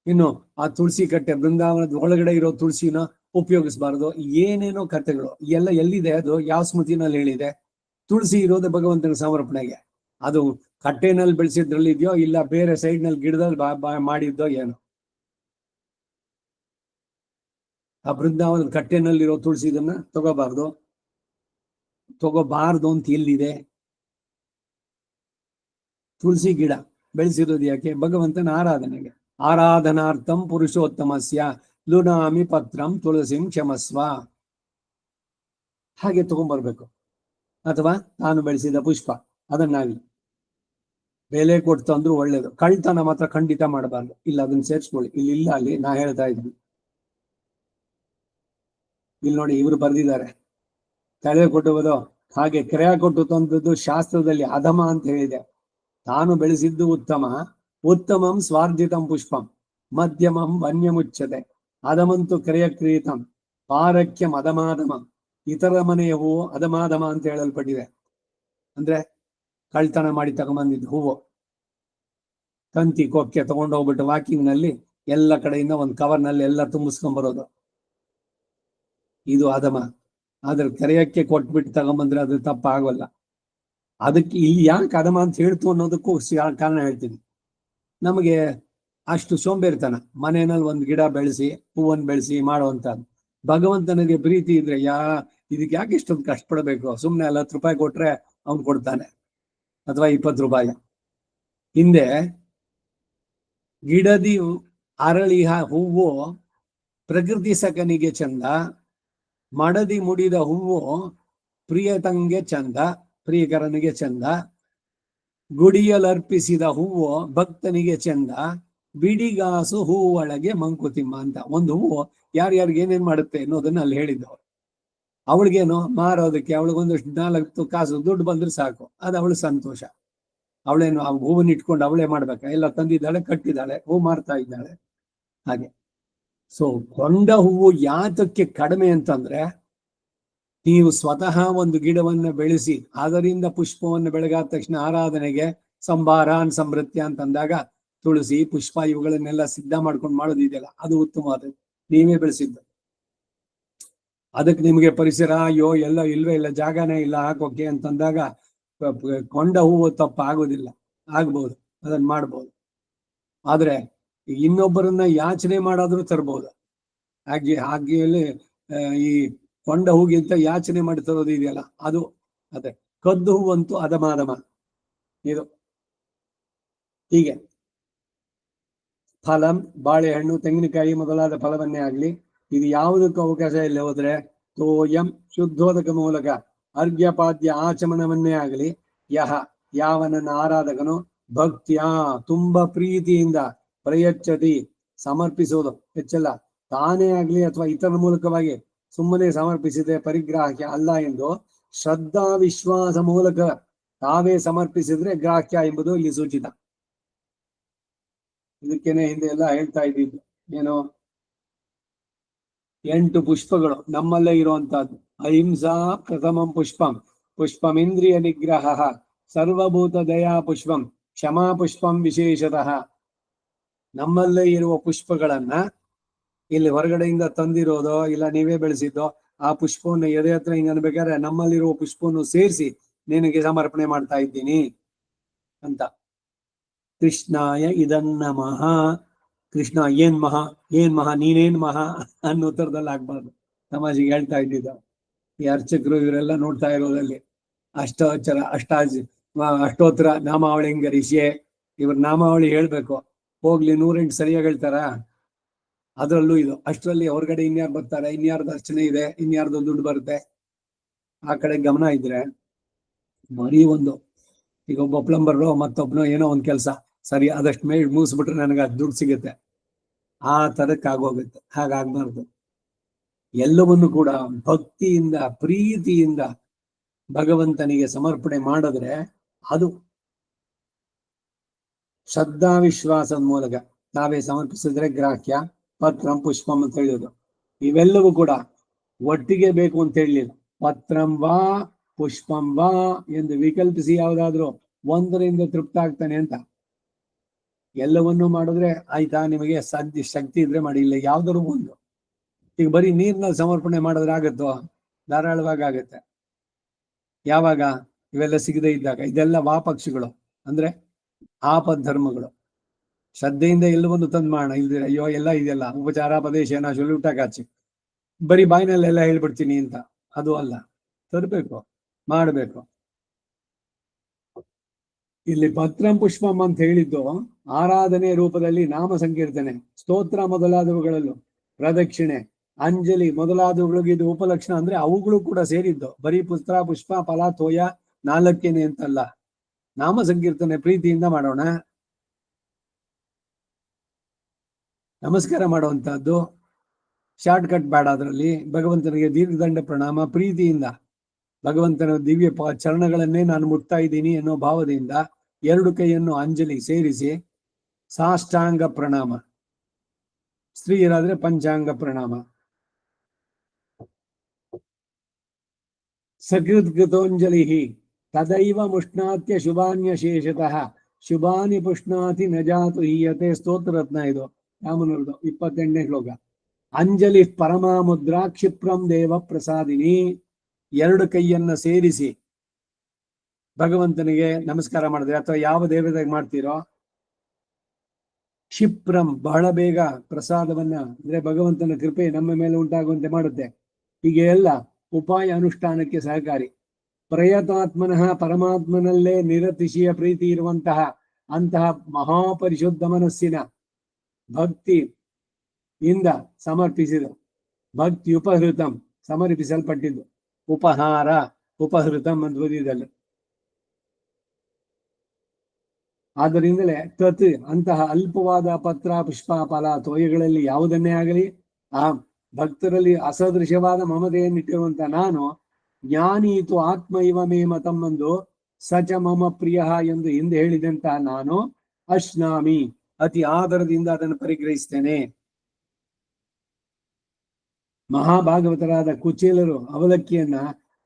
ಇನ್ನು ಆ ತುಳಸಿ ಕಟ್ಟೆ, ಬೃಂದಾವನದ ಒಳಗಡೆ ಇರೋ ತುಳಸಿನ ಉಪಯೋಗಿಸಬಾರದು, ಏನೇನೋ ಕಥೆಗಳು ಎಲ್ಲ ಎಲ್ಲಿದೆ? ಅದು ಯಾವ ಸ್ಮೃತಿನಲ್ಲಿ ಹೇಳಿದೆ? ತುಳಸಿ ಇರೋದು ಭಗವಂತನ ಸಮರ್ಪಣೆಗೆ. ಅದು ಕಟ್ಟೆನಲ್ಲಿ ಬೆಳೆಸಿದ್ರಲ್ಲಿ ಇದೆಯೋ ಇಲ್ಲ ಬೇರೆ ಸೈಡ್ ನಲ್ಲಿ ಗಿಡದಲ್ಲಿ ಮಾಡಿದ್ದೋ ಏನೋ. ಆ ಬೃಂದಾವನದ ಕಟ್ಟೆನಲ್ಲಿರೋ ತುಳಸಿ ಇದನ್ನ ತಗೋಬಾರ್ದು ಅಂತ ಎಲ್ಲಿದೆ? ತುಳಸಿ ಗಿಡ ಬೆಳೆಸಿರೋದು ಯಾಕೆ? ಭಗವಂತನ ಆರಾಧನೆಗೆ. ಆರಾಧನಾರ್ಥಂ ಪುರುಷೋತ್ತಮಸ್ಯ ಲುನಾಮಿ ಪತ್ರಂ ತುಳಸಿಂ ಕ್ಷಮಸ್ವ. ಹಾಗೆ ತಗೊಂಡ್ಬರ್ಬೇಕು. ಅಥವಾ ನಾನು ಬೆಳೆಸಿದ ಪುಷ್ಪ ಅದನ್ನಾಗಲಿ ಬೆಲೆ ಕೊಟ್ಟು ತಂದ್ರು ಒಳ್ಳೇದು. ಕಳ್ತನ ಮಾತ್ರ ಖಂಡಿತ ಮಾಡಬಾರ್ದು. ಇಲ್ಲ, ಅದನ್ನ ಸೇರಿಸ್ಕೊಳ್ಳಿ. ಇಲ್ಲ ಅಲ್ಲಿ ನಾ ಹೇಳ್ತಾ ಇದ್ದೀನಿ. ಇಲ್ಲಿ ನೋಡಿ, ಇವರು ಬರ್ದಿದ್ದಾರೆ, ತಲೆ ಕೊಟ್ಟುವುದು ಹಾಗೆ ಕ್ರಯ ಕೊಟ್ಟು ತಂದದ್ದು ಶಾಸ್ತ್ರದಲ್ಲಿ ಅಧಮ ಅಂತ ಹೇಳಿದೆ. ತಾನು ಬೆಳೆಸಿದ್ದು ಉತ್ತಮಂ ಸ್ವಾರ್ಜಿತಂ ಪುಷ್ಪಂ ಮಧ್ಯಮಂ ವನ್ಯಮುಚ್ಯತೆ ಅಧಮಂತು ಕ್ರಿಯಕ್ರೀತಂ ಪಾರಕ್ಯಂ ಅಧಮಾಧಮಂ. ಇತರ ಮನೆಯ ಹೂವು ಅಧಮಾಧಮ ಅಂತ ಹೇಳಲ್ಪಟ್ಟಿದೆ. ಅಂದ್ರೆ ಕಳ್ತನ ಮಾಡಿ ತಗೊಂಬಂದಿದ್ದು ಹೂವು, ತಂತಿ ಕೊಕ್ಕೆ ತಗೊಂಡೋಗ್ಬಿಟ್ಟು ವಾಕಿಂಗ್ ನಲ್ಲಿ ಎಲ್ಲ ಕಡೆಯಿಂದ ಒಂದು ಕವರ್ನಲ್ಲಿ ಎಲ್ಲ ತುಂಬಿಸ್ಕೊಂಡ್ಬರೋದು, ಇದು ಅಧಮ. ಆದ್ರೆ ಕರೆಯಕ್ಕೆ ಕೊಟ್ಬಿಟ್ಟು ತಗೊಂಬಂದ್ರೆ ಅದು ತಪ್ಪಾಗಲ್ಲ. ಅದಕ್ಕೆ ಇಲ್ಲಿ ಯಾಕೆ ಅಧಮ ಅಂತ ಹೇಳ್ತು ಅನ್ನೋದಕ್ಕೂ ಕಾರಣ ಹೇಳ್ತೀನಿ. ನಮಗೆ ಅಷ್ಟು ಸೋಂಬೇರಿತನ, ಮನೆಯಲ್ಲಿ ಒಂದು ಗಿಡ ಬೆಳೆಸಿ ಹೂವನ್ನು ಬೆಳೆಸಿ ಮಾಡುವಂತದ್ದು. ಭಗವಂತನಿಗೆ ಪ್ರೀತಿ ಇದ್ರೆ ಇದಕ್ಕೆ ಯಾಕೆ ಇಷ್ಟೊಂದು ಕಷ್ಟಪಡಬೇಕು? ಸುಮ್ಮನೆ 10 ರೂಪಾಯಿ ಕೊಟ್ರೆ ಅವ್ನು ಕೊಡ್ತಾನೆ, ಅಥವಾ 20 ರೂಪಾಯಿ. ಹಿಂದೆ ಗಿಡದಿ ಅರಳಿಹ ಹೂವು ಪ್ರಕೃತಿ ಸಕನಿಗೆ ಚಂದ, ಮಡದಿ ಮುಡಿದ ಹೂವು ಪ್ರಿಯತಂಗೆ ಚಂದ, ಪ್ರಿಯಕರನಿಗೆ ಚಂದ, ಗುಡಿಯಲರ್ಪಿಸಿದ ಹೂವು ಭಕ್ತನಿಗೆ ಚಂದ, ಬಿಡಿಗಾಸು ಹೂವು ಒಳಗೆ ಮಂಕುತಿಮ್ಮ ಅಂತ. ಒಂದು ಹೂವು ಯಾರ್ಯಾರಿಗೆ ಏನೇನ್ ಮಾಡುತ್ತೆ ಅನ್ನೋದನ್ನ ಅಲ್ಲಿ ಹೇಳಿದ್ದವ್ರು. ಅವಳಿಗೇನು ಮಾರೋದಕ್ಕೆ, ಅವಳಿಗೊಂದಷ್ಟು 4 ಕಾಸು ದುಡ್ಡು ಬಂದ್ರೆ ಸಾಕು, ಅದು ಅವಳು ಸಂತೋಷ. ಅವಳೇನು ಆ ಹೂವನ್ನ ಇಟ್ಕೊಂಡು ಅವಳೇ ಮಾಡ್ಬೇಕಾ? ಎಲ್ಲ ತಂದಿದ್ದಾಳೆ, ಕಟ್ಟಿದ್ದಾಳೆ, ಹೂ ಮಾರ್ತಾ ಇದ್ದಾಳೆ. ಹಾಗೆ ಸೊ ಕೊಂಡ ಹೂವು ಯಾತಕ್ಕೆ ಕಡಿಮೆ ಅಂತಂದ್ರೆ, ನೀವು ಸ್ವತಃ ಒಂದು ಗಿಡವನ್ನ ಬೆಳೆಸಿ ಅದರಿಂದ ಪುಷ್ಪವನ್ನು ಬೆಳಗಾದ ತಕ್ಷಣ ಆರಾಧನೆಗೆ ಸಂಭಾರಾನ್ ಸಮೃತ್ಯ ಅಂತಂದಾಗ ತುಳಸಿ ಪುಷ್ಪ ಇವುಗಳನ್ನೆಲ್ಲ ಸಿದ್ಧ ಮಾಡ್ಕೊಂಡು ಮಾಡೋದಿದೆಯಲ್ಲ ಅದು ಉತ್ತಮವಾದದ್ದು. ನೀವೇ ಬೆಳೆಸಿದ್ದು. ಅದಕ್ಕೆ ನಿಮಗೆ ಪರಿಸರ ಅಯ್ಯೋ ಎಲ್ಲ ಇಲ್ವೇ ಇಲ್ಲ, ಜಾಗನೇ ಇಲ್ಲ ಹಾಕೋಕೆ ಅಂತಂದಾಗ ಕೊಂಡ ಹೂವು ತಪ್ಪ ಆಗೋದಿಲ್ಲ. ಆಗ್ಬಹುದು, ಅದನ್ನ ಮಾಡ್ಬೋದು. ಆದ್ರೆ ಇನ್ನೊಬ್ಬರನ್ನ ಯಾಚನೆ ಮಾಡಾದ್ರೂ ತರ್ಬೋದು. ಹಾಗೆ ಈ ಕೊಂಡ ಹೂಗಿಂತ ಯಾಚನೆ ಮಾಡಿ ತರೋದು ಇದೆಯಲ್ಲ ಅದು ಅದೇ. ಕದ್ದು ಹೂವಂತೂ ಅಧಮಾಧಮ. ಇದು ಹೀಗೆ ಫಲಂ, ಬಾಳೆಹಣ್ಣು, ತೆಂಗಿನಕಾಯಿ ಮೊದಲಾದ ಫಲವನ್ನೇ ಆಗ್ಲಿ, ಇದು ಯಾವುದಕ್ಕೂ ಅವಕಾಶ ಇಲ್ಲ ಹೋದ್ರೆ ತೋಯಂ ಶುದ್ಧೋದಕ ಮೂಲಕ ಅರ್ಘ್ಯಪಾದ್ಯ ಆಚಮನವನ್ನೇ ಆಗಲಿ ಯಾವನನ್ನ ಆರಾಧಕನು ಭಕ್ತಿಯ ತುಂಬಾ ಪ್ರೀತಿಯಿಂದ ಪ್ರಯಚ್ಛತಿ ಸಮರ್ಪಿಸುವುದು, ಹೆಚ್ಚಲ್ಲ ತಾನೇ ಆಗ್ಲಿ ಅಥವಾ ಇತರ ಮೂಲಕವಾಗಿ ಸುಮ್ಮನೆ ಸಮರ್ಪಿಸಿದೆ ಪರಿಗ್ರಾಹ್ಯ ಅಲ್ಲ ಎಂದು ಶ್ರದ್ಧಾ ವಿಶ್ವಾಸ ಮೂಲಕ ತಾವೇ ಸಮರ್ಪಿಸಿದ್ರೆ ಗ್ರಾಹ್ಯ ಎಂಬುದು ಇಲ್ಲಿ ಸೂಚಿತ. ಇದಕ್ಕೇನೆ ಹಿಂದೆ ಎಲ್ಲ ಹೇಳ್ತಾ ಇದ್ದಿದ್ದು ಏನು, 8 ಪುಷ್ಪಗಳು ನಮ್ಮಲ್ಲೇ ಇರುವಂತಹದ್ದು. ಅಹಿಂಸಾ ಪ್ರಥಮಂ ಪುಷ್ಪಂ, ಪುಷ್ಪಮಿಂದ್ರಿಯ ನಿಗ್ರಹ, ಸರ್ವಭೂತ ದಯಾ ಪುಷ್ಪಂ, ಕ್ಷಮಾ ಪುಷ್ಪಂ ವಿಶೇಷತಃ. ನಮ್ಮಲ್ಲೇ ಇರುವ ಪುಷ್ಪಗಳನ್ನ ಇಲ್ಲಿ ಹೊರಗಡೆಯಿಂದ ತಂದಿರೋದೋ ಇಲ್ಲ ನೀವೇ ಬೆಳೆಸಿದ್ದೋ ಆ ಪುಷ್ಪವನ್ನು ಎದೆ ಹತ್ರ ಹಿಂಗ ಅನ್ಬೇಕಾದ್ರೆ ನಮ್ಮಲ್ಲಿರುವ ಪುಷ್ಪವನ್ನು ಸೇರಿಸಿ ನಿನಗೆ ಸಮರ್ಪಣೆ ಮಾಡ್ತಾ ಇದ್ದೀನಿ ಅಂತ. ಕೃಷ್ಣಾಯ ಇದನ್ನಮಃ. ಕೃಷ್ಣ ಏನ್ ಮಹಾ ನೀನೇನ್ ಮಹಾ ಅನ್ನೋ ಉತ್ತರದಲ್ಲಿ ಆಗ್ಬಾರ್ದು. ತಮಾಷೆಗೆ ಹೇಳ್ತಾ ಇದ್ದಿದ್ದ ಈ ಅರ್ಚಕರು ಇವರೆಲ್ಲ ನೋಡ್ತಾ ಇರೋದಲ್ಲಿ ಅಷ್ಟೋತ್ತರ ನಾಮಾವಳಿ ರಿಷಿಯೇ ಇವ್ರ ನಾಮಾವಳಿ ಹೇಳ್ಬೇಕು. ಹೋಗ್ಲಿ 108 ಸರಿಯಾಗಿ ಹೇಳ್ತಾರ. ಅದರಲ್ಲೂ ಇದು ಅಷ್ಟರಲ್ಲಿ ಹೊರಗಡೆ ಇನ್ಯಾರು ಬರ್ತಾರೆ, ಇನ್ಯಾರ್ದು ಅರ್ಚನೆ ಇದೆ, ಇನ್ಯಾರ್ದು ದುಡ್ಡು ಬರುತ್ತೆ, ಆ ಕಡೆ ಗಮನ ಇದ್ರೆ ಬರೀ ಒಂದು ಈಗ ಒಬ್ಬ ಪ್ಲಂಬರ್ ಮತ್ತೊಬ್ಬನು ಏನೋ ಒಂದ್ ಕೆಲಸ ಸರಿ ಆದಷ್ಟು ಮುಗಿಸ್ಬಿಟ್ರೆ ನನಗೆ ಅದು ದುಡ್ಡು ಸಿಗುತ್ತೆ, ಆ ತರಕ್ಕೆ ಆಗೋಗುತ್ತೆ. ಹಾಗಾಗ್ಬಾರ್ದು. ಎಲ್ಲವನ್ನು ಕೂಡ ಭಕ್ತಿಯಿಂದ ಪ್ರೀತಿಯಿಂದ ಭಗವಂತನಿಗೆ ಸಮರ್ಪಣೆ ಮಾಡಿದ್ರೆ ಅದು ಶ್ರದ್ಧಾ ವಿಶ್ವಾಸದ ಮೂಲಕ ನಾವೇ ಸಮರ್ಪಿಸಿದ್ರೆ ಗ್ರಾಹ್ಯ. ಪತ್ರಂ ಪುಷ್ಪಂ ಅಂತ ಹೇಳಿದ್ರು. ಇವೆಲ್ಲವೂ ಕೂಡ ಒಟ್ಟಿಗೆ ಬೇಕು ಅಂತ ಹೇಳಲಿಲ್ಲ. ಪತ್ರಂ ವಾ ಪುಷ್ಪಂ ವಾ ಎಂದು ವಿಕಲ್ಪಿಸಿ ಯಾವುದಾದ್ರೂ ಒಂದರಿಂದ ತೃಪ್ತ ಆಗ್ತಾನೆ ಅಂತ. ಎಲ್ಲವನ್ನೂ ಮಾಡಿದ್ರೆ ಆಯ್ತಾ, ನಿಮಗೆ ಶಕ್ತಿ ಇದ್ರೆ ಮಾಡಿ, ಇಲ್ಲ ಯಾವ್ದಾದ್ರು ಒಂದು. ಈಗ ಬರೀ ನೀರ್ನಲ್ಲಿ ಸಮರ್ಪಣೆ ಮಾಡಿದ್ರೆ ಆಗತ್ತೋ? ಧಾರಾಳವಾಗಿ ಆಗತ್ತೆ. ಯಾವಾಗ? ಇವೆಲ್ಲ ಸಿಗದೆ ಇದ್ದಾಗ. ಇದೆಲ್ಲ ವಾಪಕ್ಷಿಗಳು ಅಂದ್ರೆ ಆಪಧರ್ಮಗಳು. ಶ್ರದ್ಧೆಯಿಂದ ಎಲ್ಲವನ್ನು ತಂದು ಮಾಡೋಣ. ಇಲ್ದಿರ ಅಯ್ಯೋ ಎಲ್ಲ ಇದೆಲ್ಲ ಉಪಚಾರ ಪದೇಶನ ಶುಲ್ಯೂಟ ಕಾಚಿ ಬರೀ ಬಾಯಿನಲ್ಲೆಲ್ಲ ಹೇಳ್ಬಿಡ್ತೀನಿ ಅಂತ ಅದು ಅಲ್ಲ. ತರಬೇಕು, ಮಾಡಬೇಕು. ಇಲ್ಲಿ ಪತ್ರಂ ಪುಷ್ಪಂ ಅಂತ ಹೇಳಿದ್ದು ಆರಾಧನೆ ರೂಪದಲ್ಲಿ ನಾಮ ಸಂಕೀರ್ತನೆ, ಸ್ತೋತ್ರ ಮೊದಲಾದವುಗಳಲ್ಲೂ ಪ್ರದಕ್ಷಿಣೆ, ಅಂಜಲಿ ಮೊದಲಾದವುಗಳಿಗೆ ಇದು ಉಪಲಕ್ಷಣ. ಅಂದ್ರೆ ಅವುಗಳು ಕೂಡ ಸೇರಿದ್ದು. ಬರೀ ಪುತ್ರ ಪುಷ್ಪ ಫಲ ತೋಯ 4 ಅಂತಲ್ಲ. ನಾಮ ಸಂಕೀರ್ತನೆ ಪ್ರೀತಿಯಿಂದ ಮಾಡೋಣ. ನಮಸ್ಕಾರ ಮಾಡುವಂತಹದ್ದು ಶಾರ್ಟ್ ಕಟ್ ಬೇಡ. ಅದರಲ್ಲಿ ಭಗವಂತನಿಗೆ ದೀರ್ಘದಂಡ ಪ್ರಣಾಮ ಪ್ರೀತಿಯಿಂದ, ಭಗವಂತನ ದಿವ್ಯ ಚರಣಗಳನ್ನೇ ನಾನು ಮುಟ್ತಾ ಇದ್ದೀನಿ ಅನ್ನೋ ಭಾವದಿಂದ 2 ಕೈಯನ್ನು ಅಂಜಲಿ ಸೇರಿಸಿ ಸಾಷ್ಟಾಂಗ ಪ್ರಣಾಮ, ಸ್ತ್ರೀಯರಾದ್ರೆ ಪಂಚಾಂಗ ಪ್ರಣಾಮ. ಸಕೃತ್ಕೃತೋಂಜಲಿ ತದೈವ ಮುಷ್ಣಾತ್ಯ ಶುಭಾನ್ಯ ಶೇಷತಃ ಶುಭಾನಿ ಪುಷ್ಣಾತಿ ನಜಾತು ಹೀಯತೆ. ಸ್ತೋತ್ರ ರತ್ನ ಇದು ರಾಮನೂರ್ದು 28ನೇ ಶ್ಲೋಕ. ಅಂಜಲಿ ಪರಮಾಮುದ್ರಾ ಕ್ಷಿಪ್ರಂ ದೇವ ಪ್ರಸಾದಿನಿ. 2 ಕೈಯನ್ನ ಸೇರಿಸಿ ಭಗವಂತನಿಗೆ ನಮಸ್ಕಾರ ಮಾಡಿದ್ರೆ ಅಥವಾ ಯಾವ ದೇವತೆಗೆ ಮಾಡ್ತೀರೋ, ಕ್ಷಿಪ್ರಂ ಬಹಳ ಬೇಗ ಪ್ರಸಾದವನ್ನ ಅಂದ್ರೆ ಭಗವಂತನ ಕೃಪೆ ನಮ್ಮ ಮೇಲೆ ಉಂಟಾಗುವಂತೆ ಮಾಡುತ್ತೆ. ಹೀಗೆ ಎಲ್ಲ ಉಪಾಯ ಅನುಷ್ಠಾನಕ್ಕೆ ಸಹಕಾರಿ. ಪ್ರಯತಾತ್ಮನಃ ಪರಮಾತ್ಮನಲ್ಲೇ ನಿರತಿಶಯ ಪ್ರೀತಿ ಇರುವಂತಹ ಅಂತಹ ಮಹಾಪರಿಶುದ್ಧ ಮನಸ್ಸಿನ ಭಕ್ತಿಯಿಂದ ಸಮರ್ಪಿಸಿದ ಭಕ್ತಿ ಉಪಹೃತಂ ಸಮರ್ಪಿಸಲ್ಪಟ್ಟಿದ್ದು. ಉಪಹಾರ ಉಪಹೃತಂ ಅಂತ ಓದಿದಲ್ಲಿ. ಆದ್ದರಿಂದಲೇ ತತ್ ಅಂತಹ ಅಲ್ಪವಾದ ಪತ್ರ ಪುಷ್ಪ ಫಲ ತೋಯಗಳಲ್ಲಿ ಯಾವುದನ್ನೇ ಆಗಲಿ ಆ ಭಕ್ತರಲ್ಲಿ ಅಸದೃಶವಾದ ಮಮತೆಯನ್ನಿಟ್ಟಿರುವಂತ ನಾನು ಜ್ಞಾನೀತು ಆತ್ಮ ಇವ ಮೇ ಮತಂ ಎಂದು ಸಚ ಮಮ ಪ್ರಿಯ ಎಂದು ಹಿಂದೆ ಹೇಳಿದಂತ ನಾನು ಅಶ್ನಾಮಿ ಅತಿ ಆದರದಿಂದ ಅದನ್ನು ಪರಿಗ್ರಹಿಸ್ತೇನೆ. ಮಹಾಭಾಗವತರಾದ ಕುಚೇಲರು ಅವಲಕ್ಕಿಯನ್ನ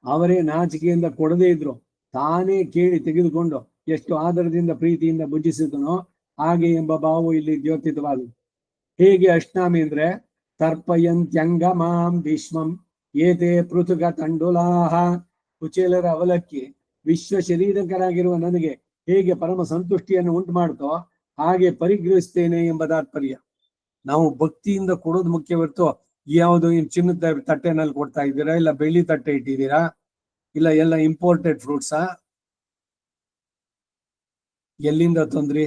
ಅವರೇ ನಾಚಿಕೆಯಿಂದ ಕೊಡದೇ ಇದ್ರು, ತಾನೇ ಕೇಳಿ ತೆಗೆದುಕೊಂಡು ಎಷ್ಟು ಆದರದಿಂದ ಪ್ರೀತಿಯಿಂದ ಭುಜಿಸಿದನೋ ಹಾಗೆ ಎಂಬ ಭಾವವು ಇಲ್ಲಿ ದ್ಯೋತಿತವಾದದ್ದು. ಹೇಗೆ ಅಷ್ಟಾಮಿ ಅಂದ್ರೆ ತರ್ಪಯಂತ್ಯಂಗಮಾಂ ಭೀಷ್ಮಂ ಏತೆ ಪೃಥುಕ ತಂಡುಲಾಹ, ಕುಚೇಲರ ಅವಲಕ್ಕಿ ವಿಶ್ವ ಶರೀರಕರಾಗಿರುವ ನನಗೆ ಹೇಗೆ ಪರಮ ಸಂತುಷ್ಟಿಯನ್ನು ಉಂಟು ಮಾಡ್ತೋ ಹಾಗೆ ಪರಿಗ್ರಹಿಸ್ತೇನೆ ಎಂಬ ತಾತ್ಪರ್ಯ. ನಾವು ಭಕ್ತಿಯಿಂದ ಕೊಡೋದು ಮುಖ್ಯ ಹೊರತು ಯಾವುದು ಚಿನ್ನದ ತಟ್ಟೆನಲ್ಲಿ ಕೊಡ್ತಾ ಇದ್ದೀರಾ, ಇಲ್ಲ ಬೆಳ್ಳಿ ತಟ್ಟೆ ಇಟ್ಟಿದ್ದೀರಾ, ಇಲ್ಲ ಎಲ್ಲ ಇಂಪೋರ್ಟೆಡ್ ಫ್ರೂಟ್ಸಾ, ಎಲ್ಲಿಂದ ತೊಂದ್ರಿ,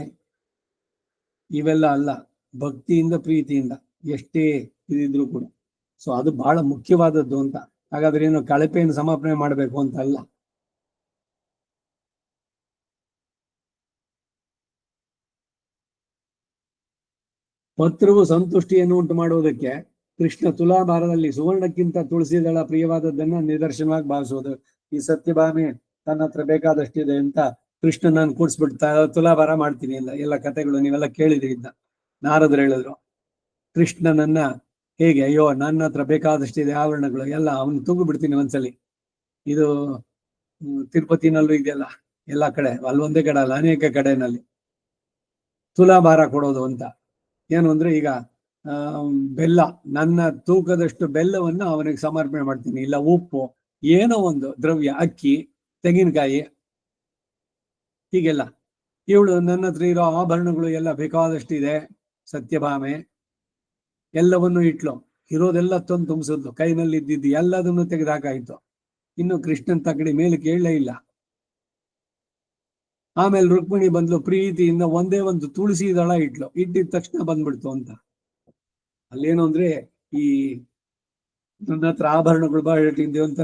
ಇವೆಲ್ಲ ಅಲ್ಲ. ಭಕ್ತಿಯಿಂದ ಪ್ರೀತಿಯಿಂದ ಎಷ್ಟೇ ಇದಿದ್ರು ಕೂಡ. ಸೊ ಅದು ಬಹಳ ಮುಖ್ಯವಾದದ್ದು ಅಂತ. ಹಾಗಾದ್ರೆ ಏನು ಕಳಪೆಯನ್ನು ಸಮರ್ಪಣೆ ಮಾಡಬೇಕು ಅಂತ ಅಲ್ಲ. ಪತ್ರವು ಸಂತುಷ್ಟಿಯನ್ನು ಉಂಟು ಮಾಡುವುದಕ್ಕೆ ಕೃಷ್ಣ ತುಲಾಭಾರದಲ್ಲಿ ಸುವರ್ಣಕ್ಕಿಂತ ತುಳಸಿದಳ ಪ್ರಿಯವಾದದ್ದನ್ನ ನಿದರ್ಶನವಾಗಿ ಭಾವಿಸುವುದು. ಈ ಸತ್ಯಭಾಮೆ ತನ್ನ ಹತ್ರ ಬೇಕಾದಷ್ಟಿದೆ ಅಂತ ಕೃಷ್ಣ ನಾನು ಕೂಡಿಸ್ಬಿಡ್ತಾ ತುಲಾಭಾರ ಮಾಡ್ತೀನಿ ಇಲ್ಲ. ಎಲ್ಲ ಕಥೆಗಳು ನೀವೆಲ್ಲ ಕೇಳಿದ್ರಿಂದ ನಾರದ್ರು ಹೇಳಿದ್ರು ಕೃಷ್ಣನನ್ನ ಹೇಗೆ, ಅಯ್ಯೋ ನನ್ನ ಹತ್ರ ಬೇಕಾದಷ್ಟಿದೆ ಆವರಣಗಳು ಎಲ್ಲ ಅವನು ತುಂಗು ಬಿಡ್ತೀನಿ ಒಂದ್ಸಲಿ. ಇದು ತಿರುಪತಿನಲ್ಲೂ ಇದೆಯಲ್ಲ, ಎಲ್ಲ ಕಡೆ ಅಲ್ಲೊಂದೇ ಕಡೆ ಅಲ್ಲ ಅನೇಕ ಕಡೆನಲ್ಲಿ ತುಲಾಭಾರ ಕೊಡೋದು ಅಂತ. ಏನು ಅಂದ್ರೆ ಈಗ ಬೆಲ್ಲ, ನನ್ನ ತೂಕದಷ್ಟು ಬೆಲ್ಲವನ್ನು ಅವನಿಗೆ ಸಮರ್ಪಣೆ ಮಾಡ್ತೀನಿ, ಇಲ್ಲ ಉಪ್ಪು, ಏನೋ ಒಂದು ದ್ರವ್ಯ, ಅಕ್ಕಿ, ತೆಂಗಿನಕಾಯಿ, ಹೀಗೆಲ್ಲ. ಇವಳು ನನ್ನ ಹತ್ರ ಇರೋ ಆಭರಣಗಳು ಎಲ್ಲ ಬೇಕಾದಷ್ಟಿದೆ ಸತ್ಯಭಾಮೆ, ಎಲ್ಲವನ್ನು ಇಟ್ಲು, ಇರೋದೆಲ್ಲ ತಂದು ತುಂಬಿಸಿದ್ಲು, ಕೈನಲ್ಲಿ ಇದ್ದಿದ್ದು ಎಲ್ಲದನ್ನು ತೆಗೆದಾಕಾಯ್ತು. ಇನ್ನು ಕೃಷ್ಣನ್ ತಗಡಿ ಮೇಲೆ ಕೇಳಲೇ ಇಲ್ಲ. ಆಮೇಲೆ ರುಕ್ಮಿಣಿ ಬಂದ್ಲು, ಪ್ರೀತಿಯಿಂದ ಒಂದೇ ಒಂದು ತುಳಸಿ ದಳ ಇಟ್ಲು, ಇಟ್ಟಿದ ತಕ್ಷಣ ಬಂದ್ಬಿಡ್ತು ಅಂತ. ಅಲ್ಲೇನು ಅಂದ್ರೆ ಈ ನನ್ನ ಹತ್ರ ಆಭರಣಗಳು ಬಹಳ ಅಂತ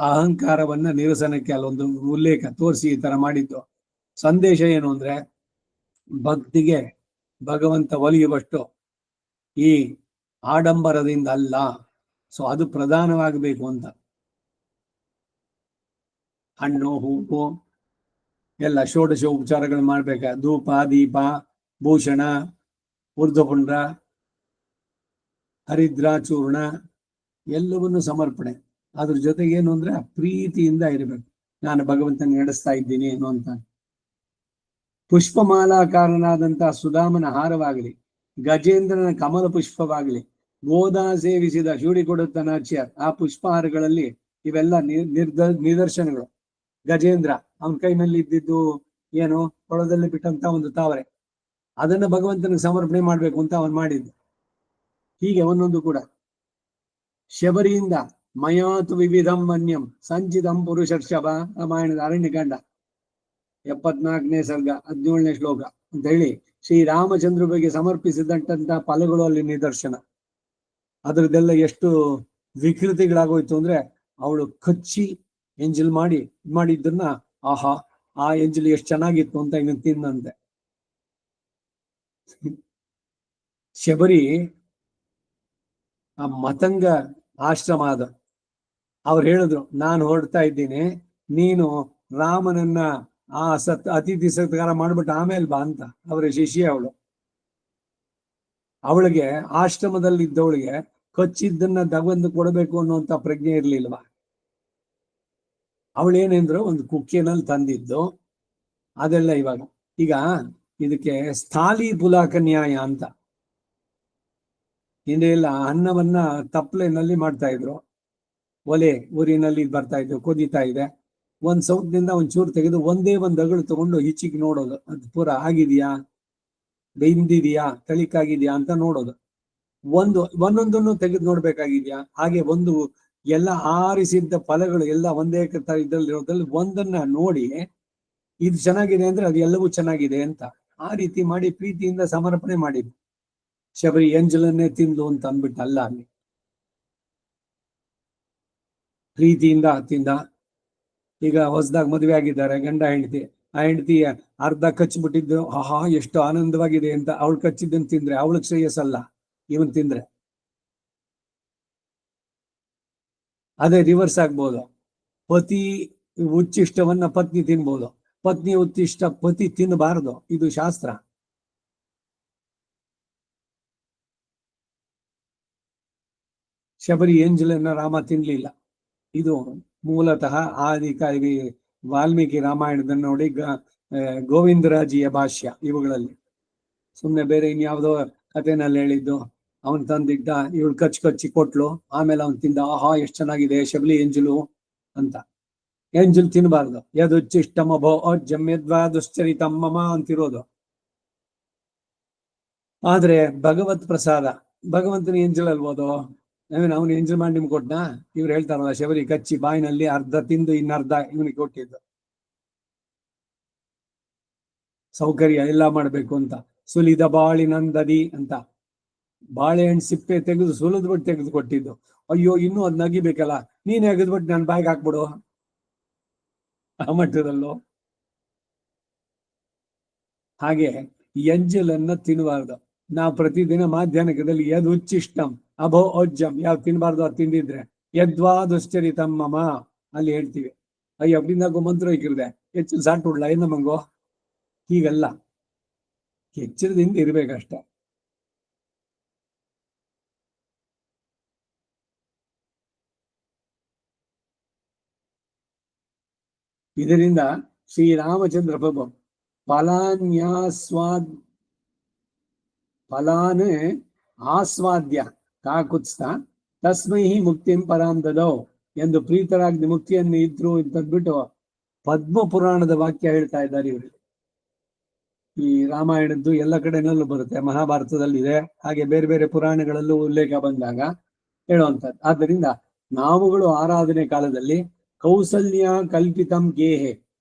ಅಹಂಕಾರವನ್ನ ನಿರಸನಕ್ಕೆ ಅಲ್ಲೊಂದು ಉಲ್ಲೇಖ ತೋರಿಸಿ ಈ ತರ ಮಾಡಿದ್ದು. ಸಂದೇಶ ಏನು ಅಂದ್ರೆ ಭಕ್ತಿಗೆ ಭಗವಂತ ಒಲಿಯುವಷ್ಟು ಈ ಆಡಂಬರದಿಂದ ಅಲ್ಲ. ಸೊ ಅದು ಪ್ರಧಾನವಾಗಬೇಕು ಅಂತ. ಹಣ್ಣು ಹೂವು ಎಲ್ಲ ಷೋಡಶ ಉಪಚಾರಗಳು ಮಾಡ್ಬೇಕ, ಧೂಪ ದೀಪ ಭೂಷಣ ಊರ್ಧ್ವಪುಂಡ್ರ ಹರಿದ್ರ ಚೂರ್ಣ ಎಲ್ಲವನ್ನು ಸಮರ್ಪಣೆ. ಅದ್ರ ಜೊತೆಗೆ ಏನು ಅಂದ್ರೆ ಪ್ರೀತಿಯಿಂದ ಇರಬೇಕು, ನಾನು ಭಗವಂತನ ನಡೆಸ್ತಾ ಇದ್ದೀನಿ ಏನು ಅಂತ. ಪುಷ್ಪಮಾಲಾಕಾರನಾದಂತಹ ಸುಧಾಮನ ಹಾರವಾಗಲಿ, ಗಜೇಂದ್ರನ ಕಮಲ ಪುಷ್ಪವಾಗಲಿ, ಗೋದಾ ಸೇವಿಸಿದ ಶೂಡಿ ಕೊಡುತ್ತ ನಾಚ್ಯ ಆ ಪುಷ್ಪಹಾರಗಳಲ್ಲಿ ಇವೆಲ್ಲ ನಿದರ್ಶನಗಳು. ಗಜೇಂದ್ರ ಅವನ ಕೈನಲ್ಲಿ ಇದ್ದಿದ್ದು ಏನು, ಕೊಳದಲ್ಲಿ ಬಿಟ್ಟಂತ ಒಂದು ತಾವರೆ, ಅದನ್ನ ಭಗವಂತನಿಗೆ ಸಮರ್ಪಣೆ ಮಾಡ್ಬೇಕು ಅಂತ ಅವನು ಮಾಡಿದ್ದು. ಹೀಗೆ ಒಂದೊಂದು ಕೂಡ. ಶಬರಿಯಿಂದ ಮಯಾತು ವಿವಿಧಂ ಮನ್ಯಂ ಸಂಚಿತಂ ಪುರುಷರ್ಷಭ, ರಾಮಾಯಣದ ಅರಣ್ಯಕಾಂಡ 74ನೇ ಸರ್ಗ 17ನೇ ಶ್ಲೋಕ ಅಂತ ಹೇಳಿ ಶ್ರೀರಾಮಚಂದ್ರ ಬಗ್ಗೆ ಸಮರ್ಪಿಸಿದಂತ ಫಲಗಳು ಅಲ್ಲಿ ನಿದರ್ಶನ. ಅದ್ರದ್ದೆಲ್ಲ ಎಷ್ಟು ವಿಕೃತಿಗಳಾಗೋಯ್ತು ಅಂದ್ರೆ ಅವಳು ಕಚ್ಚಿ ಎಂಜಲ್ ಮಾಡಿದ್ದನ್ನ ಆಹಾ ಆ ಎಂಜಲ್ ಎಷ್ಟು ಚೆನ್ನಾಗಿತ್ತು ಅಂತ ಇನ್ನು ತಿನ್ನಂತೆ. ಶಬರಿ ಆ ಮತಂಗ ಆಶ್ರಮ ಅದ, ಅವ್ರು ಹೇಳಿದ್ರು ನಾನು ಹೊರಡ್ತಾ ಇದ್ದೀನಿ, ನೀನು ರಾಮನನ್ನ ಆ ಅತಿಥಿ ಸತ್ಕಾರ ಮಾಡ್ಬಿಟ್ಟು ಆಮೇಲೆ ಬಾ ಅಂತ. ಅವರ ಶಿಷ್ಯ ಅವಳು. ಅವಳಿಗೆ ಆಶ್ರಮದಲ್ಲಿ ಇದ್ದವಳಿಗೆ ಕಚ್ಚಿದ್ದನ್ನ ತಗೊಂಡು ಕೊಡಬೇಕು ಅನ್ನುವಂತ ಪ್ರಜ್ಞೆ ಇರ್ಲಿಲ್ವಾ. ಅವಳೇನೆಂದ್ರು ಒಂದು ಕುಕ್ಕೆನಲ್ಲಿ ತಂದಿದ್ದು ಅದೆಲ್ಲ. ಈಗ ಇದಕ್ಕೆ ಸ್ಥಾಲಿ ಪುಲಾಕ ನ್ಯಾಯ ಅಂತ. ಹಿಂದೆ ಎಲ್ಲ ಅನ್ನವನ್ನ ತಪ್ಪಲೆನಲ್ಲಿ ಮಾಡ್ತಾ ಇದ್ರು, ಒಲೆ ಊರಿನಲ್ಲಿ ಬರ್ತಾ ಇದ್ರು, ಕುದೀತಾ ಇದೆ, ಒಂದ್ ಸೌಟ್ನಿಂದ ಒಂಚೂರು ತೆಗೆದು ಒಂದೇ ಒಂದು ಅಗಳು ತಗೊಂಡು ಹಿಚ್ಚಿಗೆ ನೋಡೋದು, ಅದು ಪೂರ ಆಗಿದೆಯಾ, ಬೆಂದಿದೆಯಾ, ತಳಿಕಾಗಿದ್ಯಾ ಅಂತ ನೋಡೋದು. ಒಂದೊಂದನ್ನು ತೆಗೆದು ನೋಡ್ಬೇಕಾಗಿದ್ಯಾ. ಹಾಗೆ ಒಂದು ಎಲ್ಲ ಆರಿಸಿದ್ದ ಫಲಗಳು ಎಲ್ಲ ಒಂದೇ ಇದ್ರಲ್ಲಿ ಒಂದನ್ನ ನೋಡಿ ಇದು ಚೆನ್ನಾಗಿದೆ ಅಂದ್ರೆ ಅದು ಎಲ್ಲವೂ ಚೆನ್ನಾಗಿದೆ ಅಂತ ಆ ರೀತಿ ಮಾಡಿ ಪ್ರೀತಿಯಿಂದ ಸಮರ್ಪಣೆ ಮಾಡಿದ್ರು. ಶಬರಿ ಎಂಜಲನ್ನೇ ತಿಂದು ಅಂತ ಅಂದ್ಬಿಟ್ಟು ಅಲ್ಲ, ಅಲ್ಲಿ ಪ್ರೀತಿಯಿಂದ ತಿಂದ. ಈಗ ಹೊಸದಾಗಿ ಮದುವೆ ಆಗಿದ್ದಾರೆ ಗಂಡ ಹೆಂಡತಿ, ಆ ಹೆಂಡತಿ ಅರ್ಧ ಕಚ್ಚಿಬಿಟ್ಟಿದ್ದು ಆಹಾ ಎಷ್ಟು ಆನಂದವಾಗಿದೆ ಅಂತ ಅವಳು ಕಚ್ಚಿದ್ದನ್ನು ತಿಂದ್ರೆ ಅವಳಿಗೆ ಶ್ರೇಯಸ್ಸಲ್ಲ, ಇವನ್ ತಿಂದ್ರೆ. ಅದೇ ರಿವರ್ಸ್ ಆಗ್ಬೋದು, ಪತಿ ಉಚ್ಚಿಷ್ಟವನ್ನ ಪತ್ನಿ ತಿನ್ಬೋದು, ಪತ್ನಿ ಉಚ್ಚಿಷ್ಟ ಪತಿ ತಿನ್ನಬಾರದು, ಇದು ಶಾಸ್ತ್ರ. ಶಬರಿ ಎಂಜಲನ್ನ ರಾಮ ತಿನ್ಲಿಲ್ಲ. ಇದು ಮೂಲತಃ ಆದಿಕಾರಿ ವಾಲ್ಮೀಕಿ ರಾಮಾಯಣದ ನೋಡಿ ಗೋವಿಂದರಾಜಿಯ ಭಾಷ್ಯ ಇವುಗಳಲ್ಲಿ ಸುಮ್ನೆ ಬೇರೆ ಇನ್ಯಾವುದೋ ಕಥೆನಲ್ಲಿ ಹೇಳಿದ್ದು. ಅವನ್ ತಂದಿದ್ದ, ಇವಳು ಕಚ್ಚಿ ಕೊಟ್ಲು, ಆಮೇಲೆ ಅವನ್ ತಿಂದ, ಆಹಾ ಎಷ್ಟ್ ಚೆನ್ನಾಗಿದೆ ಶಬಲಿ ಎಂಜಲು ಅಂತ. ಎಂಜಲ್ ತಿನ್ಬಾರ್ದು. ಯದುಚ್ಚಿಷ್ಟಮಭೋ ಜಮ್ಯದ್ವಾ ದುಶ್ಚರಿತಮ್ಮಮ ಅಂತಿರೋದು. ಆದ್ರೆ ಭಗವತ್ ಪ್ರಸಾದ, ಭಗವಂತನ ಎಂಜಲ್ ಅಲ್ಬೋದು. ಅವನು ಎಂಜಲ್ ಮಾಡಿ ನಿಮ್ಗೆ ಕೊಟ್ನಾ? ಇವ್ರು ಹೇಳ್ತಾರಲ್ಲ, ಶಬರಿ ಕಚ್ಚಿ ಬಾಯಿನಲ್ಲಿ ಅರ್ಧ ತಿಂದು ಇನ್ನರ್ಧ ಇವನಿಗೆ ಕೊಟ್ಟಿದ್ದು. ಸೌಕರ್ಯ ಎಲ್ಲ ಮಾಡ್ಬೇಕು ಅಂತ. ಸುಲಿದ ಬಾಳಿನಂದದಿ ಅಂತ ಬಾಳೆಹಣ್ಣು ಸಿಪ್ಪೆ ತೆಗೆದು ಸುಲಿದ್ಬಿಟ್ಟು ತೆಗೆದು ಕೊಟ್ಟಿದ್ದು. ಅಯ್ಯೋ ಇನ್ನೂ ಅದ್ ನಗಿಬೇಕಲ್ಲ, ನೀನ್ ಎಗದ್ಬಿಟ್ಟು ನನ್ ಬಾಯಿಗೆ ಹಾಕ್ಬಿಡು, ಆ ಮಟ್ಟದಲ್ಲೂ. ಹಾಗೆ ಎಂಜಲನ್ನ ತಿನ್ನಬಾರ್ದು. ನಾವು ಪ್ರತಿದಿನ ಮಾಧ್ಯಾಹ್ನಕದಲ್ಲಿ ಯದ್ ಉಚ್ಚಿಷ್ಟಂ ಅಭೋ ಓಜ್ಜಂ ಯಾವ್ ತಿನ್ಬಾರ್ದು ಅದು ತಿಂದಿದ್ರೆ ಯದ್ವಾ ದುಶ್ಚರಿತಮ್ಮಮ ಅಲ್ಲಿ ಹೇಳ್ತೀವಿ. ಅಯ್ಯ ಅಪ್ಪಿಂದಾಗೋ ಮಂತ್ರ ಇಕ್ಕಿರ್ದೆ ಹೆಚ್ಚು ಸಾಟು ಉಡ್ಲ ಏನ್ ನಮಂಗೋ, ಹೀಗಲ್ಲ, ಎಚ್ಚರದಿಂದ ಇರ್ಬೇಕಷ್ಟೆ. ಇದರಿಂದ ಶ್ರೀರಾಮಚಂದ್ರ ಪ್ರಭು ಫಲಾನ್ ಆಸ್ವಾದ್ಯ ಕಾಕುತ್ಸ್ತ ತಸ್ಮೈ ಮುಕ್ತಿಂ ಪರಾಂ ದದೌ ಎಂದು ಪ್ರೀತರಾಗಿ ಮುಕ್ತಿಯನ್ನು ಇದ್ರು ಅಂತಂದ್ಬಿಟ್ಟು ಪದ್ಮ ಪುರಾಣದ ವಾಕ್ಯ ಹೇಳ್ತಾ ಇದ್ದಾರೆ ಇವರು. ಈ ರಾಮಾಯಣದ್ದು ಎಲ್ಲ ಕಡೆನಲ್ಲೂ ಬರುತ್ತೆ, ಮಹಾಭಾರತದಲ್ಲಿ ಇದೆ, ಹಾಗೆ ಬೇರೆ ಬೇರೆ ಪುರಾಣಗಳಲ್ಲೂ ಉಲ್ಲೇಖ ಬಂದಾಗ ಹೇಳುವಂಥದ್ದು. ಆದ್ದರಿಂದ ನಾವುಗಳು ಆರಾಧನೆ ಕಾಲದಲ್ಲಿ ಕೌಸಲ್ಯ ಕಲ್ಪಿತಂ ಗೇಹೆ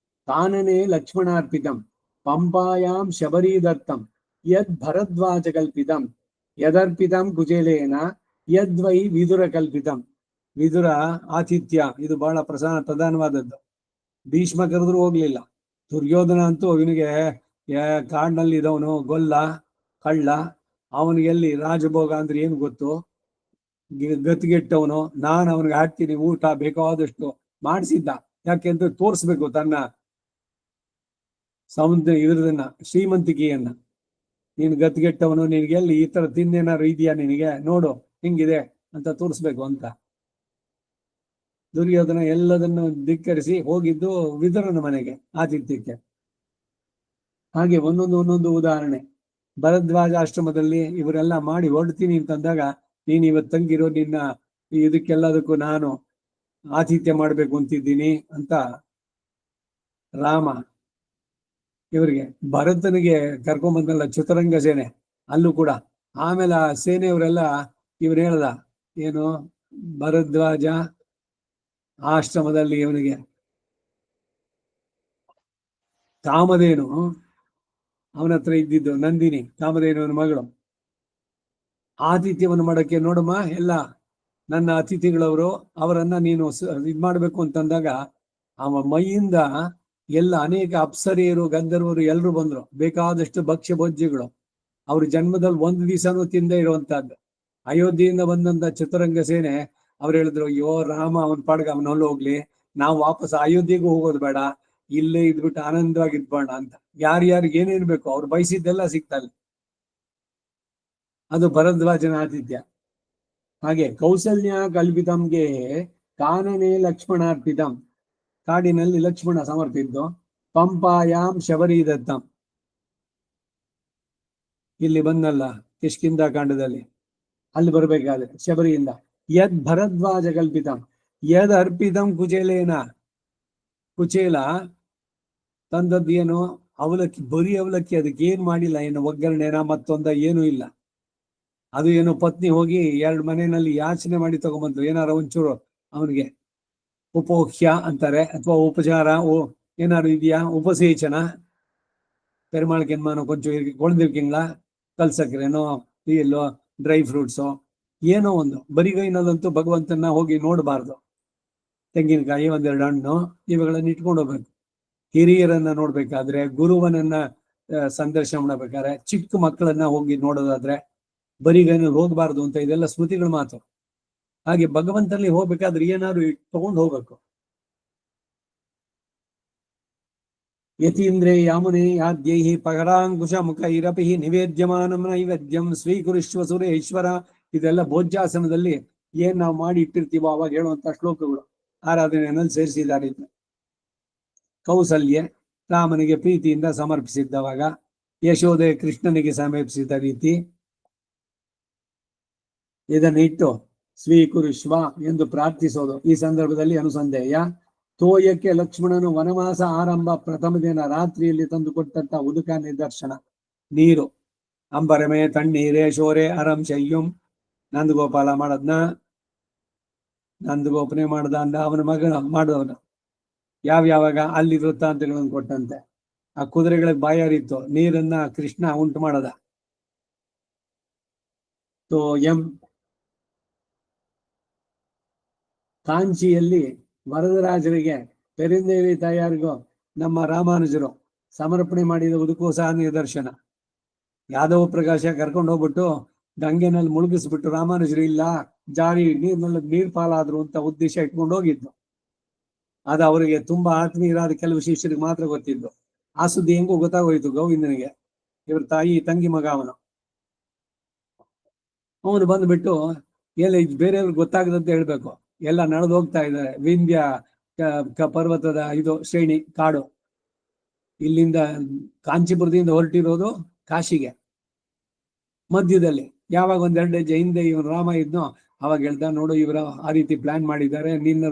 ಕಾನನೆ ಲಕ್ಷ್ಮಣಾರ್ಪಿತಂ ಪಂಪಾಯಾಂ ಶಬರೀದತ್ತಂ ಯದ್ ಭರದ್ವಾಜ ಕಲ್ಪಿತಂ ಯದರ್ಪಿತಂ ಕುಚೇಲೇನ ಯದ್ವೈ ವಿದುರ ಕಲ್ಪಿತಂ. ವಿದುರ ಆತಿಥ್ಯ ಇದು ಬಹಳ ಪ್ರಧಾನವಾದದ್ದು. ಭೀಷ್ಮ ಕರೆದ್ರು ಹೋಗ್ಲಿಲ್ಲ. ದುರ್ಯೋಧನ ಅಂತೂ ಇವನಿಗೆ ಕಾಡಿನಲ್ಲಿ ಇದ್ದವನು, ಗೊಲ್ಲ ಕಳ್ಳ, ಅವನಿಗೆ ಎಲ್ಲಿ ರಾಜಭೋಗ ಅಂದ್ರೆ ಏನು ಗೊತ್ತು, ಗತಿಗೆಟ್ಟವನು. ನಾನು ಅವನಿಗೆ ಹಾಕ್ತೀನಿ ಊಟ ಬೇಕಾದಷ್ಟು ಮಾಡಿಸಿದ್ದ, ಯಾಕೆಂದ್ರೆ ತೋರಿಸ್ಬೇಕು ತನ್ನ ಇದ್ರದನ್ನ ಶ್ರೀಮಂತಿಕೆಯನ್ನ. ನೀನು ಗತಿಗೆಟ್ಟವನು, ನಿನ್ಗೆ ಎಲ್ಲಿ ಈ ತರ ತಿಂದೇನಾರು ಇದೆಯಾ ನಿನಗೆ, ನೋಡು ಹಿಂಗಿದೆ ಅಂತ ತೋರಿಸ್ಬೇಕು ಅಂತ. ದುರ್ಯೋಧನ ಎಲ್ಲದನ್ನು ಧಿಕ್ಕರಿಸಿ ಹೋಗಿದ್ದು ವಿದುರನ ಮನೆಗೆ ಆತಿಥ್ಯಕ್ಕೆ. ಹಾಗೆ ಒಂದೊಂದು ಉದಾಹರಣೆ. ಭರದ್ವಾಜ ಆಶ್ರಮದಲ್ಲಿ ಇವರೆಲ್ಲ ಮಾಡಿ ಹೊರಡ್ತೀನಿ ಅಂತಂದಾಗ, ನೀನು ಇವತ್ತು ತಂಗಿರೋ, ನಿನ್ನ ಇದಕ್ಕೆಲ್ಲದಕ್ಕೂ ನಾನು ಆತಿಥ್ಯ ಮಾಡ್ಬೇಕು ಅಂತಿದ್ದೀನಿ ಅಂತ ರಾಮ ಇವರಿಗೆ ಭರತನಿಗೆ ಕರ್ಕೊಂಡ್ಬಂದಲ್ಲ ಚತುರಂಗ ಸೇನೆ, ಅಲ್ಲೂ ಕೂಡ. ಆಮೇಲೆ ಆ ಸೇನೆಯವರೆಲ್ಲ ಇವ್ರು ಹೇಳ್ದ ಏನು, ಭರದ್ವಾಜ ಆಶ್ರಮದಲ್ಲಿ ಇವನಿಗೆ ಕಾಮಧೇನು ಅವನ ಹತ್ರ ಇದ್ದಿದ್ದು, ನಂದಿನಿ ಕಾಮಧೇನುವನ ಮಗಳು, ಆತಿಥ್ಯವನ್ನು ಮಾಡಕ್ಕೆ ನೋಡಮ್ಮ ಎಲ್ಲ ನನ್ನ ಅತಿಥಿಗಳವರು, ಅವರನ್ನ ನೀನು ಇದ್ ಮಾಡ್ಬೇಕು ಅಂತಂದಾಗ ಅವ ಮೈಯಿಂದ ಎಲ್ಲ ಅನೇಕ ಅಪ್ಸರಿಯರು ಗಂಧರ್ವರು ಎಲ್ಲರೂ ಬಂದ್ರು. ಬೇಕಾದಷ್ಟು ಭಕ್ಷ್ಯ ಭೋಜ್ಯಗಳು. ಅವ್ರ ಜನ್ಮದಲ್ಲಿ ಒಂದು ದಿವಸನೂ ತಿಂದೇ ಇರುವಂತಹದ್ದು. ಅಯೋಧ್ಯೆಯಿಂದ ಬಂದಂತ ಚತುರಂಗ ಸೇನೆ ಅವ್ರು ಹೇಳಿದ್ರು, ಅಯ್ಯೋ ರಾಮ ಅವನ್ ಪಾಡ್ಗ ಅವನಲ್ಲಿ ಹೋಗ್ಲಿ, ನಾವು ವಾಪಸ್ ಅಯೋಧ್ಯೆಗೂ ಹೋಗೋದು ಬೇಡ, ಇಲ್ಲೇ ಇದ್ಬಿಟ್ಟು ಆನಂದವಾಗಿ ಇದ್ಬೋಣ ಅಂತ. ಯಾರ್ಯಾರಿಗೆ ಏನೇನ್ ಬೇಕು ಅವ್ರು ಬಯಸಿದ್ದೆಲ್ಲ ಸಿಗ್ತಲ್ಲ. ಅದು ಭರದ್ವಾಜನ ಆತಿಥ್ಯ. ಹಾಗೆ ಕೌಸಲ್ಯ ಕಲ್ಪಿತಂಗೆ ಕಾನನೆ ಲಕ್ಷ್ಮಣಾರ್ಪಿತಂ, ಕಾಡಿನಲ್ಲಿ ಲಕ್ಷ್ಮಣ ಸಮರ್ಪಿದ್ದು. ಪಂಪಾಯಾಂ ಶಬರೀದತ್ತಂ, ಇಲ್ಲಿ ಬಂದಲ್ಲ ಕಿಷ್ಕಿಂಧ ಕಾಂಡದಲ್ಲಿ, ಅಲ್ಲಿ ಬರ್ಬೇಕಾದ್ರೆ ಶಬರಿಯಿಂದ. ಯದ್ ಭರದ್ವಾಜ ಕಲ್ಪಿತಂ ಯದ್ ಅರ್ಪಿತಂ ಕುಚೇಲೇನ, ಕುಚೇಲ ತಂದದ್ದು ಏನು ಅವಲಕ್ಕಿ, ಬರೀ ಅವಲಕ್ಕಿ, ಅದಕ್ಕೆ ಏನ್ ಮಾಡಿಲ್ಲ, ಏನು ಒಗ್ಗರಣೆನ ಮತ್ತೊಂದ ಏನೂ ಇಲ್ಲ. ಅದು ಏನು ಪತ್ನಿ ಹೋಗಿ 2 ಮನೆಯಲ್ಲಿ ಯಾಚನೆ ಮಾಡಿ ತಗೊಂಬಂದು, ಏನಾರ ಒಂಚೂರು ಅವನಿಗೆ ಉಪೋಹ್ಯ ಅಂತಾರೆ, ಅಥವಾ ಉಪಚಾರ ಏನಾರು ಇದೆಯಾ, ಉಪಸೇಚನ, ಪೆರುಮಾಳ್ ಕೆನ್ಮಾನೋ ಕೊಂಚ ಕೊಳ್ದಿರ್ಕಿಂಗ್ಲ ಕಲ್ಸಕ್ರೇನೋ ಇಲ್ಲೋ ಡ್ರೈ ಫ್ರೂಟ್ಸು ಏನೋ ಒಂದು. ಬರಿಗೈನಲ್ಲಂತೂ ಭಗವಂತನ ಹೋಗಿ ನೋಡಬಾರ್ದು. ತೆಂಗಿನಕಾಯಿ 1-2 ಹಣ್ಣು ಇವುಗಳನ್ನ ಇಟ್ಕೊಂಡು ಹೋಗ್ಬೇಕು. ಹಿರಿಯರನ್ನ ನೋಡ್ಬೇಕಾದ್ರೆ, ಗುರುವನನ್ನ ಸಂದರ್ಶನ ಮಾಡ್ಬೇಕಾದ್ರೆ, ಚಿಕ್ಕ ಮಕ್ಕಳನ್ನ ಹೋಗಿ ನೋಡೋದಾದ್ರೆ ಬರಿಗೈನಲ್ಲಿ ಹೋಗ್ಬಾರ್ದು ಅಂತ ಇದೆಲ್ಲ ಸ್ಮೃತಿಗಳ ಮಾತು. ಹಾಗೆ ಭಗವಂತನಲ್ಲಿ ಹೋಗ್ಬೇಕಾದ್ರೆ ಏನಾದ್ರು ತಗೊಂಡು ಹೋಗ್ಬೇಕು. ಯತೀಂದ್ರೇ ಯಾಮುನೇ ಯಾದ್ಯೈಹಿ ಪಗರಾಂಕುಶ ಮುಖ ಇರಪಿ ನಿವೇದ್ಯಮಾನಂ ನೈವೇದ್ಯಂ ಸ್ವೀಕರಿಸುವ ಸುರೇಶ್ವರ. ಇದೆಲ್ಲ ಭೋಜ್ಯಾಸನದಲ್ಲಿ ಏನ್ ನಾವು ಮಾಡಿ ಇಟ್ಟಿರ್ತೀವೋ ಅವಾಗ ಹೇಳುವಂತ ಶ್ಲೋಕಗಳು ಆರಾಧನೆಯಲ್ಲಿ ಸೇರಿಸಿದ್ದಾರೆ. ಕೌಸಲ್ಯ ರಾಮನಿಗೆ ಪ್ರೀತಿಯಿಂದ ಸಮರ್ಪಿಸಿದ್ದವಾಗ ಯಶೋದೆ ಕೃಷ್ಣನಿಗೆ ಸಮೀಪಿಸಿದ ರೀತಿ ಇದನ್ನಿಟ್ಟು ಸ್ವೀಕುರುಶ್ವ ಎಂದು ಪ್ರಾರ್ಥಿಸೋದು. ಈ ಸಂದರ್ಭದಲ್ಲಿ ಅನುಸಂಧೇಯ ತೋಯಕ್ಕೆ ಲಕ್ಷ್ಮಣನು ವನವಾಸ ಆರಂಭ ಪ್ರಥಮ ದಿನ ರಾತ್ರಿಯಲ್ಲಿ ತಂದು ಕೊಟ್ಟಂತ ಉದುಕ ನಿದರ್ಶನ ನೀರು. ಅಂಬರಮೇ ತಣ್ಣೀರೇ ಶೋರೆ ಅರಂ ಶಯ್ಯುಂ. ನಂದಗೋಪಾಲ ಮಾಡದ್ನ, ನಂದಗೋಪನೆ ಮಾಡ್ದ ಅಂದ ಅವನ ಮಗನ ಮಾಡಿದವನು ಯಾವಾಗ ಅಲ್ಲಿ ವೃತ್ತಾಂತಗಳನ್ನು ಕೊಟ್ಟಂತೆ. ಆ ಕುದುರೆಗಳಿಗೆ ಬಾಯಾರಿತ್ತು, ನೀರನ್ನ ಕೃಷ್ಣ ಉಂಟು ಮಾಡದ. ತೋ ಎಂ ಕಾಂಚಿಯಲ್ಲಿ ವರದರಾಜರಿಗೆ ಪೆರಿಂದೇವಿ ತಾಯಾರಿಗೂ ನಮ್ಮ ರಾಮಾನುಜರು ಸಮರ್ಪಣೆ ಮಾಡಿದ ಉದುಕೋಸ ನಿದರ್ಶನ. ಯಾದವ ಪ್ರಕಾಶ ಕರ್ಕೊಂಡು ಹೋಗ್ಬಿಟ್ಟು ಗಂಗೆನಲ್ಲಿ ಮುಳುಗಿಸ್ಬಿಟ್ಟು ರಾಮಾನುಜರು ಇಲ್ಲ ಜಾರಿ ನೀರ್ನಲ್ಲಿ ನೀರ್ ಪಾಲಾದ್ರು ಅಂತ ಉದ್ದೇಶ ಇಟ್ಕೊಂಡು ಹೋಗಿದ್ದು. ಅದು ಅವರಿಗೆ ತುಂಬಾ ಆತ್ಮೀಯರಾದ ಕೆಲವು ಶಿಷ್ಯರಿಗೆ ಮಾತ್ರ ಗೊತ್ತಿದ್ದು. ಆ ಸುದ್ದಿ ಹೆಂಗೋ ಗೊತ್ತಾಗೋಯ್ತು ಗೋವಿಂದನಿಗೆ, ಇವ್ರ ತಾಯಿ ತಂಗಿ ಮಗ ಅವನು. ಅವನು ಬಂದ್ಬಿಟ್ಟು ಎಲ್ಲ ಬೇರೆಯವ್ರಿಗೆ ಗೊತ್ತಾಗದಂತ ಹೇಳ್ಬೇಕು, ಎಲ್ಲ ನಡೆದು ಹೋಗ್ತಾ ಇದ್ದಾರೆ. ವಿಂಧ್ಯ ಪರ್ವತದ ಇದು ಶ್ರೇಣಿ ಕಾಡು, ಇಲ್ಲಿಂದ ಕಾಂಚೀಪುರದಿಂದ ಹೊರಟಿರೋದು ಕಾಶಿಗೆ. ಮಧ್ಯದಲ್ಲಿ ಯಾವಾಗ ಒಂದೆರಡು ಹೆಜ್ಜೆ ಹಿಂದೆ ಇವನು ರಾಮ ಇದ್ನೋ ಅವಾಗ ಹೇಳ್ದ, ನೋಡು ಇವರು ಆ ರೀತಿ ಪ್ಲಾನ್ ಮಾಡಿದ್ದಾರೆ, ನಿನ್ನ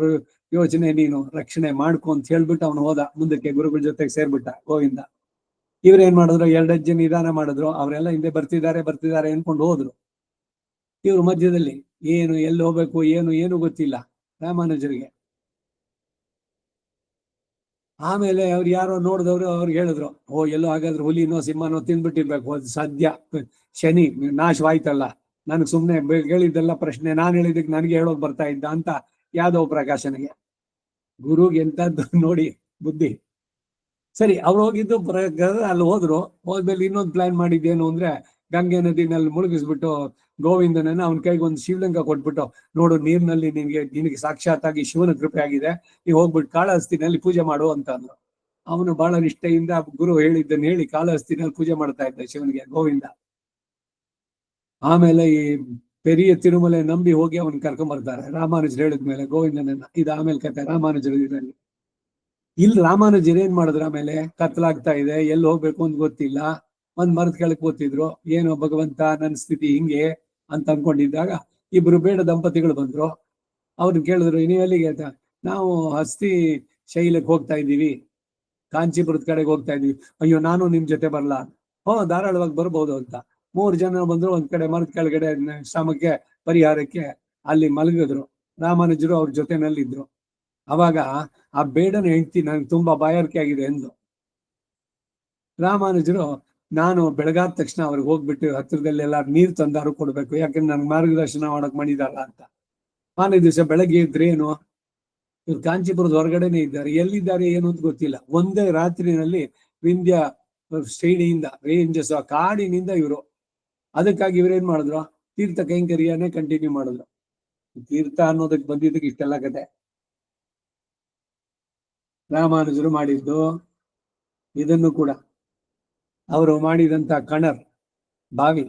ಯೋಚನೆ ನೀನು ರಕ್ಷಣೆ ಮಾಡ್ಕೊ ಅಂತ ಹೇಳ್ಬಿಟ್ಟು ಅವನು ಹೋದ ಮುಂದಕ್ಕೆ, ಗುರುಗಳ ಜೊತೆಗೆ ಸೇರ್ಬಿಟ್ಟ ಗೋವಿಂದ. ಇವ್ರೇನ್ ಮಾಡಿದ್ರು, ಎರಡು ಹೆಜ್ಜೆ ನಿಧಾನ ಮಾಡಿದ್ರು. ಅವರೆಲ್ಲ ಹಿಂದೆ ಬರ್ತಿದ್ದಾರೆ ಅನ್ಕೊಂಡು ಹೋದ್ರು. ಇವ್ರು ಮಧ್ಯದಲ್ಲಿ ಏನು ಎಲ್ಲಿ ಹೋಗ್ಬೇಕು ಏನು ಗೊತ್ತಿಲ್ಲ ರಾಮಾನುಜರಿಗೆ. ಆಮೇಲೆ ಅವ್ರು ಯಾರೋ ನೋಡಿದವ್ರು ಅವ್ರಿಗೆ ಹೇಳಿದ್ರು, ಓ ಎಲ್ಲೋ ಹಾಗಾದ್ರೆ ಹುಲಿನೋ ಸಿಂಹನೋ ತಿಂದ್ಬಿಟ್ಟಿರ್ಬೇಕು, ಅದು ಸದ್ಯ ಶನಿ ನಾಶವಾಯ್ತಲ್ಲ, ನನಗೆ ಸುಮ್ಮನೆ ಹೇಳಿದ್ದೆಲ್ಲ ಪ್ರಶ್ನೆ, ನಾನು ಹೇಳಿದಕ್ಕೆ ನನಗೆ ಹೇಳೋಕ್ ಬರ್ತಾ ಇದ್ದ ಅಂತ ಯಾದವ ಪ್ರಕಾಶನಿಗೆ. ಗುರುಗೆ ಎಂತದ್ದು ನೋಡಿ ಬುದ್ಧಿ. ಸರಿ, ಅವ್ರು ಹೋಗಿದ್ದು ಅಲ್ಲಿ ಹೋದ್ಮೇಲೆ ಇನ್ನೊಂದು ಪ್ಲಾನ್ ಮಾಡಿದ್ದೇನು ಅಂದ್ರೆ, ಗಂಗೆ ನದಿನಲ್ಲಿ ಮುಳುಗಿಸ್ಬಿಟ್ಟು ಗೋವಿಂದನನ್ನ ಅವನ ಕೈಗೆ ಒಂದು ಶಿವಲಿಂಗ ಕೊಟ್ಬಿಟ್ಟು, ನೋಡು ನೀರಿನಲ್ಲಿ ನಿನಗೆ ಸಾಕ್ಷಾತ್ ಆಗಿ ಶಿವನ ಕೃಪೆ ಆಗಿದೆ, ನೀವು ಹೋಗ್ಬಿಟ್ಟು ಕಾಳಹಸ್ತಿನಲ್ಲಿ ಪೂಜೆ ಮಾಡು ಅಂತ ಅಂದ್ರು. ಅವನು ಬಹಳ ನಿಷ್ಠೆಯಿಂದ ಗುರು ಹೇಳಿದ್ದನ್ನು ಹೇಳಿ ಕಾಳಹಸ್ತಿನಲ್ಲಿ ಪೂಜೆ ಮಾಡ್ತಾ ಇದ್ದ ಶಿವನಿಗೆ ಗೋವಿಂದ. ಆಮೇಲೆ ಈ ಪೆರಿಯ ತಿರುಮಲೆ ನಂಬಿ ಹೋಗಿ ಅವನ್ ಕರ್ಕೊಂಡ್ ಬರ್ತಾರೆ ರಾಮಾನುಜರು ಹೇಳಿದ್ಮೇಲೆ ಗೋವಿಂದನನ್ನ. ಇದು ಆಮೇಲೆ ಕತೆ ರಾಮಾನುಜರು ಇದರಲ್ಲಿ. ಇಲ್ಲಿ ರಾಮಾನುಜರು ಏನ್ ಮಾಡಿದ್ರು, ಆಮೇಲೆ ಕತ್ಲಾಗ್ತಾ ಇದೆ, ಎಲ್ಲಿ ಹೋಗ್ಬೇಕು ಅಂತ ಗೊತ್ತಿಲ್ಲ, ಒಂದ್ ಮರದ ಕೆಳಕ್ ಕೂತಿದ್ರು. ಏನೋ ಭಗವಂತ ನನ್ನ ಸ್ಥಿತಿ ಹಿಂಗೆ ಅಂತ ಅನ್ಕೊಂಡಿದ್ದಾಗ ಇಬ್ರು ಬೇಡ ದಂಪತಿಗಳು ಬಂದ್ರು. ಅವ್ರನ್ನ ಕೇಳಿದ್ರು, ನೀವು ಎಲ್ಲಿಗೆ ಅಂತ. ನಾವು ಹಸ್ತಿ ಶೈಲಕ್ಕೆ ಹೋಗ್ತಾ ಇದ್ದೀವಿ, ಕಾಂಚೀಪುರದ ಕಡೆಗೆ ಹೋಗ್ತಾ ಇದೀವಿ. ಅಯ್ಯೋ ನಾನು ನಿಮ್ ಜೊತೆ ಬರ್ಲಾ? ಧಾರಾಳವಾಗಿ ಬರ್ಬೋದು ಅಂತ 3 ಜನ ಬಂದ್ರು. ಒಂದ್ ಕಡೆ ಮರದ ಕೆಳಗಡೆ ಶ್ರಮಕ್ಕೆ ಪರಿಹಾರಕ್ಕೆ ಅಲ್ಲಿ ಮಲಗಿದ್ರು. ರಾಮಾನುಜರು ಅವ್ರ ಜೊತೆನಲ್ಲಿದ್ರು. ಅವಾಗ ಆ ಬೇಡನ ಹೆಂಡತಿ ನನಗೆ ತುಂಬಾ ಬಾಯಾರಿಕೆ ಆಗಿದೆ ಎಂದು. ರಾಮಾನುಜರು, ನಾನು ಬೆಳಗಾದ ತಕ್ಷಣ ಅವ್ರಿಗೆ ಹೋಗ್ಬಿಟ್ಟು ಹತ್ತಿರದಲ್ಲಿ ಎಲ್ಲ ನೀರು ತಂದಾರು ಕೊಡ್ಬೇಕು, ಯಾಕಂದ್ರೆ ನನ್ಗೆ ಮಾರ್ಗದರ್ಶನ ಮಾಡಕ್ ಮಾಡಿದಾರ ಅಂತ. ಮಾರನೇ ದಿವಸ ಬೆಳಗ್ಗೆ ಇದ್ರೇನು, ಇವ್ರು ಕಾಂಚೀಪುರದ ಹೊರಗಡೆನೆ ಇದ್ದಾರೆ, ಎಲ್ಲಿದ್ದಾರೆ ಏನು ಅಂತ ಗೊತ್ತಿಲ್ಲ. ಒಂದೇ ರಾತ್ರಿನಲ್ಲಿ ವಿಂಧ್ಯ ಶ್ರೇಣಿಯಿಂದ ರೇಂಜಸ್ ಕಾಡಿನಿಂದ ಇವರು. ಅದಕ್ಕಾಗಿ ಇವ್ರೇನ್ ಮಾಡಿದ್ರು, ತೀರ್ಥ ಕೈಂಕರ್ಯನೇ ಕಂಟಿನ್ಯೂ ಮಾಡಿದ್ರು. ತೀರ್ಥ ಅನ್ನೋದಕ್ಕೆ ಬಂದಿದ್ದಕ್ಕೆ ಇಷ್ಟೆಲ್ಲ ಕತೆ. ರಾಮಾನುಜರು ಮಾಡಿದ್ದು ಇದನ್ನು ಕೂಡ ಅವರು ಮಾಡಿದಂತ ಕಣರ್ ಬಾವಿ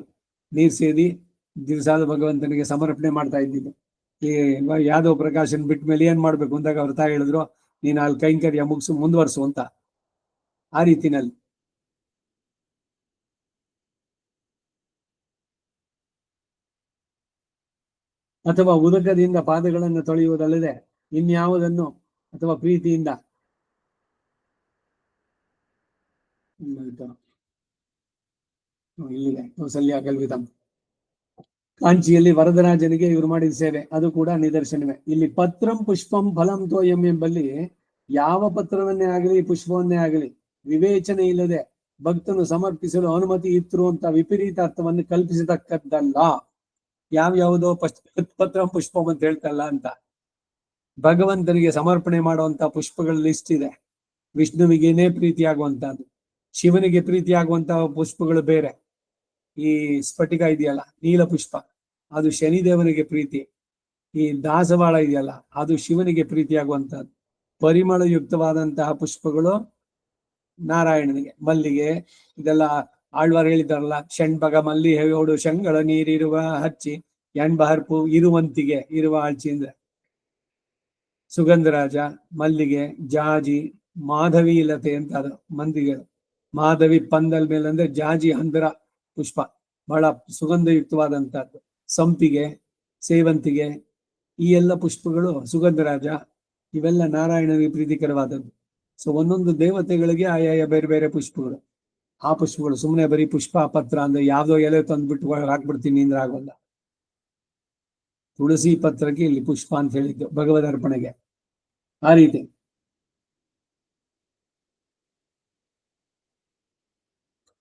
ನೀರ್ ಸೇದಿ ದಿವಸಾದ ಭಗವಂತನಿಗೆ ಸಮರ್ಪಣೆ ಮಾಡ್ತಾ ಇದ್ದಿದ್ದು. ಈ ಯಾದವ ಪ್ರಕಾಶನ್ ಬಿಟ್ಟ ಮೇಲೆ ಏನ್ ಮಾಡ್ಬೇಕು ಅಂದಾಗ ಅವ್ರ ತಾಯಿ ಹೇಳಿದ್ರು, ನೀನ್ ಅಲ್ಲಿ ಕೈಂಕರ್ಯ ಮುಂದುವರ್ಸು ಅಂತ. ಆ ರೀತಿನಲ್ಲಿ ಅಥವಾ ಉದಕದಿಂದ ಪಾದಗಳನ್ನು ತೊಳೆಯುವುದಲ್ಲದೆ ಇನ್ಯಾವುದನ್ನು ಅಥವಾ ಪ್ರೀತಿಯಿಂದ ಇಲ್ಲಿದೆ ಕೌಸಲ್ಯ ಕಲ್ವಿತಂ. ಕಾಂಚಿಯಲ್ಲಿ ವರದರಾಜನಿಗೆ ಇವರು ಮಾಡಿದ ಸೇವೆ ಅದು ಕೂಡ ನಿದರ್ಶನವೇ. ಇಲ್ಲಿ ಪತ್ರಂ ಪುಷ್ಪಂ ಫಲಂ ತೋಯಂ ಎಂಬಲ್ಲಿ ಯಾವ ಪತ್ರವನ್ನೇ ಆಗಲಿ ಪುಷ್ಪವನ್ನೇ ಆಗಲಿ ವಿವೇಚನೆ ಇಲ್ಲದೆ ಭಕ್ತನು ಸಮರ್ಪಿಸಲು ಅನುಮತಿ ಇತ್ತು ಅಂತ ವಿಪರೀತ ಅರ್ಥವನ್ನು ಕಲ್ಪಿಸತಕ್ಕದ್ದಲ್ಲ. ಯಾವ್ಯಾವುದೋ ಪತ್ರಂ ಪುಷ್ಪಂ ಅಂತ ಹೇಳ್ತಲ್ಲ ಅಂತ. ಭಗವಂತನಿಗೆ ಸಮರ್ಪಣೆ ಮಾಡುವಂತ ಪುಷ್ಪಗಳ ಲಿಸ್ಟ್ ಇದೆ. ವಿಷ್ಣುವಿಗೇನೇ ಪ್ರೀತಿಯಾಗುವಂತಹದ್ದು, ಶಿವನಿಗೆ ಪ್ರೀತಿಯಾಗುವಂತಹ ಪುಷ್ಪಗಳು ಬೇರೆ. ಈ ಸ್ಫಟಿಕ ಇದೆಯಲ್ಲ, ನೀಲ ಪುಷ್ಪ, ಅದು ಶನಿದೇವನಿಗೆ ಪ್ರೀತಿ. ಈ ದಾಸವಾಳ ಇದೆಯಲ್ಲ, ಅದು ಶಿವನಿಗೆ ಪ್ರೀತಿಯಾಗುವಂತಹದ್ದು. ಪರಿಮಳಯುಕ್ತವಾದಂತಹ ಪುಷ್ಪಗಳು ನಾರಾಯಣನಿಗೆ. ಮಲ್ಲಿಗೆ ಇದೆಲ್ಲ ಆಳ್ವಾರ್ ಹೇಳಿದಾರಲ್ಲ, ಷಣ್ಬಗ ಮಲ್ಲಿಗೆಯೋಡು ಶಂಗಳ ನೀರಿರುವ ಹಚ್ಚಿ ಎಣ್ಬಹರ್ಪು ಇರುವಂತಿಗೆ ಇರುವ ಆಳ್ಚಿ ಅಂದ್ರೆ ಸುಗಂಧರಾಜ, ಮಲ್ಲಿಗೆ, ಜಾಜಿ, ಮಾಧವೀಲತೆ ಅಂತ ಅದು ಮಂದಿಗೆ. ಮಾಧವಿ ಪಂದಲ್ ಮೇಲೆ ಅಂದ್ರೆ ಜಾಜಿ ಹಂದರ ಪುಷ್ಪ ಬಹಳ ಸುಗಂಧಯುಕ್ತವಾದಂತಹದ್ದು. ಸಂಪಿಗೆ, ಸೇವಂತಿಗೆ, ಈ ಎಲ್ಲ ಪುಷ್ಪಗಳು ಸುಗಂಧರಾಜ, ಇವೆಲ್ಲ ನಾರಾಯಣನಿಗೆ ಪ್ರೀತಿಕರವಾದದ್ದು. ಸೊ ಒಂದೊಂದು ದೇವತೆಗಳಿಗೆ ಆಯಾಯ ಬೇರೆ ಬೇರೆ ಪುಷ್ಪಗಳು. ಆ ಪುಷ್ಪಗಳು ಸುಮ್ಮನೆ ಬರೀ ಪುಷ್ಪ ಪತ್ರ ಅಂದ್ರೆ ಯಾವ್ದೋ ಎಲೆ ತಂದ್ಬಿಟ್ಟು ಹಾಕ್ಬಿಡ್ತೀನಿ ಅಂದ್ರೆ ಆಗೋಲ್ಲ. ತುಳಸಿ ಪತ್ರಕ್ಕೆ ಇಲ್ಲಿ ಪುಷ್ಪ ಅಂತ ಹೇಳಿದ್ದು ಭಗವದ್ ಅರ್ಪಣೆಗೆ. ಆ ರೀತಿ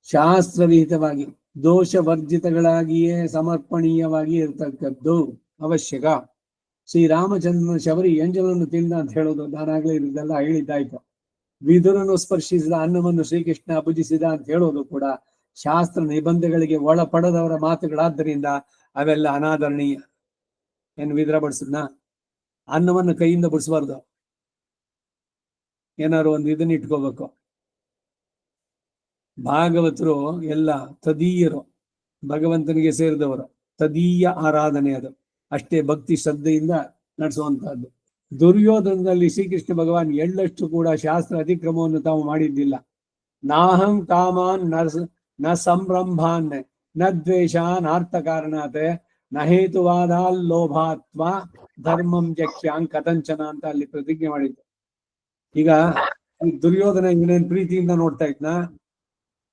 ಶಾಸ್ತ್ರವಿಹಿತವಾಗಿ ದೋಷವರ್ಜಿತಗಳಾಗಿಯೇ ಸಮರ್ಪಣೀಯವಾಗಿ ಇರ್ತಕ್ಕದ್ದು ಅವಶ್ಯಕ. ಶ್ರೀರಾಮಚಂದ್ರನ ಶಬರಿ ಎಂಜಲನ್ನು ತಿಂದ ಅಂತ ಹೇಳೋದು ನಾನಾಗ್ಲೇ ಇದೆಲ್ಲ ಹೇಳಿದ್ದಾಯ್ತು. ವಿದುರನು ಸ್ಪರ್ಶಿಸಿದ ಅನ್ನವನ್ನು ಶ್ರೀಕೃಷ್ಣ ಭುಜಿಸಿದ ಅಂತ ಹೇಳೋದು ಕೂಡ ಶಾಸ್ತ್ರ ನಿಬಂಧಗಳಿಗೆ ಒಳಪಡದವರ ಮಾತುಗಳಾದ್ದರಿಂದ ಅವೆಲ್ಲ ಅನಾದರಣೀಯ. ಏನು ವಿದುರ ಬಡಿಸಿದ್ನ? ಅನ್ನವನ್ನು ಕೈಯಿಂದ ಬಡಿಸಬಾರ್ದು, ಏನಾದ್ರು ಒಂದು ಇದನ್ನ ಇಟ್ಕೋಬೇಕು. ಭಾಗವತರು ಎಲ್ಲ ತದೀಯರು, ಭಗವಂತನಿಗೆ ಸೇರಿದವರು, ತದೀಯ ಆರಾಧನೆ ಅದು, ಅಷ್ಟೇ ಭಕ್ತಿ ಶ್ರದ್ಧೆಯಿಂದ ನಡೆಸುವಂತಹದ್ದು. ದುರ್ಯೋಧನದಲ್ಲಿ ಶ್ರೀಕೃಷ್ಣ ಭಗವಾನ್ ಎಳ್ಳಷ್ಟು ಕೂಡ ಶಾಸ್ತ್ರ ಅತಿಕ್ರಮವನ್ನು ತಾವು ಮಾಡಿದ್ದಿಲ್ಲ. ನಾಹಂ ಕಾಮಾನ್ ನ ಸಂರಂಭಾನ್ ನ ದ್ವೇಷಾನ್ ಅರ್ಥ ಕಾರಣಾತ್ ನ ಹೇತುವಾದಾಲ್ಲೋಭಾತ್ವ ಧರ್ಮಂ ಜಕ್ಷ್ಯಾನ್ ಕಥಂಚನ ಅಂತ ಅಲ್ಲಿ ಪ್ರತಿಜ್ಞೆ ಮಾಡಿದ್ದು. ಈಗ ದುರ್ಯೋಧನ ಇವನೇನ್ ಪ್ರೀತಿಯಿಂದ ನೋಡ್ತಾ ಇದ್ನ?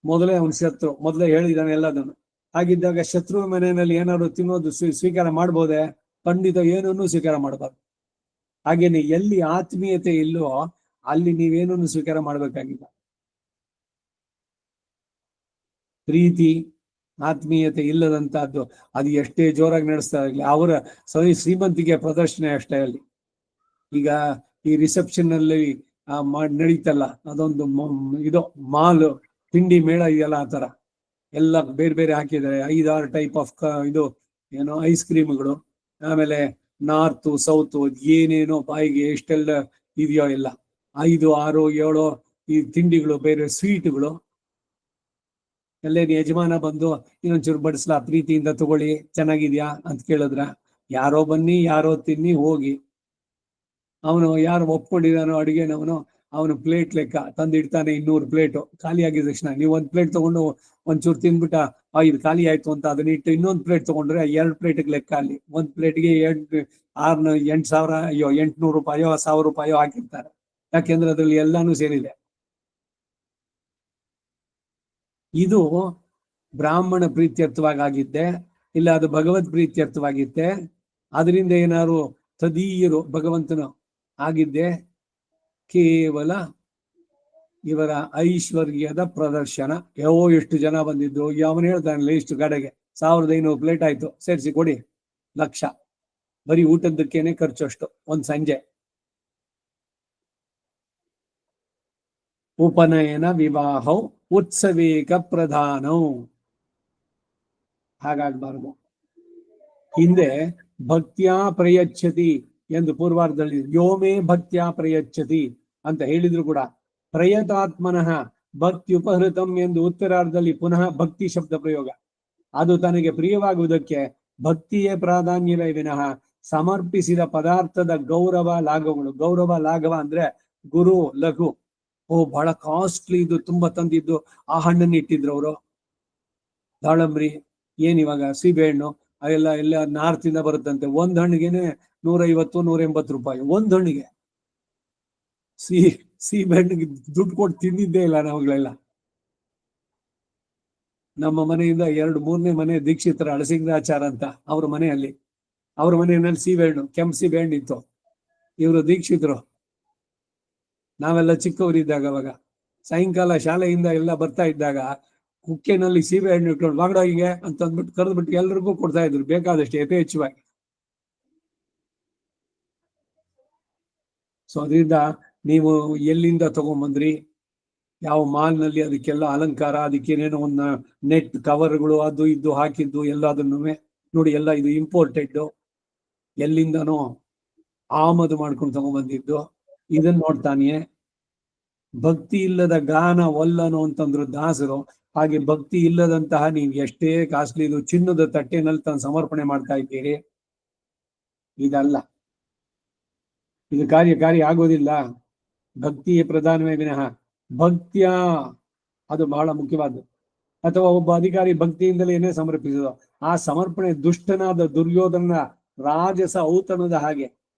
ಮೊದಲೇ ಅವನ ಶತ್ರು, ಮೊದಲೇ ಹೇಳಿದಾನೆ ಎಲ್ಲದನ್ನು. ಹಾಗಿದ್ದಾಗ ಶತ್ರು ಮನೆಯಲ್ಲಿ ಏನಾದ್ರು ತಿನ್ನೋದು ಸ್ವೀಕಾರ ಮಾಡ್ಬೋದೆ? ಖಂಡಿತ ಏನನ್ನೂ ಸ್ವೀಕಾರ ಮಾಡಬಾರ್ದು. ಹಾಗೇನೆ ಎಲ್ಲಿ ಆತ್ಮೀಯತೆ ಇಲ್ಲೋ ಅಲ್ಲಿ ನೀವೇನನ್ನು ಸ್ವೀಕಾರ ಮಾಡ್ಬೇಕಾಗಿಲ್ಲ. ಪ್ರೀತಿ ಆತ್ಮೀಯತೆ ಇಲ್ಲದಂತಹದ್ದು ಅದು ಎಷ್ಟೇ ಜೋರಾಗಿ ನಡೆಸ್ತಾ ಇರಲಿ, ಅವರ ಶ್ರೀಮಂತಿಗೆ ಪ್ರದರ್ಶನ ಅಷ್ಟೇ ಅಲ್ಲಿ. ಈಗ ಈ ರಿಸೆಪ್ಷನ್ ಅಲ್ಲಿ ನಡೀತಲ್ಲ, ಅದೊಂದು ಇದು ಮಾಲ್ ತಿಂಡಿ ಮೇಳ ಇದೆಯಲ್ಲ, ಆ ತರ ಎಲ್ಲ ಬೇರೆ ಬೇರೆ ಹಾಕಿದ್ದಾರೆ. 5-6 ಟೈಪ್ ಆಫ್ ಇದು ಏನೋ ಐಸ್ ಕ್ರೀಮ್ಗಳು, ಆಮೇಲೆ ನಾರ್ತ್ ಸೌತ್ ಏನೇನೋ ಬಾಯಿಗೆ ಎಷ್ಟೆಲ್ಲ ಇದೆಯೋ ಎಲ್ಲ 5, 6, 7 ಈ ತಿಂಡಿಗಳು, ಬೇರೆ ಸ್ವೀಟ್ಗಳು. ಅಲ್ಲೇನು ಯಜಮಾನ ಬಂದು ಇನ್ನೊಂಚೂರು ಬಡಿಸ್ಲಾ, ಪ್ರೀತಿಯಿಂದ ತಗೊಳ್ಳಿ, ಚೆನ್ನಾಗಿದ್ಯಾ ಅಂತ ಕೇಳಿದ್ರ? ಯಾರೋ ಬನ್ನಿ, ಯಾರೋ ತಿನ್ನಿ ಹೋಗಿ. ಅವನು ಯಾರು ಒಪ್ಕೊಂಡಿದಾನೋ ಅಡುಗೆನವನು, ಅವನು ಪ್ಲೇಟ್ ಲೆಕ್ಕ ತಂದಿಡ್ತಾನೆ. 200 ಪ್ಲೇಟು ಖಾಲಿ ಆಗಿದ ತಕ್ಷಣ ನೀವು 1 ಪ್ಲೇಟ್ ತಗೊಂಡು ಒಂಚೂರು ತಿಂದ್ಬಿಟ್ಟ, ಇದು ಖಾಲಿ ಆಯ್ತು ಅಂತ ಅದನ್ನ ಇಟ್ಟು ಇನ್ನೊಂದು ಪ್ಲೇಟ್ ತಗೊಂಡ್ರೆ 2 ಪ್ಲೇಟ್ಗೆ ಲೆಕ್ಕ. ಅಲ್ಲಿ 1 ಪ್ಲೇಟ್ಗೆ 8,000 ಅಯ್ಯೋ 800 ರೂಪಾಯೋ 1,000 ರೂಪಾಯೋ ಹಾಕಿರ್ತಾರೆ. ಯಾಕೆಂದ್ರೆ ಅದ್ರಲ್ಲಿ ಎಲ್ಲಾನು ಸೇರಿದೆ. ಇದು ಬ್ರಾಹ್ಮಣ ಪ್ರೀತ್ಯರ್ಥವಾಗಿದ್ದೆ, ಇಲ್ಲ ಅದು ಭಗವದ್ ಪ್ರೀತ್ಯರ್ಥವಾಗಿದ್ದೆ. ಅದರಿಂದ ಏನಾದ್ರು ತದೀಯರು ಭಗವಂತನು ಆಗಿದ್ದೆ ಕೇವಲ ಇವರ ಐಶ್ವರ್ಯದ ಪ್ರದರ್ಶನ. ಎಷ್ಟು ಜನ ಬಂದಿದ್ದು, ಅವನು ಹೇಳ್ತಾನಲ್ಲ ಇಷ್ಟು ಕಡೆಗೆ 1,500 ಪ್ಲೇಟ್ ಆಯ್ತು, ಸೇರಿಸಿ ಕೊಡಿ 1,00,000. ಬರೀ ಊಟದಕ್ಕೇನೆ ಖರ್ಚು ಅಷ್ಟು ಒಂದ್ ಸಂಜೆ. ಉಪನಯನ ವಿವಾಹೌ ಉತ್ಸವೇಕ ಪ್ರಧಾನೌ. ಹಾಗಾಗಬಾರ್ದು. ಹಿಂದೆ ಭಕ್ತ್ಯಾ ಪ್ರಯಚ್ಛತಿ ಎಂದು ಪೂರ್ವಾರ್ಧದಲ್ಲಿ ಯೋಮೇ ಭಕ್ತ್ಯಾ ಪ್ರಯಚ್ಛತಿ ಅಂತ ಹೇಳಿದ್ರು ಕೂಡ ಪ್ರಯತಾತ್ಮನಃ ಭಕ್ತಿ ಉಪಹೃತಂ ಎಂದು ಉತ್ತರಾರ್ಧದಲ್ಲಿ ಪುನಃ ಭಕ್ತಿ ಶಬ್ದ ಪ್ರಯೋಗ. ಅದು ತನಗೆ ಪ್ರಿಯವಾಗುವುದಕ್ಕೆ ಭಕ್ತಿಯೇ ಪ್ರಾಧಾನ್ಯವೇ ವಿನಃ ಸಮರ್ಪಿಸಿದ ಪದಾರ್ಥದ ಗೌರವ ಲಾಘವಗಳು. ಗೌರವ ಲಾಘವ ಅಂದ್ರೆ ಗುರು ಲಘು. ಬಹಳ ಕಾಸ್ಟ್ಲಿ ಇದು, ತುಂಬಾ ತಂದಿದ್ದು, ಆ ಹಣ್ಣನ್ನು ಇಟ್ಟಿದ್ರು ಅವರು. ದಾಳಂಬ್ರಿ ಏನಿವಾಗ ಸೀಬೆಹಣ್ಣು ಎಲ್ಲ ನಾರ್ತ್ ಇಂದ ಬರುತ್ತಂತೆ. ಒಂದ್ ಹಣ್ಣಿಗೆನೆ 150-180 ರೂಪಾಯಿ ಒಂದ್ ಹಣ್ಣಿಗೆ. ಸೀಬೆಹಣ್ಣಿಗೆ ದುಡ್ಡು ಕೊಟ್ಟು ತಿಂದಿದ್ದೇ ಇಲ್ಲ ನಾವುಗಳೆಲ್ಲ. ನಮ್ಮ ಮನೆಯಿಂದ 2-3ನೇ ಮನೆ ದೀಕ್ಷಿತರ ಅಳಸಿಂಗಾಚಾರ ಅಂತ, ಅವ್ರ ಮನೆಯಲ್ಲಿ, ಅವ್ರ ಮನೆಯಲ್ಲಿ ಸೀಬೆಹಣ್ಣು, ಕೆಂಪು ಸೀಬೆಹಣ್ಣು ಇತ್ತು. ಇವರು ದೀಕ್ಷಿತರು. ನಾವೆಲ್ಲ ಚಿಕ್ಕವರಿದ್ದಾಗ ಅವಾಗ ಸಾಯಂಕಾಲ ಶಾಲೆಯಿಂದ ಎಲ್ಲ ಬರ್ತಾ ಇದ್ದಾಗ ಕುಕ್ಕೆನಲ್ಲಿ ಸೀಬೆ ಹಣ್ಣು ಇಟ್ಕೊಂಡು ಬಾಗಡೋಗಿಗೆ ಅಂತ ಅಂದ್ಬಿಟ್ಟು ಕರೆದ್ಬಿಟ್ಟು ಎಲ್ರಿಗೂ ಕೊಡ್ತಾ ಇದ್ರು, ಬೇಕಾದಷ್ಟು ಯಥೇಚ್ಛವಾಗಿ. ಸೊ ಅದರಿಂದ ನೀವು ಎಲ್ಲಿಂದ ತಗೊಂಡ್ಬಂದ್ರಿ, ಯಾವ ಮಾಲ್ನಲ್ಲಿ ಅದಕ್ಕೆಲ್ಲ ಅಲಂಕಾರ, ಅದಕ್ಕೇನೇನೋ ಒಂದು ನೆಟ್ ಕವರ್ಗಳು ಅದು ಇದು ಹಾಕಿದ್ದು ಎಲ್ಲದನ್ನು ನೋಡಿ, ಎಲ್ಲ ಇದು ಇಂಪೋರ್ಟೆಡ್, ಎಲ್ಲಿಂದನೋ ಆಮದು ಮಾಡ್ಕೊಂಡು ತಗೊಂಡ್ಬಂದಿದ್ದು. ಇದನ್ನ ನೋಡ್ತಾನೆ. ಭಕ್ತಿ ಇಲ್ಲದ ಗಾನ ಒಲ್ಲನು ಅಂತಂದ್ರು ದಾಸರು. ಹಾಗೆ ಭಕ್ತಿ ಇಲ್ಲದಂತಹ ನೀವು ಎಷ್ಟೇ ಕಾಸ್ಟ್ಲಿ ಇದು ಚಿನ್ನದ ತಟ್ಟೆನಲ್ಲಿ ತಂದು ಸಮರ್ಪಣೆ ಮಾಡ್ತಾ ಇದ್ದೀರಿ, ಇದಲ್ಲ, ಇದು ಕಾರ್ಯ ಆಗೋದಿಲ್ಲ. ಭಕ್ತಿಯೇ ಪ್ರಧಾನವೇ ವಿನಃ ಭಕ್ತಿಯ ಅದು ಬಹಳ ಮುಖ್ಯವಾದ್ದು. ಅಥವಾ ಒಬ್ಬ ಅಧಿಕಾರಿ ಭಕ್ತಿಯಿಂದಲೇ ಏನೇ ಸಮರ್ಪಿಸುವುದು, ಆ ಸಮರ್ಪಣೆ ದುಷ್ಟನಾದ ದುರ್ಯೋಧನ ರಾಜಸ ಔತಣದ ಹಾಗೆ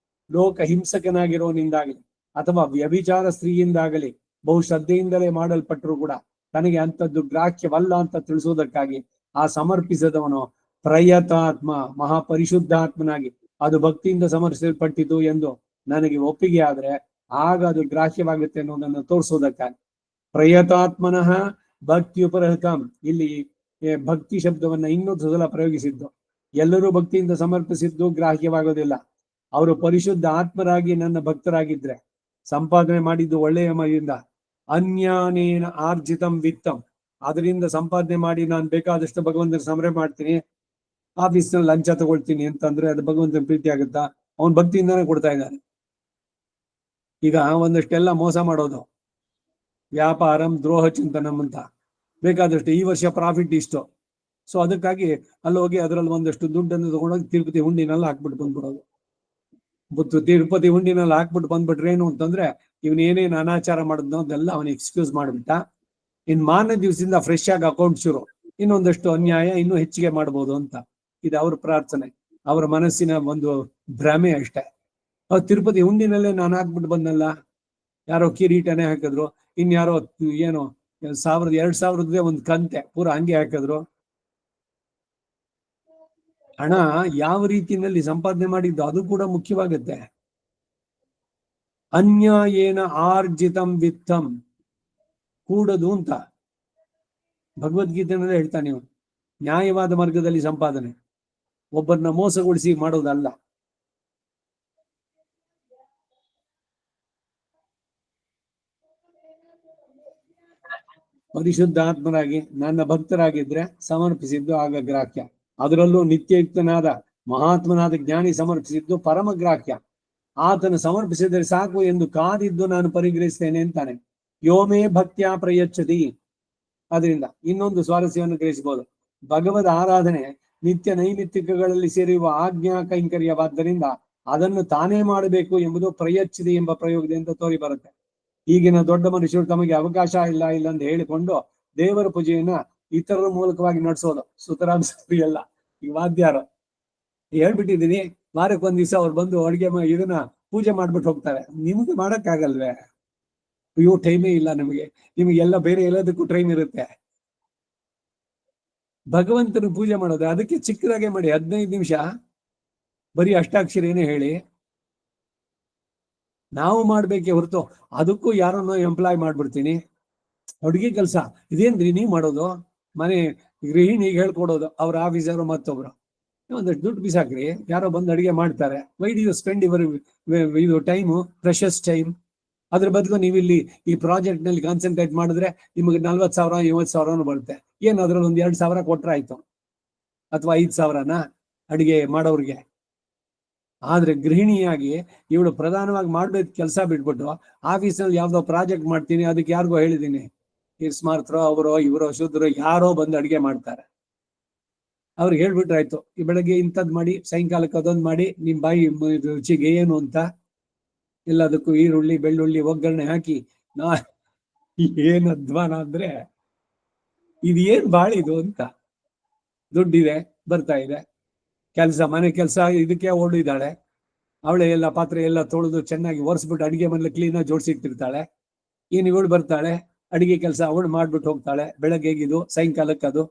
ಲೋಕ ಹಿಂಸಕನಾಗಿರೋನಿಂದಾಗಲಿ ಅಥವಾ ವ್ಯಭಿಚಾರ ಸ್ತ್ರೀಯಿಂದಾಗಲಿ ಬಹು ಶ್ರದ್ಧೆಯಿಂದಲೇ ಮಾಡಲ್ಪಟ್ಟರು ಕೂಡ ತನಗೆ ಅಂಥದ್ದು ಗ್ರಾಹ್ಯವಲ್ಲ ಅಂತ ತಿಳಿಸುವುದಕ್ಕಾಗಿ ಆ ಸಮರ್ಪಿಸದವನು ಪ್ರಯತಾತ್ಮ ಮಹಾಪರಿಶುದ್ಧಾತ್ಮನಾಗಿ ಅದು ಭಕ್ತಿಯಿಂದ ಸಮರ್ಪಿಸಲ್ಪಟ್ಟಿತು ಎಂದು ನನಗೆ ಒಪ್ಪಿಗೆ ಆದ್ರೆ ಆಗ ಅದು ಗ್ರಾಹ್ಯವಾಗುತ್ತೆ ಅನ್ನೋದನ್ನು ತೋರಿಸೋದಕ್ಕಾಗಿ ಪ್ರಯತಾತ್ಮನಃ ಭಕ್ತಿ ಉಪರಹಕಂ. ಇಲ್ಲಿ ಭಕ್ತಿ ಶಬ್ದವನ್ನ ಇನ್ನೊಂದು ಸಲ ಪ್ರಯೋಗಿಸಿದ್ದು. ಎಲ್ಲರೂ ಭಕ್ತಿಯಿಂದ ಸಮರ್ಪಿಸಿದ್ದು ಗ್ರಾಹ್ಯವಾಗೋದಿಲ್ಲ. ಅವರು ಪರಿಶುದ್ಧ ಆತ್ಮರಾಗಿ ನನ್ನ ಭಕ್ತರಾಗಿದ್ರೆ ಸಂಪಾದನೆ ಮಾಡಿದ್ದು ಒಳ್ಳೆಯ ಮನೆಯಿಂದ ಅನ್ಯಾನೇನ ಆರ್ಜಿತಂ ವಿತ್ತಂ, ಅದರಿಂದ ಸಂಪಾದನೆ ಮಾಡಿ ನಾನು ಬೇಕಾದಷ್ಟು ಭಗವಂತನ ಸಮರೆ ಮಾಡ್ತೀನಿ, ಆಫೀಸ್ನಲ್ಲಿ ಲಂಚ ತಗೊಳ್ತೀನಿ ಅಂತಂದ್ರೆ ಅದು ಭಗವಂತನ ಪ್ರೀತಿ ಆಗುತ್ತಾ? ಅವನ್ ಭಕ್ತಿಯಿಂದಾನೇ ಕೊಡ್ತಾ ಇದ್ದಾನೆ. ಈಗ ಒಂದಷ್ಟೆಲ್ಲ ಮೋಸ ಮಾಡೋದು, ವ್ಯಾಪಾರಂ ದ್ರೋಹ ಚಿಂತನಂ ಅಂತ ಬೇಕಾದಷ್ಟು ಈ ವರ್ಷ ಪ್ರಾಫಿಟ್ ಇಷ್ಟು, ಸೊ ಅದಕ್ಕಾಗಿ ಅಲ್ಲಿ ಹೋಗಿ ಅದರಲ್ಲಿ ಒಂದಷ್ಟು ದುಡ್ಡನ್ನು ತಗೊಂಡೋಗಿ ತಿರುಪತಿ ಹುಂಡಿನಲ್ಲಿ ಹಾಕ್ಬಿಟ್ಟು ಬಂದ್ಬಿಡೋದು. ತಿರುಪತಿ ಹುಂಡಿನಲ್ಲಿ ಹಾಕ್ಬಿಟ್ಟು ಬಂದ್ಬಿಟ್ರೆ ಏನು ಅಂತಂದ್ರೆ ಇವನ್ ಏನೇನು ಅನಾಚಾರ ಮಾಡಿದ್ನೋ ಅದೆಲ್ಲ ಅವನ ಎಕ್ಸ್ಕ್ಯೂಸ್ ಮಾಡ್ಬಿಟ್ಟ. ಇನ್ ಮಾರನೇ ದಿವಸದಿಂದ ಫ್ರೆಶ್ ಆಗಿ ಅಕೌಂಟ್ ಶುರು, ಇನ್ನೊಂದಷ್ಟು ಅನ್ಯಾಯ ಇನ್ನೂ ಹೆಚ್ಚಿಗೆ ಮಾಡ್ಬೋದು ಅಂತ. ಇದು ಅವ್ರ ಪ್ರಾರ್ಥನೆ, ಅವರ ಮನಸ್ಸಿನ ಒಂದು ಭ್ರಮೆ ಅಷ್ಟೇ. ತಿರುಪತಿ ಹುಂಡಿನಲ್ಲೇ ನಾನು ಹಾಕ್ಬಿಟ್ಟು ಬಂದಲ್ಲ, ಯಾರೋ ಕಿರೀಟನೇ ಹಾಕಿದ್ರು, ಇನ್ಯಾರೋ ಏನೋ 2,000 ಒಂದು ಕಂತೆ ಪೂರ ಹಂಗೆ ಹಾಕಿದ್ರು. ಹಣ ಯಾವ ರೀತಿಯಲ್ಲಿ ಸಂಪಾದನೆ ಮಾಡಿದ್ದು ಅದು ಕೂಡ ಮುಖ್ಯವಾಗುತ್ತೆ. ಅನ್ಯಾಯೇನ ಆರ್ಜಿತಂ ವಿತ್ತಂ ಕೂಡದು ಅಂತ ಭಗವದ್ಗೀತೆನಲ್ಲೇ ಹೇಳ್ತಾನೆ. ನೀವು ನ್ಯಾಯವಾದ ಮಾರ್ಗದಲ್ಲಿ ಸಂಪಾದನೆ, ಒಬ್ಬರನ್ನ ಮೋಸಗೊಳಿಸಿ ಮಾಡೋದಲ್ಲ. ಪರಿಶುದ್ಧಾತ್ಮರಾಗಿ ನನ್ನ ಭಕ್ತರಾಗಿದ್ರೆ ಸಮರ್ಪಿಸಿದ್ದು ಆಗ ಗ್ರಾಹ್ಯ. ಅದರಲ್ಲೂ ನಿತ್ಯಯುಕ್ತನಾದ ಮಹಾತ್ಮನಾದ ಜ್ಞಾನಿ ಸಮರ್ಪಿಸಿದ್ದು ಪರಮ ಗ್ರಾಹ್ಯ. ಆತನು ಸಮರ್ಪಿಸಿದರೆ ಸಾಕು ಎಂದು ಕಾದಿದ್ದು ನಾನು ಪರಿಗ್ರಹಿಸ್ತೇನೆ ಅಂತಾನೆ. ಯೋಮೇ ಭಕ್ತ್ಯಾ ಪ್ರಯಚ್ಛತಿ. ಅದರಿಂದ ಇನ್ನೊಂದು ಸ್ವಾರಸ್ಯವನ್ನು ಗ್ರಹಿಸಬಹುದು. ಭಗವದ್ ಆರಾಧನೆ ನಿತ್ಯ ನೈಮಿತ್ತಿಕಗಳಲ್ಲಿ ಸೇರಿರುವ ಆಜ್ಞಾ ಕೈಂಕರ್ಯವಾದ್ದರಿಂದ ಅದನ್ನು ತಾನೇ ಮಾಡಬೇಕು ಎಂಬುದು ಪ್ರಯಚ್ಛತಿ ಎಂಬ ಪ್ರಯೋಗದಿಂದ ತೋರಿ ಬರುತ್ತೆ. ಈಗಿನ ದೊಡ್ಡ ಮನುಷ್ಯರು ತಮಗೆ ಅವಕಾಶ ಇಲ್ಲ ಅಂತ ಹೇಳಿಕೊಂಡು ದೇವರ ಪೂಜೆಯನ್ನ ಇತರರ ಮೂಲಕವಾಗಿ ನಡೆಸೋದು. ಸುತರಾಮ್ ಸರಿ ಅಲ್ಲ, ಈ ವಾದ್ಯಾರು ಹೇಳ್ಬಿಟ್ಟಿದೀನಿ, ವಾರಕ್ಕೊಂದ್ ದಿವಸ ಅವ್ರು ಬಂದು ಅಡುಗೆ ಇದನ್ನ ಪೂಜೆ ಮಾಡ್ಬಿಟ್ಟು ಹೋಗ್ತಾರೆ. ನಿಮ್ಗೆ ಮಾಡಕ್ಕಾಗಲ್ವೇ? ಅಯ್ಯೋ ಟೈಮೇ ಇಲ್ಲ ನಮಗೆ. ನಿಮಗೆಲ್ಲ ಬೇರೆ ಎಲ್ಲದಕ್ಕೂ ಟೈಮ್ ಇರುತ್ತೆ. ಭಗವಂತನ ಪೂಜೆ ಮಾಡೋದು ಅದಕ್ಕೆ ಚಿಕ್ಕದಾಗೆ ಮಾಡಿ, 15 ನಿಮಿಷ ಬರೀ ಅಷ್ಟಾಕ್ಷರಿನೇ ಹೇಳಿ ನಾವು ಮಾಡ್ಬೇಕೆ ಹೊರತು ಅದಕ್ಕೂ ಯಾರನ್ನೋ ಎಂಪ್ಲಾಯ್ ಮಾಡ್ಬಿಡ್ತೀನಿ. ಅಡುಗೆ ಕೆಲಸ ಇದೇನ್ರಿ ನೀವ್ ಮಾಡೋದು? ಮನೆ ಗೃಹಿಣಿಗೆ ಹೇಳ್ಕೊಡೋದು ಅವ್ರ ಆಫೀಸರು ಮತ್ತೊಬ್ರು, ಒಂದಷ್ಟು ದುಡ್ಡು ಬಿಸಾಕ್ರಿ, ಯಾರೋ ಬಂದು ಅಡುಗೆ ಮಾಡ್ತಾರೆ. Why do you spend your ಇದು ಟೈಮು, ಪ್ರೆಷಸ್ ಟೈಮ್? ಅದ್ರ ಬದಲು ನೀವಿಲ್ಲಿ ಈ ಪ್ರಾಜೆಕ್ಟ್ ನಲ್ಲಿ ಕಾನ್ಸಂಟ್ರೇಟ್ ಮಾಡಿದ್ರೆ ನಿಮಗೆ 40,000 50,000 ಬರುತ್ತೆ. ಏನು ಅದ್ರಲ್ಲಿ 1-2,000 ಕೊಟ್ರೆ ಆಯ್ತು, ಅಥವಾ 5,000ನ ಅಡಿಗೆ ಮಾಡೋರ್ಗೆ. ಆದ್ರೆ ಗೃಹಿಣಿಯಾಗಿ ಇವಳು ಪ್ರಧಾನವಾಗಿ ಮಾಡ್ಬೇಕು ಕೆಲಸ ಬಿಟ್ಬಿಟ್ಟು ಆಫೀಸ್ನಲ್ಲಿ ಯಾವ್ದೋ ಪ್ರಾಜೆಕ್ಟ್ ಮಾಡ್ತೀನಿ, ಅದಕ್ಕೆ ಯಾರಿಗೋ ಹೇಳಿದೀನಿ, ಸ್ಮಾರ್ತರೋ ಅವರೋ ಇವರೋ ಶುದ್ಧರೋ ಯಾರೋ ಬಂದು ಅಡಿಗೆ ಮಾಡ್ತಾರೆ. ಅವ್ರಿಗೆ ಹೇಳ್ಬಿಟ್ರಾಯ್ತು, ಈ ಬೆಳಗ್ಗೆ ಇಂಥದ್ ಮಾಡಿ, ಸಾಯಂಕಾಲಕ್ಕೆ ಅದೊಂದು ಮಾಡಿ, ನಿಮ್ ಬಾಯಿ ರುಚಿಗೆ ಏನು ಅಂತ ಎಲ್ಲದಕ್ಕೂ ಈರುಳ್ಳಿ ಬೆಳ್ಳುಳ್ಳಿ ಒಗ್ಗರಣೆ ಹಾಕಿ ಏನ್ ಅಧ್ವಾನ ಅಂದ್ರೆ ಇದು ಏನ್ ಬಾಳಿದು ಅಂತ. ದುಡ್ಡಿದೆ, ಬರ್ತಾ ಇದೆ, ಕೆಲಸ ಮನೆ ಕೆಲಸ ಇದಕ್ಕೆ ಓಡಿದ್ದಾಳೆ. ಅವಳೆ ಎಲ್ಲ ಪಾತ್ರೆ ಎಲ್ಲ ತೊಳೆದು ಚೆನ್ನಾಗಿ ಒರೆಸ್ಬಿಟ್ಟು ಅಡಿಗೆ ಮನೇಲಿ ಕ್ಲೀನಾಗಿ ಜೋಡಿಸಿಟ್ಟಿರ್ತಾಳೆ. ಇನ್ನು ಇವಳು ಬರ್ತಾಳೆ, ಅಡಿಗೆ ಕೆಲಸ ಅವಳು ಮಾಡ್ಬಿಟ್ಟು ಹೋಗ್ತಾಳೆ. ಬೆಳಗ್ಗೆಗಿದು, ಸಾಯಂಕಾಲಕ್ಕೆ ಅದು.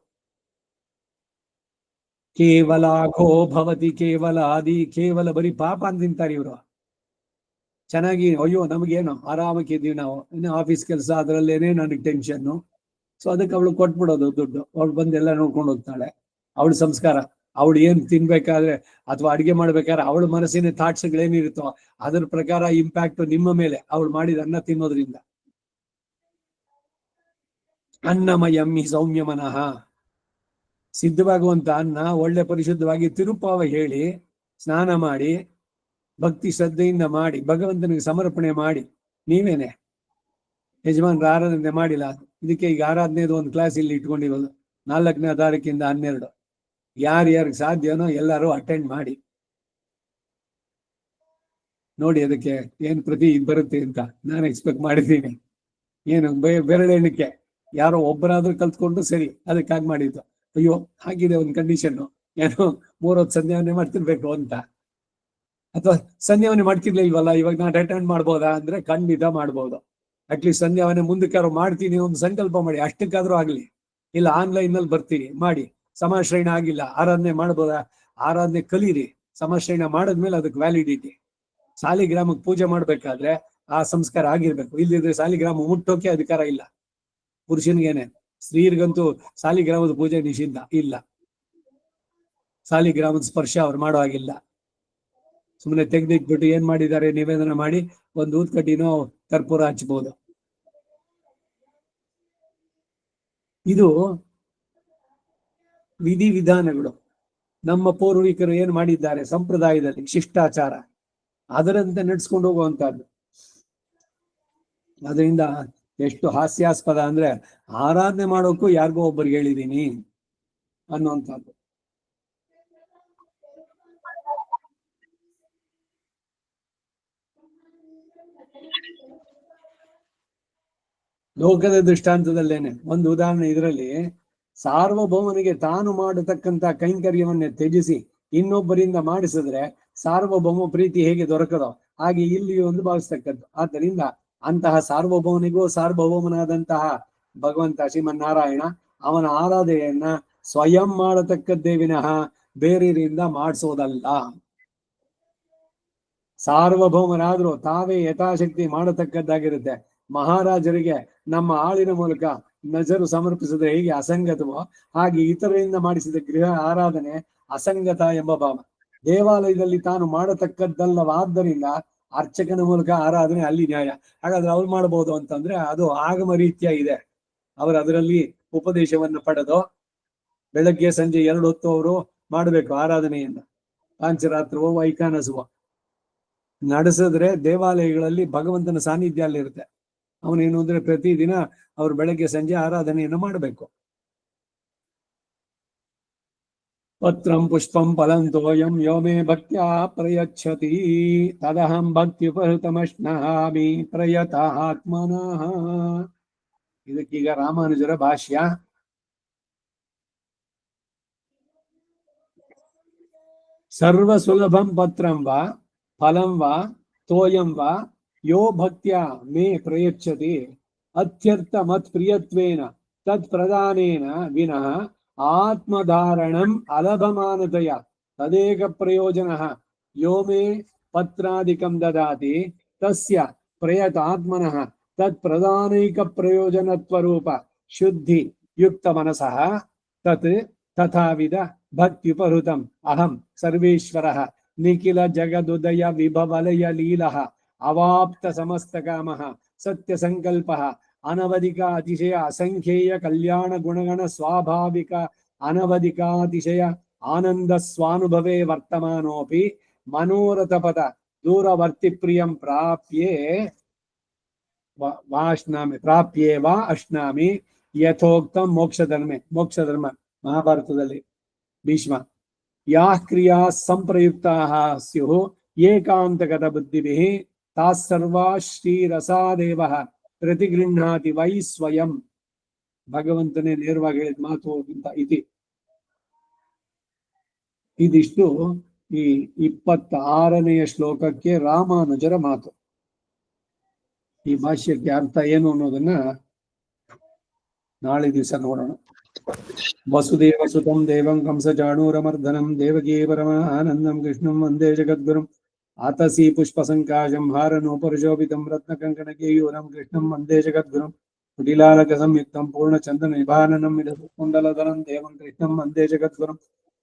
ಕೇವಲ ಖೋ ಭವತಿ ಕೇವಲ ಆದಿ, ಕೇವಲ ಬರೀ ಪಾಪ ಅಂತ ತಿಂತಾರೆ ಇವರು. ಚೆನ್ನಾಗಿ ಅಯ್ಯೋ ನಮಗೇನು ಆರಾಮಕ್ಕಿದ್ದೀವಿ ನಾವು, ಇನ್ನು ಆಫೀಸ್ ಕೆಲಸ ಅದರಲ್ಲೇನೆ ನನಗೆ ಟೆನ್ಷನ್ನು. ಸೊ ಅದಕ್ಕೆ ಅವಳು ಕೊಟ್ಬಿಡೋದು ದುಡ್ಡು, ಅವಳು ಬಂದೆಲ್ಲ ನೋಡ್ಕೊಂಡು ಹೋಗ್ತಾಳೆ. ಅವಳ ಸಂಸ್ಕಾರ, ಅವಳು ಏನ್ ತಿನ್ಬೇಕಾದ್ರೆ ಅಥವಾ ಅಡಿಗೆ ಮಾಡ್ಬೇಕಾದ್ರೆ ಅವಳ ಮನಸ್ಸಿನ ಥಾಟ್ಸ್ಗಳೇನಿರುತ್ತೋ ಅದ್ರ ಪ್ರಕಾರ ಇಂಪ್ಯಾಕ್ಟ್ ನಿಮ್ಮ ಮೇಲೆ ಅವಳು ಮಾಡಿದ ಅನ್ನ ತಿನ್ನೋದ್ರಿಂದ. ಅನ್ನಮಯಂ ಹಿ ಸೌಮ್ಯ ಮನಃ, ಸಿದ್ಧವಾಗುವಂತ ಅನ್ನ ಒಳ್ಳೆ ಪರಿಶುದ್ಧವಾಗಿ ತಿರುಪಾವ ಹೇಳಿ ಸ್ನಾನ ಮಾಡಿ ಭಕ್ತಿ ಶ್ರದ್ಧೆಯಿಂದ ಮಾಡಿ ಭಗವಂತನಿಗೆ ಸಮರ್ಪಣೆ ಮಾಡಿ. ನೀವೇನೆ ಯಜಮಾನ್ರ ಆರಾಧನೆ ಮಾಡಿಲ್ಲ, ಇದಕ್ಕೆ ಈಗ ಆರಾಧನೆದು ಒಂದು ಕ್ಲಾಸ್ ಇಲ್ಲಿ ಇಟ್ಕೊಂಡಿರೋದು. 4ನೇ ತಾರೀಕಿಂದ 12. ಯಾರ್ಯಾರಿಗೆ ಸಾಧ್ಯನೋ ಎಲ್ಲರೂ ಅಟೆಂಡ್ ಮಾಡಿ ನೋಡಿ. ಅದಕ್ಕೆ ಏನ್ ಪ್ರತಿ ಬರುತ್ತೆ ಅಂತ ನಾನು ಎಕ್ಸ್ಪೆಕ್ಟ್ ಮಾಡಿದ್ದೀನಿ. ಏನು ಬೆರಳೆಣಿಕೆ ಯಾರೋ ಒಬ್ಬರಾದ್ರೂ ಕಲ್ತ್ಕೊಂಡು ಸರಿ ಅದಕ್ಕಾಗಿ ಮಾಡಿದ್ದು. ಅಯ್ಯೋ ಹಾಗಿದೆ ಒಂದು ಕಂಡೀಷನ್, ಏನೋ 3 ಹೊತ್ತು ಸಂಧ್ಯಾವನೆ ಮಾಡ್ತಿರ್ಬೇಕು ಅಂತ, ಅಥವಾ ಸಂಧ್ಯಾವನೆ ಮಾಡ್ತಿರ್ಲಿಲ್ವಲ್ಲ ಇವಾಗ ನಾನು ಅಟೆಂಡ್ ಮಾಡ್ಬೋದಾ ಅಂದ್ರೆ ಖಂಡಿತ ಮಾಡ್ಬೋದು. ಅಟ್ಲೀಸ್ಟ್ ಸಂಧ್ಯಾವನೆ ಮುಂದಕ್ಕೆ ಯಾರು ಮಾಡ್ತೀನಿ ಒಂದು ಸಂಕಲ್ಪ ಮಾಡಿ, ಅಷ್ಟಕ್ಕಾದ್ರೂ ಆಗ್ಲಿ. ಇಲ್ಲ ಆನ್ಲೈನ್ ನಲ್ಲಿ ಬರ್ತೀನಿ ಮಾಡಿ, ಸಮಾಶ್ರಯಣ ಆಗಿಲ್ಲ ಆರಾಧನೆ ಮಾಡ್ಬೋದಾ, ಆರಾಧನೆ ಕಲೀರಿ, ಸಮಾಶ್ರಯಣ ಮಾಡಿದ್ಮೇಲೆ ಅದಕ್ಕೆ ವ್ಯಾಲಿಡಿಟಿ. ಸಾಲಿಗ್ರಾಮಕ್ಕೆ ಪೂಜೆ ಮಾಡ್ಬೇಕಾದ್ರೆ ಆ ಸಂಸ್ಕಾರ ಆಗಿರ್ಬೇಕು, ಇಲ್ಲದಿದ್ರೆ ಸಾಲಿಗ್ರಾಮ ಮುಟ್ಟೋಕೆ ಅಧಿಕಾರ ಇಲ್ಲ ಪುರುಷನಿಗೇನೆ. ಸ್ತ್ರೀಯರಿಗಂತೂ ಸಾಲಿಗ್ರಾಮದ ಪೂಜೆ ನಿಷಿದ್ಧ ಇಲ್ಲ, ಸಾಲಿಗ್ರಾಮದ ಸ್ಪರ್ಶ ಅವ್ರು ಮಾಡೋ ಹಾಗಿಲ್ಲ. ಸುಮ್ಮನೆ ತೆಗೆದಿಟ್ಬಿಟ್ಟು ಏನ್ ಮಾಡಿದ್ದಾರೆ ನಿವೇದನ ಮಾಡಿ ಒಂದು ಊದ್ಕಡ್ಡಿನೋ ಕರ್ಪೂರ ಹಚ್ಬೋದು. ಇದು ವಿಧಿ ವಿಧಾನಗಳು, ನಮ್ಮ ಪೂರ್ವಿಕರು ಏನ್ ಮಾಡಿದ್ದಾರೆ ಸಂಪ್ರದಾಯದಲ್ಲಿ ಶಿಷ್ಟಾಚಾರ, ಅದರಂತೆ ನಡ್ಸ್ಕೊಂಡು ಹೋಗುವಂತಹದ್ದು. ಅದರಿಂದ ಎಷ್ಟು ಹಾಸ್ಯಾಸ್ಪದ ಅಂದ್ರೆ ಆರಾಧನೆ ಮಾಡೋಕ್ಕೂ ಯಾರಿಗೋ ಒಬ್ಬರಿಗೆ ಹೇಳಿದೀನಿ ಅನ್ನುವಂಥದ್ದು. ಲೋಕದ ದೃಷ್ಟಾಂತದಲ್ಲೇನೆ ಒಂದು ಉದಾಹರಣೆ. ಇದರಲ್ಲಿ ಸಾರ್ವಭೌಮನಿಗೆ ತಾನು ಮಾಡತಕ್ಕಂತ ಕೈಂಕರ್ಯವನ್ನೇ ತ್ಯಜಿಸಿ ಇನ್ನೊಬ್ಬರಿಂದ ಮಾಡಿಸಿದ್ರೆ ಸಾರ್ವಭೌಮ ಪ್ರೀತಿ ಹೇಗೆ ದೊರಕದೋ ಹಾಗೆ ಇಲ್ಲಿ ಒಂದು ಭಾವಿಸ್ತಕ್ಕದ್ದು. ಆದ್ದರಿಂದ ಅಂತಹ ಸಾರ್ವಭೌಮನಿಗೂ ಸಾರ್ವಭೌಮನಾದಂತಹ ಭಗವಂತ ಶ್ರೀಮನ್ನಾರಾಯಣ ಅವನ ಆರಾಧನೆಯನ್ನ ಸ್ವಯಂ ಮಾಡತಕ್ಕದ್ದೇ ವಿನಃ ಬೇರೆಯವರಿಂದ ಮಾಡಿಸೋದಲ್ಲ. ಸಾರ್ವಭೌಮರಾದ್ರೂ ತಾವೇ ಯಥಾಶಕ್ತಿ ಮಾಡತಕ್ಕದ್ದಾಗಿರುತ್ತೆ. ಮಹಾರಾಜರಿಗೆ ನಮ್ಮ ಆಳಿನ ಮೂಲಕ ನಜರು ಸಮರ್ಪಿಸಿದ್ರೆ ಹೇಗೆ ಅಸಂಗತವೋ ಹಾಗೆ ಇತರರಿಂದ ಮಾಡಿಸಿದ ಗೃಹ ಆರಾಧನೆ ಅಸಂಗತ ಎಂಬ ಭಾವ. ದೇವಾಲಯದಲ್ಲಿ ತಾನು ಮಾಡತಕ್ಕದ್ದಲ್ಲವಾದ್ದರಿಂದ ಅರ್ಚಕನ ಮೂಲಕ ಆರಾಧನೆ ಅಲ್ಲಿ ನ್ಯಾಯ. ಹಾಗಾದ್ರೆ ಅವ್ರು ಮಾಡಬಹುದು ಅಂತಂದ್ರೆ ಅದು ಆಗಮ ರೀತ್ಯ ಇದೆ. ಅವರು ಅದರಲ್ಲಿ ಉಪದೇಶವನ್ನು ಪಡೆದು ಬೆಳಗ್ಗೆ ಸಂಜೆ 2 ಹೊತ್ತು ಅವರು ಮಾಡಬೇಕು ಆರಾಧನೆಯನ್ನ. ಪಾಂಚರಾತ್ರವೋ ವೈಖಾನಸವೋ ನಡೆಸಿದ್ರೆ ದೇವಾಲಯಗಳಲ್ಲಿ ಭಗವಂತನ ಸಾನ್ನಿಧ್ಯ ಅಲ್ಲಿರುತ್ತೆ. ಅವನೇನು ಅಂದ್ರೆ ಪ್ರತಿದಿನ ಅವ್ರು ಬೆಳಗ್ಗೆ ಸಂಜೆ ಆರಾಧನೆಯನ್ನು ಮಾಡಬೇಕು. ಪತ್ರಂ ಪುಷ್ಪಂ ಫಲಂ ತೋಯಂ ಯೋ ಮೇ ಭಕ್ತ್ಯಾ ಪ್ರಯಚ್ಛತಿ ತದಹಂ ಭಕ್ತ್ಯುಪಹೃತಮಶ್ನಾಮಿ ಪ್ರಯತಾತ್ಮನಃ. ಇದಕ್ಕೀಗ ರಾಮಾನುಜರ ಭಾಷ್ಯ. ಸರ್ವ ಸುಲಭಂ ಪತ್ರಂ ವಾ ಫಲಂ ವಾ ತೋಯಂ ವಾ ಯೋ ಭಕ್ತ್ಯಾ ಮೇ ಪ್ರಯಚ್ಛತಿ ಅತ್ಯರ್ಥ ಮತ್ ಪ್ರಿಯತ್ವೇನ ತತ್ ಪ್ರದಾನೇನ ವಿನಃ ಆತ್ಮಧಾರಣಂ ಅಲಭಮಾನತೆಯ ತದೇಕ ಪ್ರಯೋಜನಃ ಯೋ ಮೇ ಪತ್ರಾದಿಕಂ ದದಾತಿ ತಸ್ಯ ಪ್ರಯತಾತ್ಮನಃ ತತ್ ಪ್ರದಾನೈಕ ಪ್ರಯೋಜನತ್ವರೂಪ ಶುದ್ಧಿ ಯುಕ್ತ ಮನಸಃ ತತ್ ತಥಾವಿಧ ಭಕ್ತ್ಯುಪಹೃತಂ ಅಹಂ ಸರ್ವೇಶ್ವರಃ ನಿಖಿಲ ಜಗದುದಯ ವಿಭವಲಯ ಲೀಲಃ ಅವಾಪ್ತ ಸಮಸ್ತ ಕಾಮಃ ಸತ್ಯ ಸಂಕಲ್ಪಃ ಅನವಧಿಕ ಅತಿಶಯ ಅಸಂಖ್ಯೇಯ ಕಲ್ಯಾಣ ಗುಣಗಣ ಸ್ವಾಭಾವಿಕ ಅನವಧಿಕಾತಿಶಯ ಆನಂದ ಸ್ವಾನುಭವೇ ವರ್ತಮಾನೋಪಿ ಮನೋರಥ ಪದ ದೂರವರ್ತಿ ಪ್ರಿಯಂ ಪ್ರಾಪ್ಯೇ ವಾ ಅಶ್ನಾಮಿ ಯಥೋಕ್ತಂ ಮೋಕ್ಷಧರ್ಮೆ. ಮೋಕ್ಷಧರ್ಮ ಮಹಾಭಾರತದಲ್ಲಿ ಭೀಷ್ಮ ಯಾ ಕ್ರಿಯಾ ಸಂಪ್ರಯುಕ್ತಾ ಸ್ಯು ಏಕಾಂತಗತ ಬುದ್ಧಿಭಿಃ ತಾಸ್ಸರ್ವಾ ಶ್ರೀರಸಾದೇವ ಪ್ರತಿಗೃಹ್ಣಾತಿ ವೈ ಸ್ವಯಂ. ಭಗವಂತನೇ ನೇರವಾಗಿ ಹೇಳಿದ ಮಾತು ಅಂತ ಇತಿ. ಇದಿಷ್ಟು ಈ 26ನೇ ಶ್ಲೋಕಕ್ಕೆ ರಾಮಾನುಜರ ಮಾತು. ಈ ಭಾಷ್ಯಕ್ಕೆ ಅರ್ಥ ಏನು ಅನ್ನೋದನ್ನ ನಾಳೆ ದಿವಸ ನೋಡೋಣ. ವಸುದೇವ ಸುತಂ ದೇವಂ ಕಂಸ ಚಾಣೂರಮರ್ದನಂ ದೇವಕೀ ಪರಮಾನಂದಂ ಕೃಷ್ಣಂ ವಂದೇ ಜಗದ್ಗುರುಂ ಆತಸಿ ಪುಷ್ಪ ಸಂಕಾಶಂ ಹಾರನೋಪರಿಶೋಭಿತಂ ರತ್ನಕಂಕಣ ಕೇಯೂರಂ ಕೃಷ್ಣಂ ವಂದೇ ಜಗದ್ಗುರುಂ ಕುಟಿಲಾಲಕ ಸಂಯುಕ್ತಂ ಪೂರ್ಣಚಂದನ ನಿಭಾನನಂ ಕುಂಡಲಧರಂ ದೇವಂ ಕೃಷ್ಣಂ ವಂದೇ ಜಗದ್ಗುರುಂ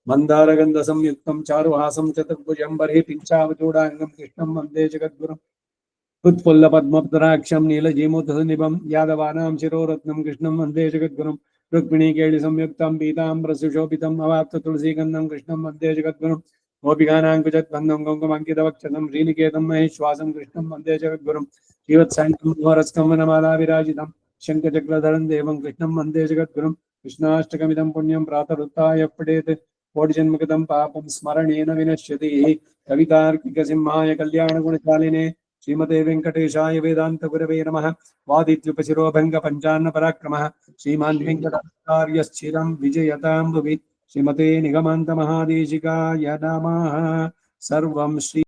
ಮಂದಾರಗಂಧ ಸಂಯುಕ್ತಂ ಚಾರುಹಾಸಂ ಚತುರ್ಭುಜಂ ಬರ್ಹಿ ಪಿಂಚಾವಚೂಡಾಂಗಂ ಕೃಷ್ಣಂ ವಂದೇ ಜಗದ್ಗುರುಂ ಉತ್ಫುಲ್ಲ ಪದ್ಮಪತ್ರಾಕ್ಷಂ ನೀಲಜೀಮೋತ್ತನಿಭಂ ಯಾದವಾನಾಂ ಶಿರೋರತ್ನಂ ಕೃಷ್ಣಂ ವಂದೇ ಜಗದ್ಗುರುಂ ರುಕ್ಮಿಣೀ ಕೇಳಿ ಸಂಯುಕ್ತಂ ಪೀತಾಂಬರ ಸುಶೋಭಿತಂ ಅವಾಪ್ತ ತುಳಸೀಗಂಧಂ ಕೃಷ್ಣಂ ವಂದೇ ಜಗದ್ಗುರುಂ ಗೋಪಿಕಾನಾಂಕುಜದ್ಬಂಧಂ ಕುಂಕುಮಂಕಿತವಕ್ಷಸಂ ಶ್ರೀನಿಕೇತಂ ಮಹೇಶ್ವಾಸಂ ಕೃಷ್ಣಂ ವಂದೇ ಜಗದ್ಗುರುಂ ಶ್ರೀವತ್ಸಾಂಕಂ ಘೋರಸ್ಕಂ ವನಮಾಲಾ ವಿರಾಜಿತಂ ಶಂಖಚಕ್ರಧರಂ ದೇವಂ ಕೃಷ್ಣಂ ವಂದೇ ಜಗದ್ಗುರುಂ ಕೃಷ್ಣಾಷ್ಟಕಮಿದಂ ಪುಣ್ಯಂ ಪ್ರಾತರುತ್ಥಾಯ ಪಠೇತ್ ಕೋಟಿಜನ್ಮಕೃತಂ ಪಾಪಂ ಸ್ಮರಣೇನ ವಿನಶ್ಯತಿ. ಕವಿತಾರ್ಕಿಕ ಸಿಂಹಾಯ ಕಲ್ಯಾಣ ಗುಣಶಾಲಿನೇ श्रीमते वेंकटेशाय वेदांत गुरवे नमः। वादित्युपशिरोभंग पंचान्न पराक्रमः श्रीमान् वेंकटाचार्य स्थिरं विजयतां भुवि। श्रीमते निगमान्त महादेशिकाय नमः। सर्वं श्री